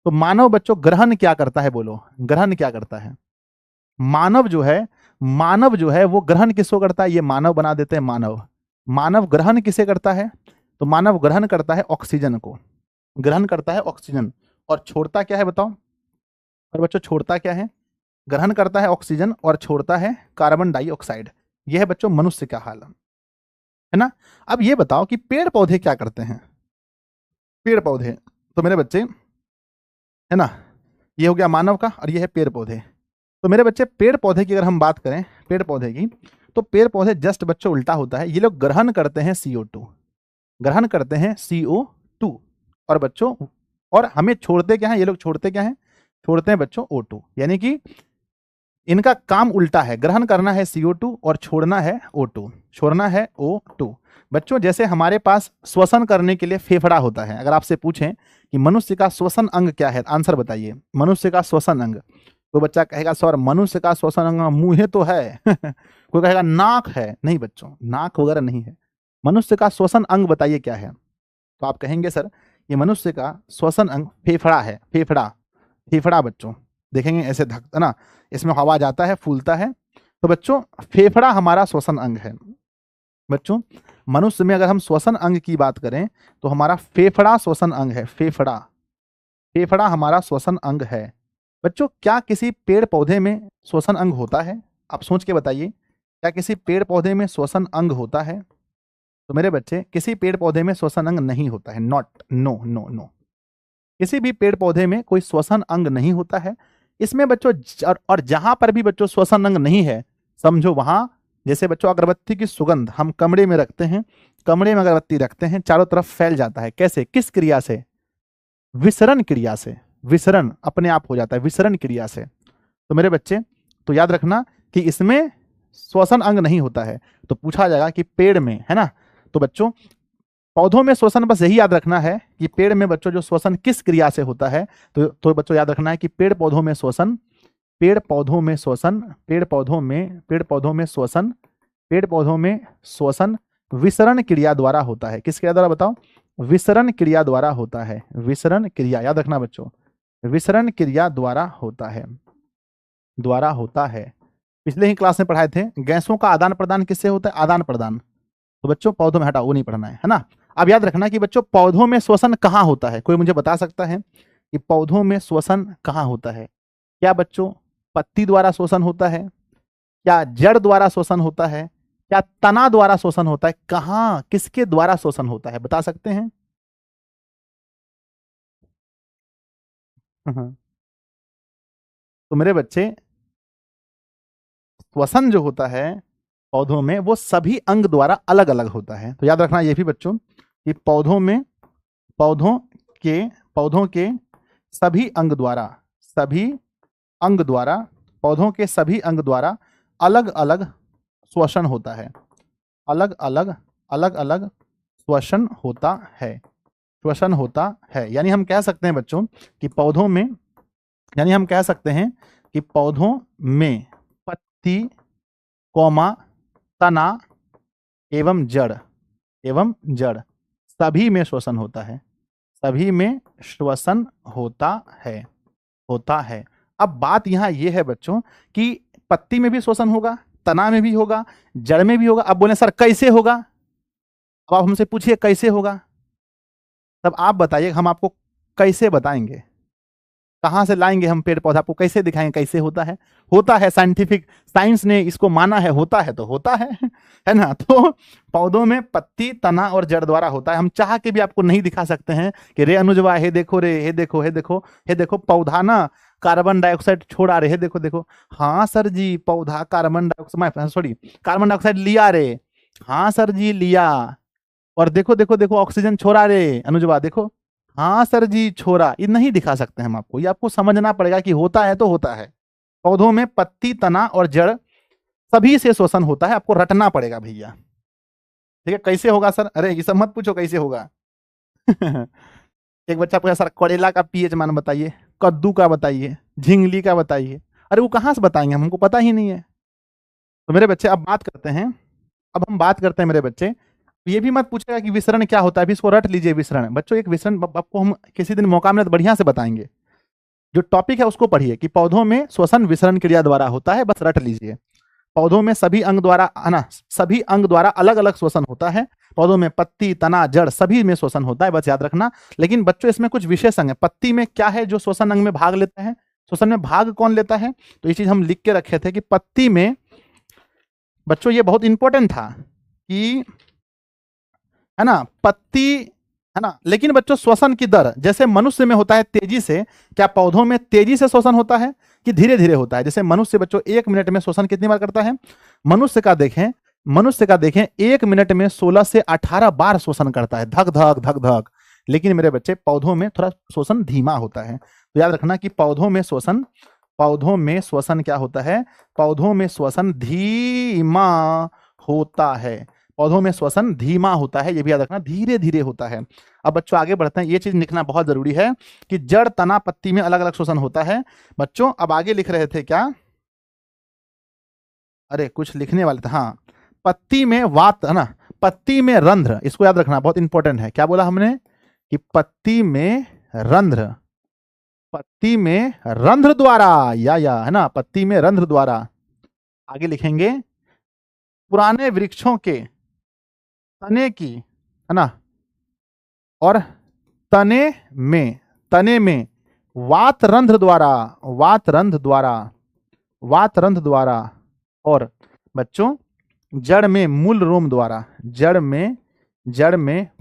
तो मानव बच्चों ग्रहण क्या करता है? बोलो, ग्रहण क्या करता है? मानव जो है वो ग्रहण किसको करता है? ये मानव बना देते हैं मानव। मानव ग्रहण किसे करता है? तो मानव ग्रहण करता है ऑक्सीजन को, ग्रहण करता है ऑक्सीजन। और छोड़ता क्या है बताओ? और बच्चों छोड़ता क्या है? ग्रहण करता है ऑक्सीजन और छोड़ता है कार्बन डाइऑक्साइड। यह है बच्चों मनुष्य का हाल, है ना। अब ये बताओ कि पेड़ पौधे क्या करते हैं? पेड़ पौधे, तो मेरे बच्चे है ना, ये हो गया मानव का और ये है पेड़ पौधे। तो मेरे बच्चे पेड़ पौधे की अगर हम बात करें, पेड़ पौधे की, तो पेड़ पौधे जस्ट बच्चों उल्टा होता है। ये लोग ग्रहण करते हैं CO2, ग्रहण करते हैं CO2, और बच्चों और हमें छोड़ते क्या है? ये लोग छोड़ते क्या है? छोड़ते हैं बच्चों O2। यानी कि इनका काम उल्टा है, ग्रहण करना है CO2 और छोड़ना है O2, छोड़ना है O2। बच्चों जैसे हमारे पास श्वसन करने के लिए फेफड़ा होता है, अगर आपसे पूछें कि मनुष्य का श्वसन अंग क्या है, आंसर बताइए। मनुष्य का श्वसन अंग, कोई बच्चा कहेगा सर मनुष्य का श्वसन अंग मुंह तो है। कोई कहेगा नाक है, नहीं बच्चों नाक वगैरह नहीं है। मनुष्य का श्वसन अंग बताइए क्या है? तो आप कहेंगे सर ये मनुष्य का श्वसन अंग फेफड़ा है, फेफड़ा, फेफड़ा बच्चों देखेंगे ऐसे धकता ना, इसमें हवा जाता है फूलता है, तो बच्चों फेफड़ा हमारा श्वसन अंग है। बच्चों मनुष्य में अगर हम श्वसन अंग की बात करें तो हमारा फेफड़ा श्वसन अंग है, फेफड़ा, फेफड़ा हमारा श्वसन अंग है। बच्चों क्या किसी पेड़ पौधे में श्वसन अंग होता है? आप सोच के बताइए, क्या किसी पेड़ पौधे में श्वसन अंग होता है? तो मेरे बच्चे किसी पेड़ पौधे में श्वसन अंग नहीं होता है, नॉट, नो नो नो, किसी भी पेड़ पौधे में कोई श्वसन अंग नहीं होता है। इसमें बच्चों और जहां पर भी बच्चों श्वसन अंग नहीं है, समझो वहां, जैसे बच्चों अगरबत्ती की सुगंध हम कमरे में रखते हैं, कमरे में अगरबत्ती रखते हैं, चारों तरफ फैल जाता है, कैसे, किस क्रिया से? विसरण क्रिया से, विसरण अपने आप हो जाता है, विसरण क्रिया से। तो मेरे बच्चे तो याद रखना कि इसमें श्वसन अंग नहीं होता है। तो पूछा जाएगा कि पेड़ में, है ना, तो बच्चों पौधों में श्वसन बस यही याद रखना है कि पेड़ में बच्चों जो श्वसन किस क्रिया से होता है, तो बच्चों याद रखना है कि पेड़ पौधों में श्वसन, पेड़ पौधों में श्वसन, पेड़ पौधों में श्वसन पेड़ पौधों में श्वसन विसरण क्रिया द्वारा होता है। किस क्रिया द्वारा बताओ? विसरण क्रिया द्वारा होता है। विसरण क्रिया, याद रखना बच्चों, विसरण क्रिया द्वारा होता है, द्वारा होता है। पिछले ही क्लास में पढ़ाए थे, गैसों का आदान प्रदान किससे होता है? आदान प्रदान। तो बच्चों पौधों में, हटाओ वो नहीं पढ़ना है ना। अब याद रखना कि बच्चों पौधों में श्वसन कहाँ होता है? कोई मुझे बता सकता है कि पौधों में श्वसन कहाँ होता है? क्या बच्चों पत्ती द्वारा श्वसन होता है? क्या जड़ द्वारा श्वसन होता है? क्या तना द्वारा श्वसन होता है? कहाँ, किसके द्वारा श्वसन होता है, बता सकते हैं? तो मेरे बच्चे श्वसन जो होता है पौधों में वो सभी अंग द्वारा अलग अलग होता है। तो याद रखना ये भी बच्चों कि पौधों में, पौधों के सभी अंग द्वारा, सभी अंग द्वारा, पौधों के सभी अंग द्वारा अलग अलग श्वसन होता है। अलग अलग श्वसन होता है, श्वसन होता है। यानी हम कह सकते हैं बच्चों कि पौधों में, यानी हम कह सकते हैं कि पौधों में पत्ती, कोमा, तना एवं जड़ सभी में श्वसन होता है, सभी में श्वसन होता है। अब बात यहाँ ये है बच्चों कि पत्ती में भी श्वसन होगा, तना में भी होगा, जड़ में भी होगा। अब बोले सर कैसे होगा? अब आप हमसे पूछिए कैसे होगा, तब आप बताइए, हम आपको कैसे बताएंगे, कहाँ से लाएंगे हम पेड़ पौधा, आपको कैसे दिखाएंगे कैसे होता है? होता है, साइंटिफिक, साइंस ने इसको माना है, होता है तो होता है ना। तो पौधों में पत्ती, तना और जड़ द्वारा होता है। हम चाह के भी आपको नहीं दिखा सकते हैं कि रे अनुजवा, हे देखो रे, हे देखो, हे देखो, हे देखो पौधा ना कार्बन डाइऑक्साइड छोड़ा रे, हे देखो देखो। हाँ सर जी, पौधा कार्बन डाइऑक्साइड लिया रे। हाँ सर जी लिया। और देखो देखो देखो ऑक्सीजन छोड़ा रे अनुजवा, देखो। हाँ सर जी छोड़ा। ये नहीं दिखा सकते हम आपको, ये आपको समझना पड़ेगा कि होता है तो होता है। पौधों में पत्ती, तना और जड़ सभी से श्वसन होता है, आपको रटना पड़ेगा भैया। ठीक है, कैसे होगा सर? अरे ये सब मत पूछो कैसे होगा। एक बच्चा पूछा सर करेला का पीएच मान बताइए, कद्दू का बताइए, झिंगली का बताइए। अरे वो कहाँ से बताएंगे, हमको पता ही नहीं है। तो मेरे बच्चे अब बात करते हैं, अब हम बात करते हैं मेरे बच्चे, ये भी मत पूछेगा कि विसरण क्या होता है, अभी इसको रट लीजिए। विसरण बच्चों, एक विसरण आपको हम किसी दिन मौका मिले तो बढ़िया से बताएंगे। जो टॉपिक है उसको पढ़िए कि पौधों में श्वसन विसरण क्रिया द्वारा होता है, बस रट लीजिए। पौधों में सभी अंग द्वारा, है ना, सभी अंग द्वारा अलग अलग श्वसन होता है। पौधों में पत्ती, तना, जड़ सभी में श्वसन होता है, बस याद रखना। लेकिन बच्चों इसमें कुछ विशेष अंग है। पत्ती में क्या है जो श्वसन अंग में भाग लेता है? श्वसन में भाग कौन लेता है? तो ये चीज हम लिख के रखे थे कि पत्ती में बच्चों, ये बहुत इंपॉर्टेंट था कि, है ना, पत्ती, है ना। लेकिन बच्चों श्वसन की दर जैसे मनुष्य में होता है तेजी से, क्या पौधों में तेजी से श्वसन होता है कि धीरे धीरे होता है? जैसे मनुष्य बच्चों 1 मिनट में श्वसन कितनी बार करता है? मनुष्य का देखें 1 मिनट में 16 से 18 बार श्वसन करता है, धक धक धक धक। लेकिन मेरे बच्चे पौधों में थोड़ा श्वसन धीमा होता है। तो याद रखना कि पौधों में श्वसन क्या होता है? पौधों में श्वसन धीमा होता है। पौधों में श्वसन धीमा होता है, ये भी याद रखना, धीरे धीरे होता है। अब बच्चों आगे बढ़ते हैं, ये चीज लिखना बहुत जरूरी है कि जड़, तना, पत्ती में अलग अलग श्वसन होता है। बच्चों अब आगे लिख रहे थे क्या? अरे कुछ लिखने वाले थे, हाँ। पत्ती में वात, है ना, पत्ती में रंध्र, इसको याद रखना बहुत इंपॉर्टेंट है। क्या बोला हमने? कि पत्ती में रंध्र, पत्ती में रंध्र द्वारा, या है ना, पत्ती में रंध्र द्वारा। आगे लिखेंगे पुराने वृक्षों के तने की, है ना, और तने में वातरंध्र द्वारा, और बच्चों जड़ में मूल रोम द्वारा, जड़ में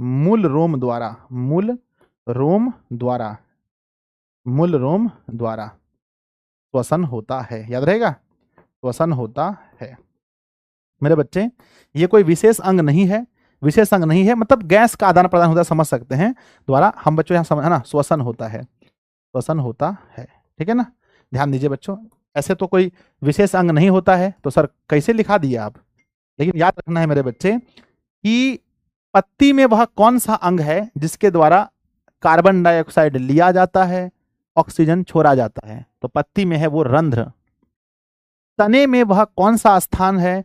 मूल रोम द्वारा श्वसन होता है। याद रहेगा, श्वसन होता है। मेरे बच्चे ये कोई विशेष अंग नहीं है, मतलब गैस का आदान प्रदान होता है, समझ सकते हैं, द्वारा हम बच्चों यहाँ समझ, है ना, श्वसन होता है, ठीक है ना। ध्यान दीजिए बच्चों, ऐसे तो कोई विशेष अंग नहीं होता है, तो सर कैसे लिखा दिए आप? लेकिन याद रखना है मेरे बच्चे कि पत्ती में वह कौन सा अंग है जिसके द्वारा कार्बन डाइऑक्साइड लिया जाता है, ऑक्सीजन छोड़ा जाता है? तो पत्ती में है वो रंध्र। तने में वह कौन सा स्थान है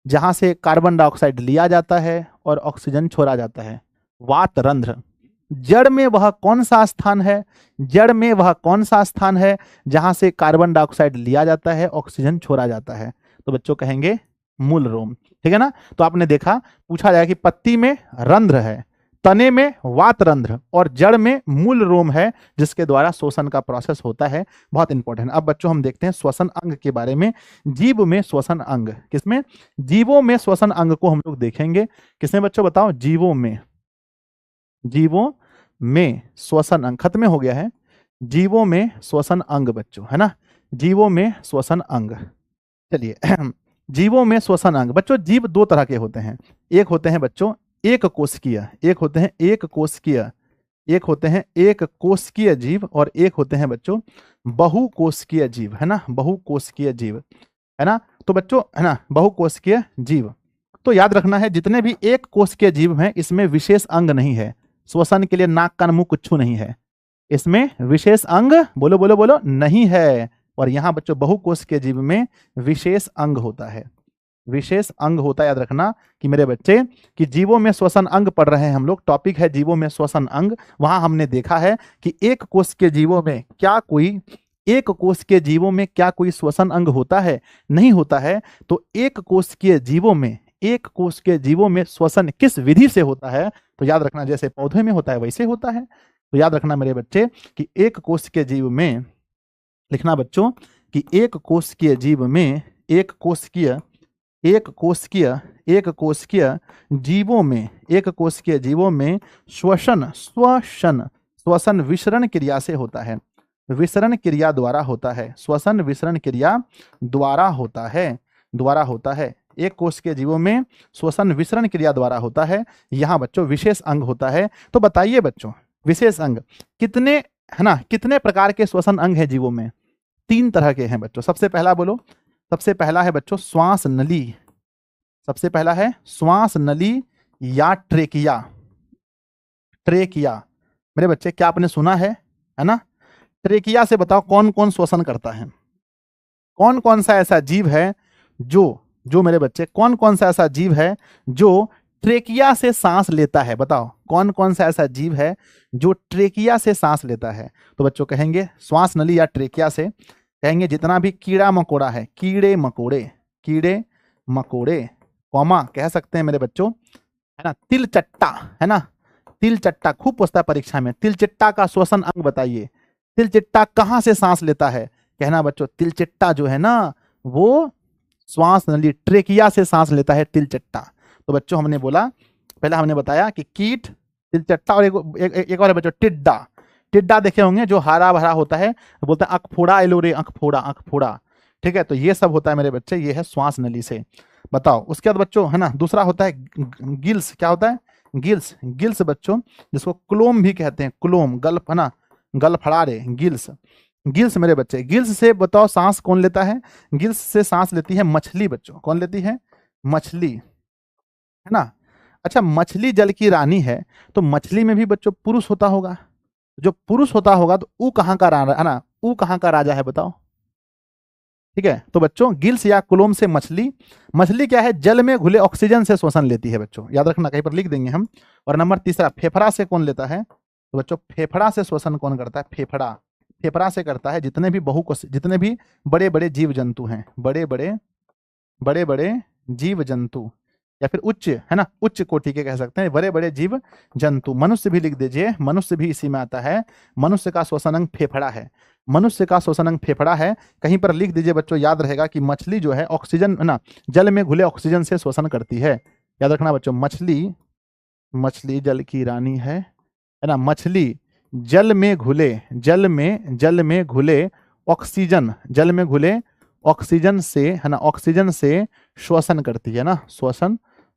जहां से कार्बन डाइऑक्साइड लिया जाता है और ऑक्सीजन छोड़ा जाता है। वात रंध्र। जड़ में वह कौन सा स्थान है, जड़ में वह कौन सा स्थान है जहां से कार्बन डाइऑक्साइड लिया जाता है, ऑक्सीजन छोड़ा जाता है? तो बच्चों कहेंगे मूल रोम। ठीक है ना। तो आपने देखा, पूछा जाए कि पत्ती में रंध्र है, तने में वात रंध्र और जड़ में मूल रोम है जिसके द्वारा श्वसन का प्रोसेस होता है। बहुत इंपॉर्टेंट। अब बच्चों हम देखते हैं श्वसन अंग के बारे में। जीव में श्वसन अंग किसमें? जीवों में श्वसन अंग को हम लोग देखेंगे। किसमें बच्चों बताओ? जीवों में। जीवों में श्वसन अंग खत्म हो गया है। जीवों में श्वसन अंग बच्चों, है ना। जीवों में श्वसन अंग। चलिए जीवों में श्वसन अंग। बच्चों जीव दो तरह के होते हैं। एक होते हैं बच्चों एक कोशिकीय, एक होते हैं एक कोशिकीय, एक होते हैं एक कोशिकीय जीव और एक होते हैं बच्चों बहुकोशिकीय जीव, है ना। बहुकोशिकीय जीव, है ना। तो बच्चों है ना बहुकोशिकीय जीव। तो याद रखना है जितने भी एक कोशिकीय जीव हैं इसमें विशेष अंग नहीं है। श्वसन के लिए नाक कान मुंह कुछ नहीं है, इसमें विशेष अंग बोलो बोलो बोलो नहीं है। और यहां बच्चों बहुकोशिकीय जीव में विशेष अंग होता है, विशेष अंग होता है। याद रखना कि मेरे बच्चे कि जीवों में श्वसन अंग पढ़ रहे हैं हम लोग, टॉपिक है जीवों में श्वसन अंग। वहां हमने देखा है कि एक कोश के जीवों में क्या कोई, एक कोश के जीवों में क्या कोई श्वसन अंग होता है? नहीं होता है। तो एक कोश के जीवों में, एक कोश के जीवों में श्वसन किस विधि से होता है? तो याद रखना जैसे पौधे में होता है वैसे होता है। तो याद रखना मेरे बच्चे कि एक कोश के जीव में, लिखना बच्चों कि एक कोशिकीय जीव में, एक कोशिकीय, एक कोशिकीय, एक कोशिकीय जीवों में, एक कोशिकीय जीवों में श्वसन, श्वसन, श्वसन विसरण क्रिया से होता है। विसरण क्रिया द्वारा होता है। श्वसन विसरण क्रिया द्वारा होता है, द्वारा होता है। एक कोश के जीवों में श्वसन विसरण क्रिया द्वारा होता है। यहाँ बच्चों विशेष अंग होता है। तो बताइए बच्चों विशेष अंग कितने, है ना, कितने प्रकार के श्वसन अंग है जीवों में? 3 तरह के हैं बच्चों। सबसे पहला बोलो, सबसे पहला है बच्चों श्वास नली। सबसे पहला है श्वास नली या ट्रेकिया। ट्रेकिया मेरे बच्चे क्या आपने सुना है ना? ट्रेकिया से बताओ कौन कौन श्वसन करता है? कौन कौन सा ऐसा जीव है जो मेरे बच्चे कौन कौन सा ऐसा जीव है जो ट्रेकिया से सांस लेता है? बताओ कौन कौन सा ऐसा जीव है जो ट्रेकिया से सांस लेता है? तो बच्चों कहेंगे श्वास नली या ट्रेकिया से कहेंगे जितना भी कीड़ा मकोड़ा है, कीड़े मकोड़े, कीड़े मकोड़े, कौमा कह सकते हैं मेरे बच्चों, है ना। तिल चट्टा, है ना, तिल चट्टा खूब पूछता है परीक्षा में। तिल चट्टा का श्वसन अंग बताइए। तिल चट्टा कहाँ से सांस लेता है? कहना बच्चों तिल चट्टा जो है ना वो श्वास नली ट्रेकिया से सांस लेता है, तिल चट्टा। तो बच्चों हमने बोला, पहला हमने बताया कि कीट, तिल चट्टा और एक और है बच्चों टिड्डा। टिड्डा देखे होंगे जो हरा भरा होता है, बोलते हैं अखफोड़ा एलोरे, अखफोड़ा, अखफोड़ा। ठीक है, तो ये सब होता है मेरे बच्चे, ये है श्वास नली से। बताओ उसके बाद बच्चों है ना दूसरा होता है गिल्स। क्या होता है? गिल्स। गिल्स बच्चों जिसको क्लोम भी कहते हैं, क्लोम, गल्फ, है ना, गलफड़ारे, गिल्स। गिल्स मेरे बच्चे, गिल्स से बताओ सांस कौन लेता है? गिल्स से सांस लेती है मछली बच्चों। कौन लेती है? मछली, है ना। अच्छा मछली जल की रानी है, तो मछली में भी बच्चों पुरुष होता होगा। जो पुरुष होता होगा तो ऊ कहाँ का राजा है ना, ऊ कहाँ का राजा है बताओ? ठीक है, तो बच्चों गिल्स या कुलोम से मछली, मछली क्या है? जल में घुले ऑक्सीजन से श्वसन लेती है बच्चों, याद रखना, कहीं पर लिख देंगे हम। और नंबर तीसरा फेफड़ा से कौन लेता है? तो बच्चों फेफड़ा से श्वसन कौन करता है? फेफड़ा, फेफड़ा से करता है जितने भी जितने भी बड़े बड़े जीव जंतु हैं, बड़े बड़े जीव जंतु या फिर उच्च, है ना, उच्च कोटि के कह सकते हैं, बड़े बड़े जीव जंतु। मनुष्य भी लिख दीजिए, मनुष्य भी इसी में आता है। मनुष्य का श्वसन अंग फेफड़ा है, मनुष्य का श्वसन अंग फेफड़ा है। कहीं पर लिख दीजिए बच्चों, याद रहेगा कि मछली जो है ऑक्सीजन, है ना, जल में घुले ऑक्सीजन से श्वसन करती है। याद रखना बच्चों, मछली, मछली जल की रानी है ना। मछली जल में घुले, जल में घुले ऑक्सीजन, जल में घुले ऑक्सीजन से, है ना, ऑक्सीजन से श्वसन करती है ना,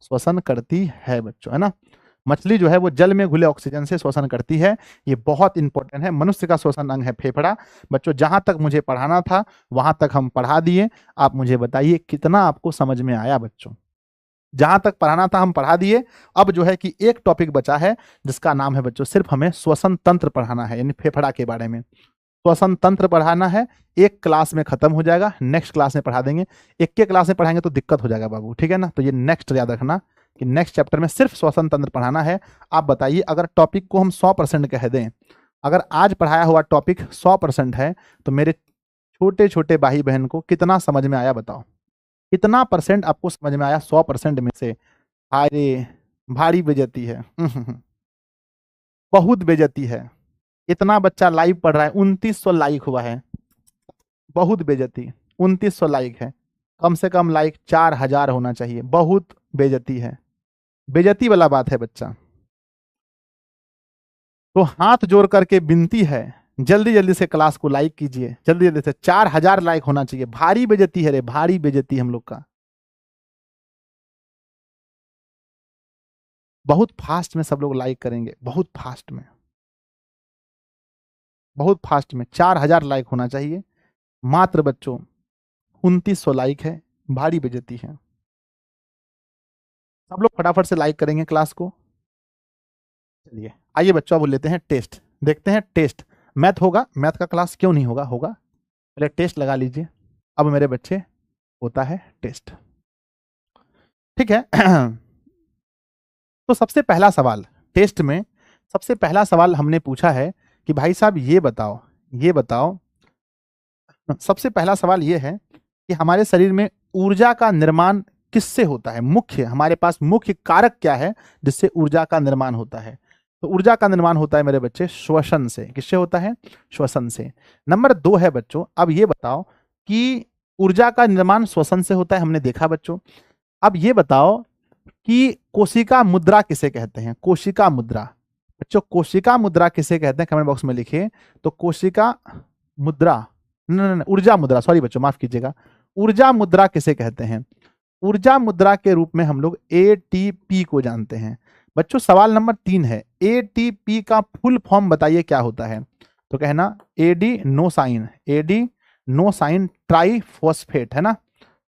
श्वसन करती है बच्चों, है ना। मछली जो है वो जल में घुले ऑक्सीजन से श्वसन करती है। ये बहुत इंपॉर्टेंट है। मनुष्य का श्वसन अंग है फेफड़ा। बच्चों जहां तक मुझे पढ़ाना था वहां तक हम पढ़ा दिए। आप मुझे बताइए कितना आपको समझ में आया बच्चों? जहां तक पढ़ाना था हम पढ़ा दिए। अब जो है कि एक टॉपिक बचा है जिसका नाम है बच्चों, सिर्फ हमें श्वसन तंत्र पढ़ाना है, यानी फेफड़ा के बारे में। श्वसन तंत्र पढ़ाना है, एक क्लास में खत्म हो जाएगा, नेक्स्ट क्लास में पढ़ा देंगे। एक के क्लास में पढ़ाएंगे तो दिक्कत हो जाएगा बाबू, ठीक है ना। तो ये नेक्स्ट याद रखना कि नेक्स्ट चैप्टर में सिर्फ श्वसन तंत्र पढ़ाना है। आप बताइए, अगर टॉपिक को हम 100% कह दें, अगर आज पढ़ाया हुआ टॉपिक 100% है, तो मेरे छोटे छोटे भाई बहन को कितना समझ में आया बताओ, कितना परसेंट आपको समझ में आया 100% में से? अरे भारी बेइज्जती है बहुत बेइज्जती है। इतना बच्चा लाइव पढ़ रहा है, 2900 लाइक हुआ है, बहुत बेइज्जती। 2900 लाइक है, कम से कम लाइक 4000 होना चाहिए, बहुत बेइज्जती है, बेइज्जती वाला बात है बच्चा। तो हाथ जोड़ करके विनती है, जल्दी जल्दी से क्लास को लाइक कीजिए, जल्दी जल्दी से 4000 लाइक होना चाहिए। भारी बेइज्जती है रे, भारी बेइज्जती हम लोग का। बहुत फास्ट में सब लोग लाइक करेंगे, बहुत फास्ट में, बहुत फास्ट में 4000 लाइक होना चाहिए। मात्र बच्चों 2900 लाइक है, भारी बेइज्जती है। सब लोग फटाफट से लाइक करेंगे क्लास को। चलिए आइए बच्चों, अब लेते हैं टेस्ट, देखते हैं टेस्ट। मैथ होगा, मैथ का क्लास क्यों नहीं होगा, होगा। पहले टेस्ट लगा लीजिए। अब मेरे बच्चे होता है टेस्ट, ठीक है। तो सबसे पहला सवाल टेस्ट में, सबसे पहला सवाल हमने पूछा है कि भाई साहब ये बताओ, ये बताओ, सबसे पहला सवाल ये है कि हमारे शरीर में ऊर्जा का निर्माण किससे होता है? मुख्य, हमारे पास मुख्य कारक क्या है जिससे ऊर्जा का निर्माण होता है? तो ऊर्जा का निर्माण होता है मेरे बच्चे श्वसन से। किससे होता है? श्वसन से। नंबर 2 है बच्चों, अब ये बताओ कि ऊर्जा का निर्माण श्वसन से होता है, हमने देखा बच्चों। अब ये बताओ कि कोशिका मुद्रा किसे कहते हैं? कोशिका मुद्रा बच्चों, कोशिका मुद्रा किसे कहते हैं? कमेंट बॉक्स में लिखिए। तो कोशिका मुद्रा, ऊर्जा मुद्रा, सॉरी बच्चों माफ कीजिएगा, ऊर्जा मुद्रा किसे कहते हैं? ऊर्जा मुद्रा के रूप में हम लोग एटीपी को जानते हैं। बच्चों सवाल नंबर 3 है, एटीपी का फुल फॉर्म बताइए क्या होता है? तो कहना एडिनोसाइन, एडिनोसाइन ट्राइफॉस्फेट, है ना,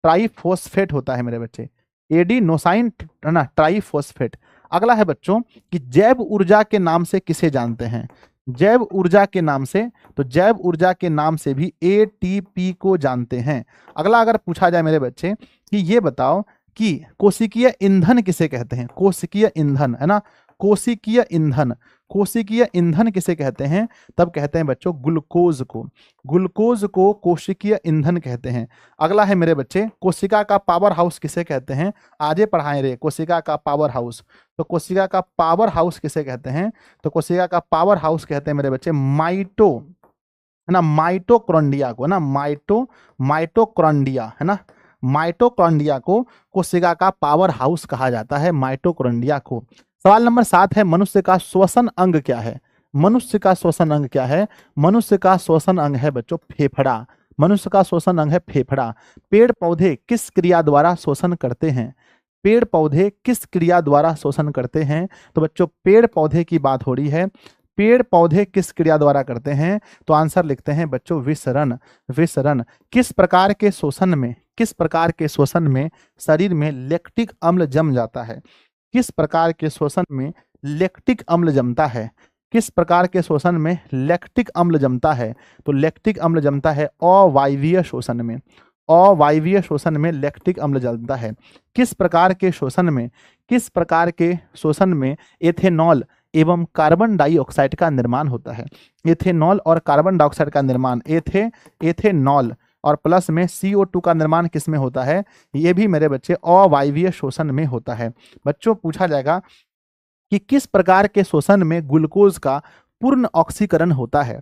ट्राइफॉस्फेट होता है मेरे बच्चे, एडिनोसाइन, है ना, ट्राइफॉस्फेट। अगला है बच्चों कि जैव ऊर्जा के नाम से किसे जानते हैं? जैव ऊर्जा के नाम से, तो जैव ऊर्जा के नाम से भी एटीपी को जानते हैं। अगला अगर पूछा जाए मेरे बच्चे कि ये बताओ कि कोशिकीय ईंधन किसे कहते हैं? कोशिकीय ईंधन, है ना, कोशिकीय ईंधन, कोशिकीय ईंधन किसे कहते हैं? तब कहते हैं बच्चों ग्लूकोज को, ग्लूकोज को कोशिकीय ईंधन कहते हैं। अगला है मेरे बच्चे कोशिका का पावर हाउस किसे कहते हैं? आजे पढ़ाएं रे, कोशिका का पावर हाउस। तो कोशिका का पावर हाउस किसे कहते हैं? तो कोशिका का पावर हाउस कहते हैं मेरे बच्चे माइटो, है ना, माइटोकॉन्ड्रिया को, ना, माइटोकॉन्ड्रिया, है ना, माइटोकॉन्ड्रिया को कोशिका का पावर हाउस कहा जाता है, माइटोकॉन्ड्रिया को। सवाल नंबर 7 है, मनुष्य का श्वसन अंग क्या है? मनुष्य का श्वसन अंग क्या है? मनुष्य का श्वसन अंग है बच्चों फेफड़ा, मनुष्य का श्वसन अंग है फेफड़ा। पेड़ पौधे किस क्रिया द्वारा श्वसन करते हैं? पेड़ पौधे किस क्रिया द्वारा श्वसन करते हैं? तो बच्चों पेड़ पौधे की बात हो रही है, पेड़ पौधे किस क्रिया द्वारा करते हैं? तो आंसर लिखते हैं बच्चों विसरण, विसरण। किस प्रकार के शोषण में, किस प्रकार के शोषण में शरीर में लैक्टिक अम्ल जम जाता है? किस प्रकार के शोषण में लैक्टिक अम्ल जमता है? किस प्रकार के शोषण में लैक्टिक अम्ल जमता है? तो लैक्टिक अम्ल जमता है अवायवीय शोषण में, अवायवीय शोषण में लैक्टिक अम्ल जमता है। किस प्रकार के शोषण में, किस प्रकार के शोषण में एथेनॉल एवं कार्बन डाइऑक्साइड का निर्माण होता है? एथेनॉल और कार्बन डाइऑक्साइड का निर्माण, एथेनॉल और प्लस में CO2 का निर्माण किस में होता है? ये भी मेरे बच्चे अवायवीय शोषण में होता है। बच्चों पूछा जाएगा कि किस प्रकार के शोषण में ग्लूकोज का पूर्ण ऑक्सीकरण होता है?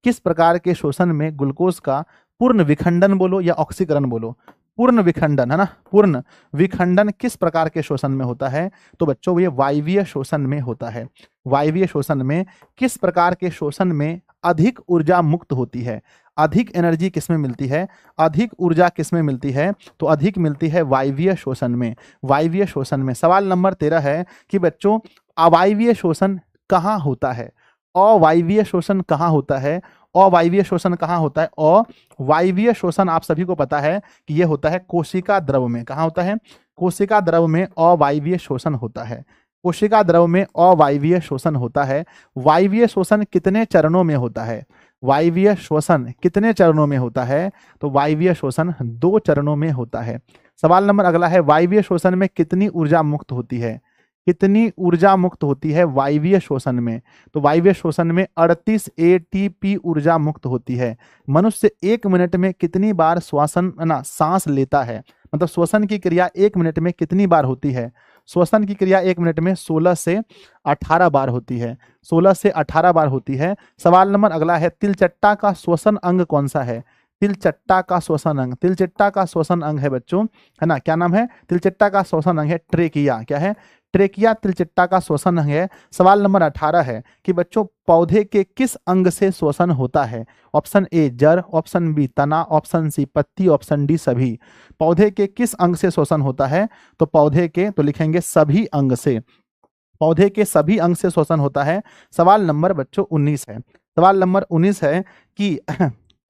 किस प्रकार के शोषण में ग्लूकोज का पूर्ण विखंडन बोलो या ऑक्सीकरण बोलो? पूर्ण विखंडन, है ना, पूर्ण विखंडन किस प्रकार के शोषण में होता है? तो बच्चों ये वायवीय शोषण में होता है। वायवीय शोषण में किस प्रकार के शोषण में अधिक ऊर्जा मुक्त होती है? अधिक एनर्जी किसमें मिलती है? अधिक ऊर्जा किसमें मिलती है? तो अधिक मिलती है वायवीय शोषण में, वायवीय शोषण में। सवाल नंबर 13 है कि बच्चों अवायवीय शोषण कहाँ होता है? अवायवीय शोषण कहाँ होता है? अवायवीय शोषण कहाँ होता है? अवायवीय शोषण आप सभी को पता है कि यह होता है कोशिका द्रव में। कहाँ होता है? कोशिका द्रव में अवायवीय शोषण होता है, कोशिका द्रव में अवायवीय शोषण होता है। वायवीय शोषण कितने चरणों में होता है? वायवीय श्वसन कितने चरणों में होता है? तो वायवीय श्वसन 2 चरणों में होता है। सवाल नंबर अगला है, वायवीय श्वसन में कितनी ऊर्जा मुक्त होती है? कितनी ऊर्जा मुक्त होती है वायवीय श्वसन में? तो वायवीय श्वसन में 38 एटीपी ऊर्जा मुक्त होती है। मनुष्य 1 मिनट में कितनी बार सांस लेता है? मतलब श्वसन की क्रिया 1 मिनट में कितनी बार होती है? श्वसन की क्रिया 1 मिनट में 16 से 18 बार होती है। 16 से 18 बार होती है। सवाल नंबर अगला है, तिलचट्टा का श्वसन अंग कौन सा है? तिलचट्टा का श्वसन अंग, तिलचट्टा का श्वसन अंग है बच्चों, है ना, क्या नाम है? तिलचट्टा का श्वसन अंग है ट्रेकिया। क्या है? ट्रेकिया तिलचट्टा का श्वसन अंग है। सवाल नंबर 18 है कि बच्चों पौधे के किस अंग से श्वसन होता है? ऑप्शन ए जड़, ऑप्शन बी तना, ऑप्शन सी पत्ती, ऑप्शन डी सभी। पौधे के किस अंग से श्वसन होता है? तो पौधे के, तो लिखेंगे सभी अंग से। पौधे के सभी अंग से श्वसन होता है। सवाल नंबर बच्चों 19 है। सवाल नंबर 19 है कि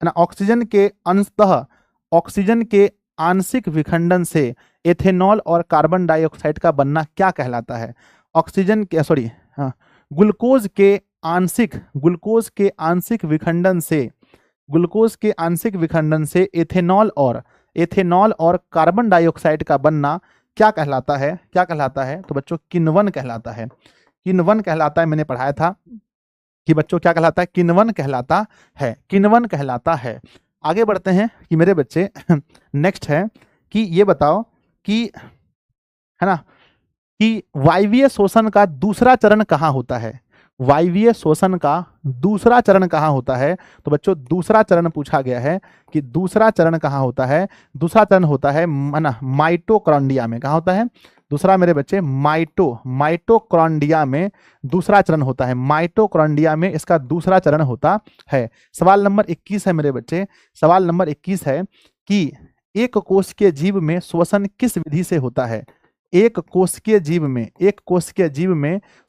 ना ऑक्सीजन के अंशतः ऑक्सीजन के आंशिक विखंडन से एथेनॉल और कार्बन डाइऑक्साइड का बनना क्या कहलाता है? ऑक्सीजन के ग्लूकोज के आंशिक विखंडन से एथेनॉल और कार्बन डाइऑक्साइड का बनना क्या कहलाता है? क्या कहलाता है? तो बच्चों किण्वन कहलाता है। किण्वन कहलाता है। मैंने पढ़ाया था कि बच्चों क्या कहलाता है? किण्वन कहलाता है। किण्वन कहलाता है। आगे बढ़ते हैं कि मेरे बच्चे नेक्स्ट है कि ये बताओ कि, है ना, कि वायवीय शोषण का दूसरा चरण कहाँ होता है? वायवीय शोषण का दूसरा चरण कहाँ होता है? तो बच्चों दूसरा चरण पूछा गया है कि दूसरा चरण कहाँ होता है? दूसरा चरण होता है ना माइटोकॉन्ड्रिया में। कहाँ होता है? दूसरा मेरे बच्चे माइटोकॉन्ड्रिया में दूसरा चरण होता है। माइटोकॉन्ड्रिया में इसका दूसरा चरण होता है। सवाल नंबर 21 है मेरे बच्चे। सवाल नंबर 21 है कि एक कोशिकीय जीव में श्वसन किस विधि से होता है? एक कोशिकीय जीव में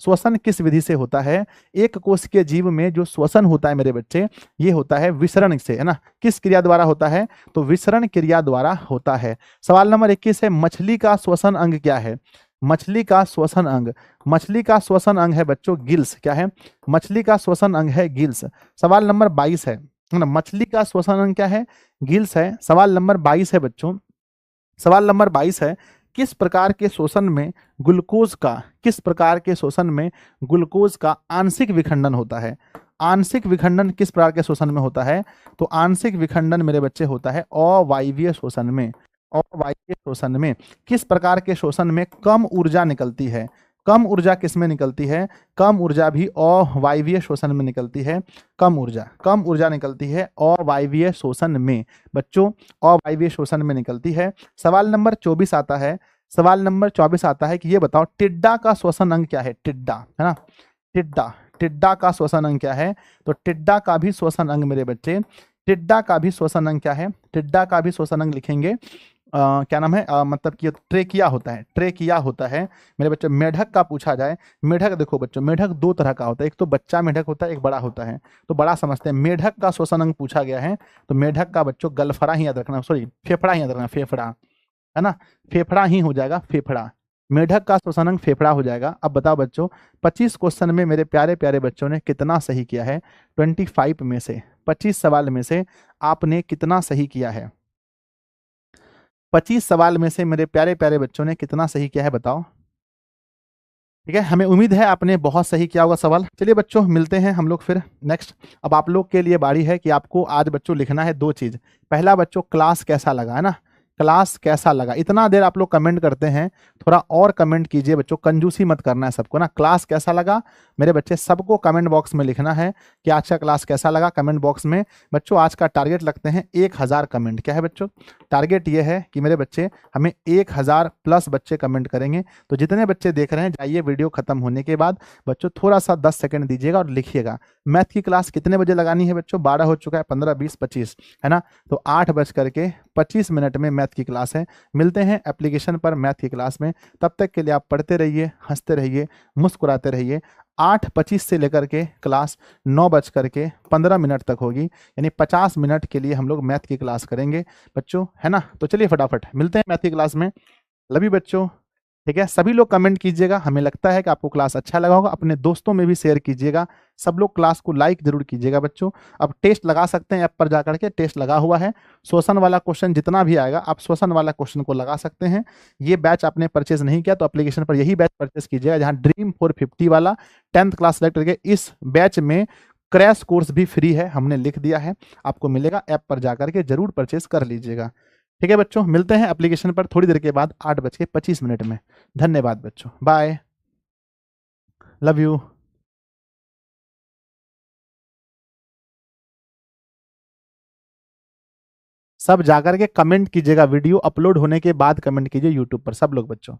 श्वसन किस विधि से होता है? एक कोशिकीय जीव में जो श्वसन होता है मेरे बच्चे, ये होता है विसरण से, है ना। किस क्रिया द्वारा होता है? तो विसरण क्रिया द्वारा होता है। सवाल नंबर 21 है, मछली का श्वसन अंग क्या है? मछली का श्वसन अंग है बच्चों गिल्स। क्या है? मछली का श्वसन अंग है गिल्स। सवाल नंबर 22 है ना, मछली का श्वसन अंग क्या है? गिल्स है। सवाल नंबर 22 है बच्चों, सवाल नंबर 22 है, किस प्रकार के शोषण में ग्लूकोज का आंशिक विखंडन होता है? आंशिक विखंडन किस प्रकार के शोषण में होता है? तो आंशिक विखंडन मेरे बच्चे होता है अवायवीय शोषण में। अवायवीय शोषण में किस प्रकार के शोषण में कम ऊर्जा निकलती है? कम ऊर्जा किस में निकलती है? कम ऊर्जा भी अवायवीय शोषण में निकलती है। कम ऊर्जा निकलती है अवायवीय शोषण में बच्चों, अवायवीय शोषण में निकलती है। सवाल नंबर 24 आता है। सवाल नंबर 24 आता है कि ये बताओ टिड्डा का श्वसन अंग क्या है? टिड्डा, है ना, टिड्डा का श्वसन अंग क्या है? तो टिड्डा का भी श्वसन अंग मेरे बच्चे, टिड्डा का भी श्वसन अंग क्या है? टिड्डा का भी श्वसन अंग लिखेंगे क्या नाम है? मतलब कि ट्रेकिया होता है मेरे बच्चों। मेढक का पूछा जाए, मेढक देखो बच्चों, मेढक 2 तरह का होता है, एक तो बच्चा मेढक होता है, एक बड़ा होता है। तो बड़ा समझते हैं। मेढक का श्वसन अंग पूछा गया है, तो मेढक का बच्चों गलफड़ा ही याद रखना, फेफड़ा ही याद रखना, फेफड़ा, है ना, फेफड़ा ही हो जाएगा, फेफड़ा। मेढक का श्वसन अंग फेफड़ा हो जाएगा। अब बताओ बच्चों, 25 क्वेश्चन में मेरे प्यारे प्यारे बच्चों ने कितना सही किया है? 25 में से 25 सवाल में से आपने कितना सही किया है? 25 सवाल में से मेरे प्यारे प्यारे बच्चों ने कितना सही किया है बताओ। ठीक है, हमें उम्मीद है आपने बहुत सही किया होगा सवाल। चलिए बच्चों, मिलते हैं हम लोग फिर नेक्स्ट। अब आप लोग के लिए बारी है कि आपको आज बच्चों लिखना है 2 चीज। पहला बच्चों क्लास कैसा लगा, है ना, क्लास कैसा लगा। इतना देर आप लोग कमेंट करते हैं, थोड़ा और कमेंट कीजिए बच्चों, कंजूसी मत करना है सबको ना। क्लास कैसा लगा मेरे बच्चे, सबको कमेंट बॉक्स में लिखना है कि आज का क्लास कैसा लगा। कमेंट बॉक्स में बच्चों आज का टारगेट लगते हैं 1000 कमेंट। क्या है बच्चों? टारगेट ये है कि मेरे बच्चे हमें 1000 प्लस बच्चे कमेंट करेंगे। तो जितने बच्चे देख रहे हैं, जाइए वीडियो खत्म होने के बाद बच्चों थोड़ा सा 10 सेकंड दीजिएगा और लिखिएगा मैथ की क्लास कितने बजे लगानी है बच्चों। 12 हो चुका है, 15, 20, 25, है ना। तो 8:25 में मैथ की क्लास है। मिलते हैं एप्लीकेशन पर मैथ की क्लास में। तब तक के लिए आप पढ़ते रहिए, हंसते रहिए, मुस्कुराते रहिए। 8:25 से लेकर के क्लास 9:15 तक होगी, यानी 50 मिनट के लिए हम लोग मैथ की क्लास करेंगे बच्चों, है ना। तो चलिए फटाफट मिलते हैं मैथ की क्लास में। लव यू बच्चों, ठीक है, सभी लोग कमेंट कीजिएगा। हमें लगता है कि आपको क्लास अच्छा लगा होगा, अपने दोस्तों में भी शेयर कीजिएगा। सब लोग क्लास को लाइक जरूर कीजिएगा बच्चों। अब टेस्ट लगा सकते हैं, ऐप पर जाकर के टेस्ट लगा हुआ है। शोषण वाला क्वेश्चन जितना भी आएगा आप शोषण वाला क्वेश्चन को लगा सकते हैं। ये बैच आपने परचेज नहीं किया तो एप्लीकेशन पर यही बैच परचेज कीजिएगा, जहाँ ड्रीम 450 वाला 10th क्लास सेलेक्ट करके इस बैच में क्रैश कोर्स भी फ्री है, हमने लिख दिया है, आपको मिलेगा। ऐप पर जाकर के जरूर परचेज कर लीजिएगा। ठीक है बच्चों, मिलते हैं एप्लीकेशन पर थोड़ी देर के बाद 8:25 में। धन्यवाद बच्चों, बाय, लव यू। सब जाकर के कमेंट कीजिएगा, वीडियो अपलोड होने के बाद कमेंट कीजिए यूट्यूब पर सब लोग बच्चों।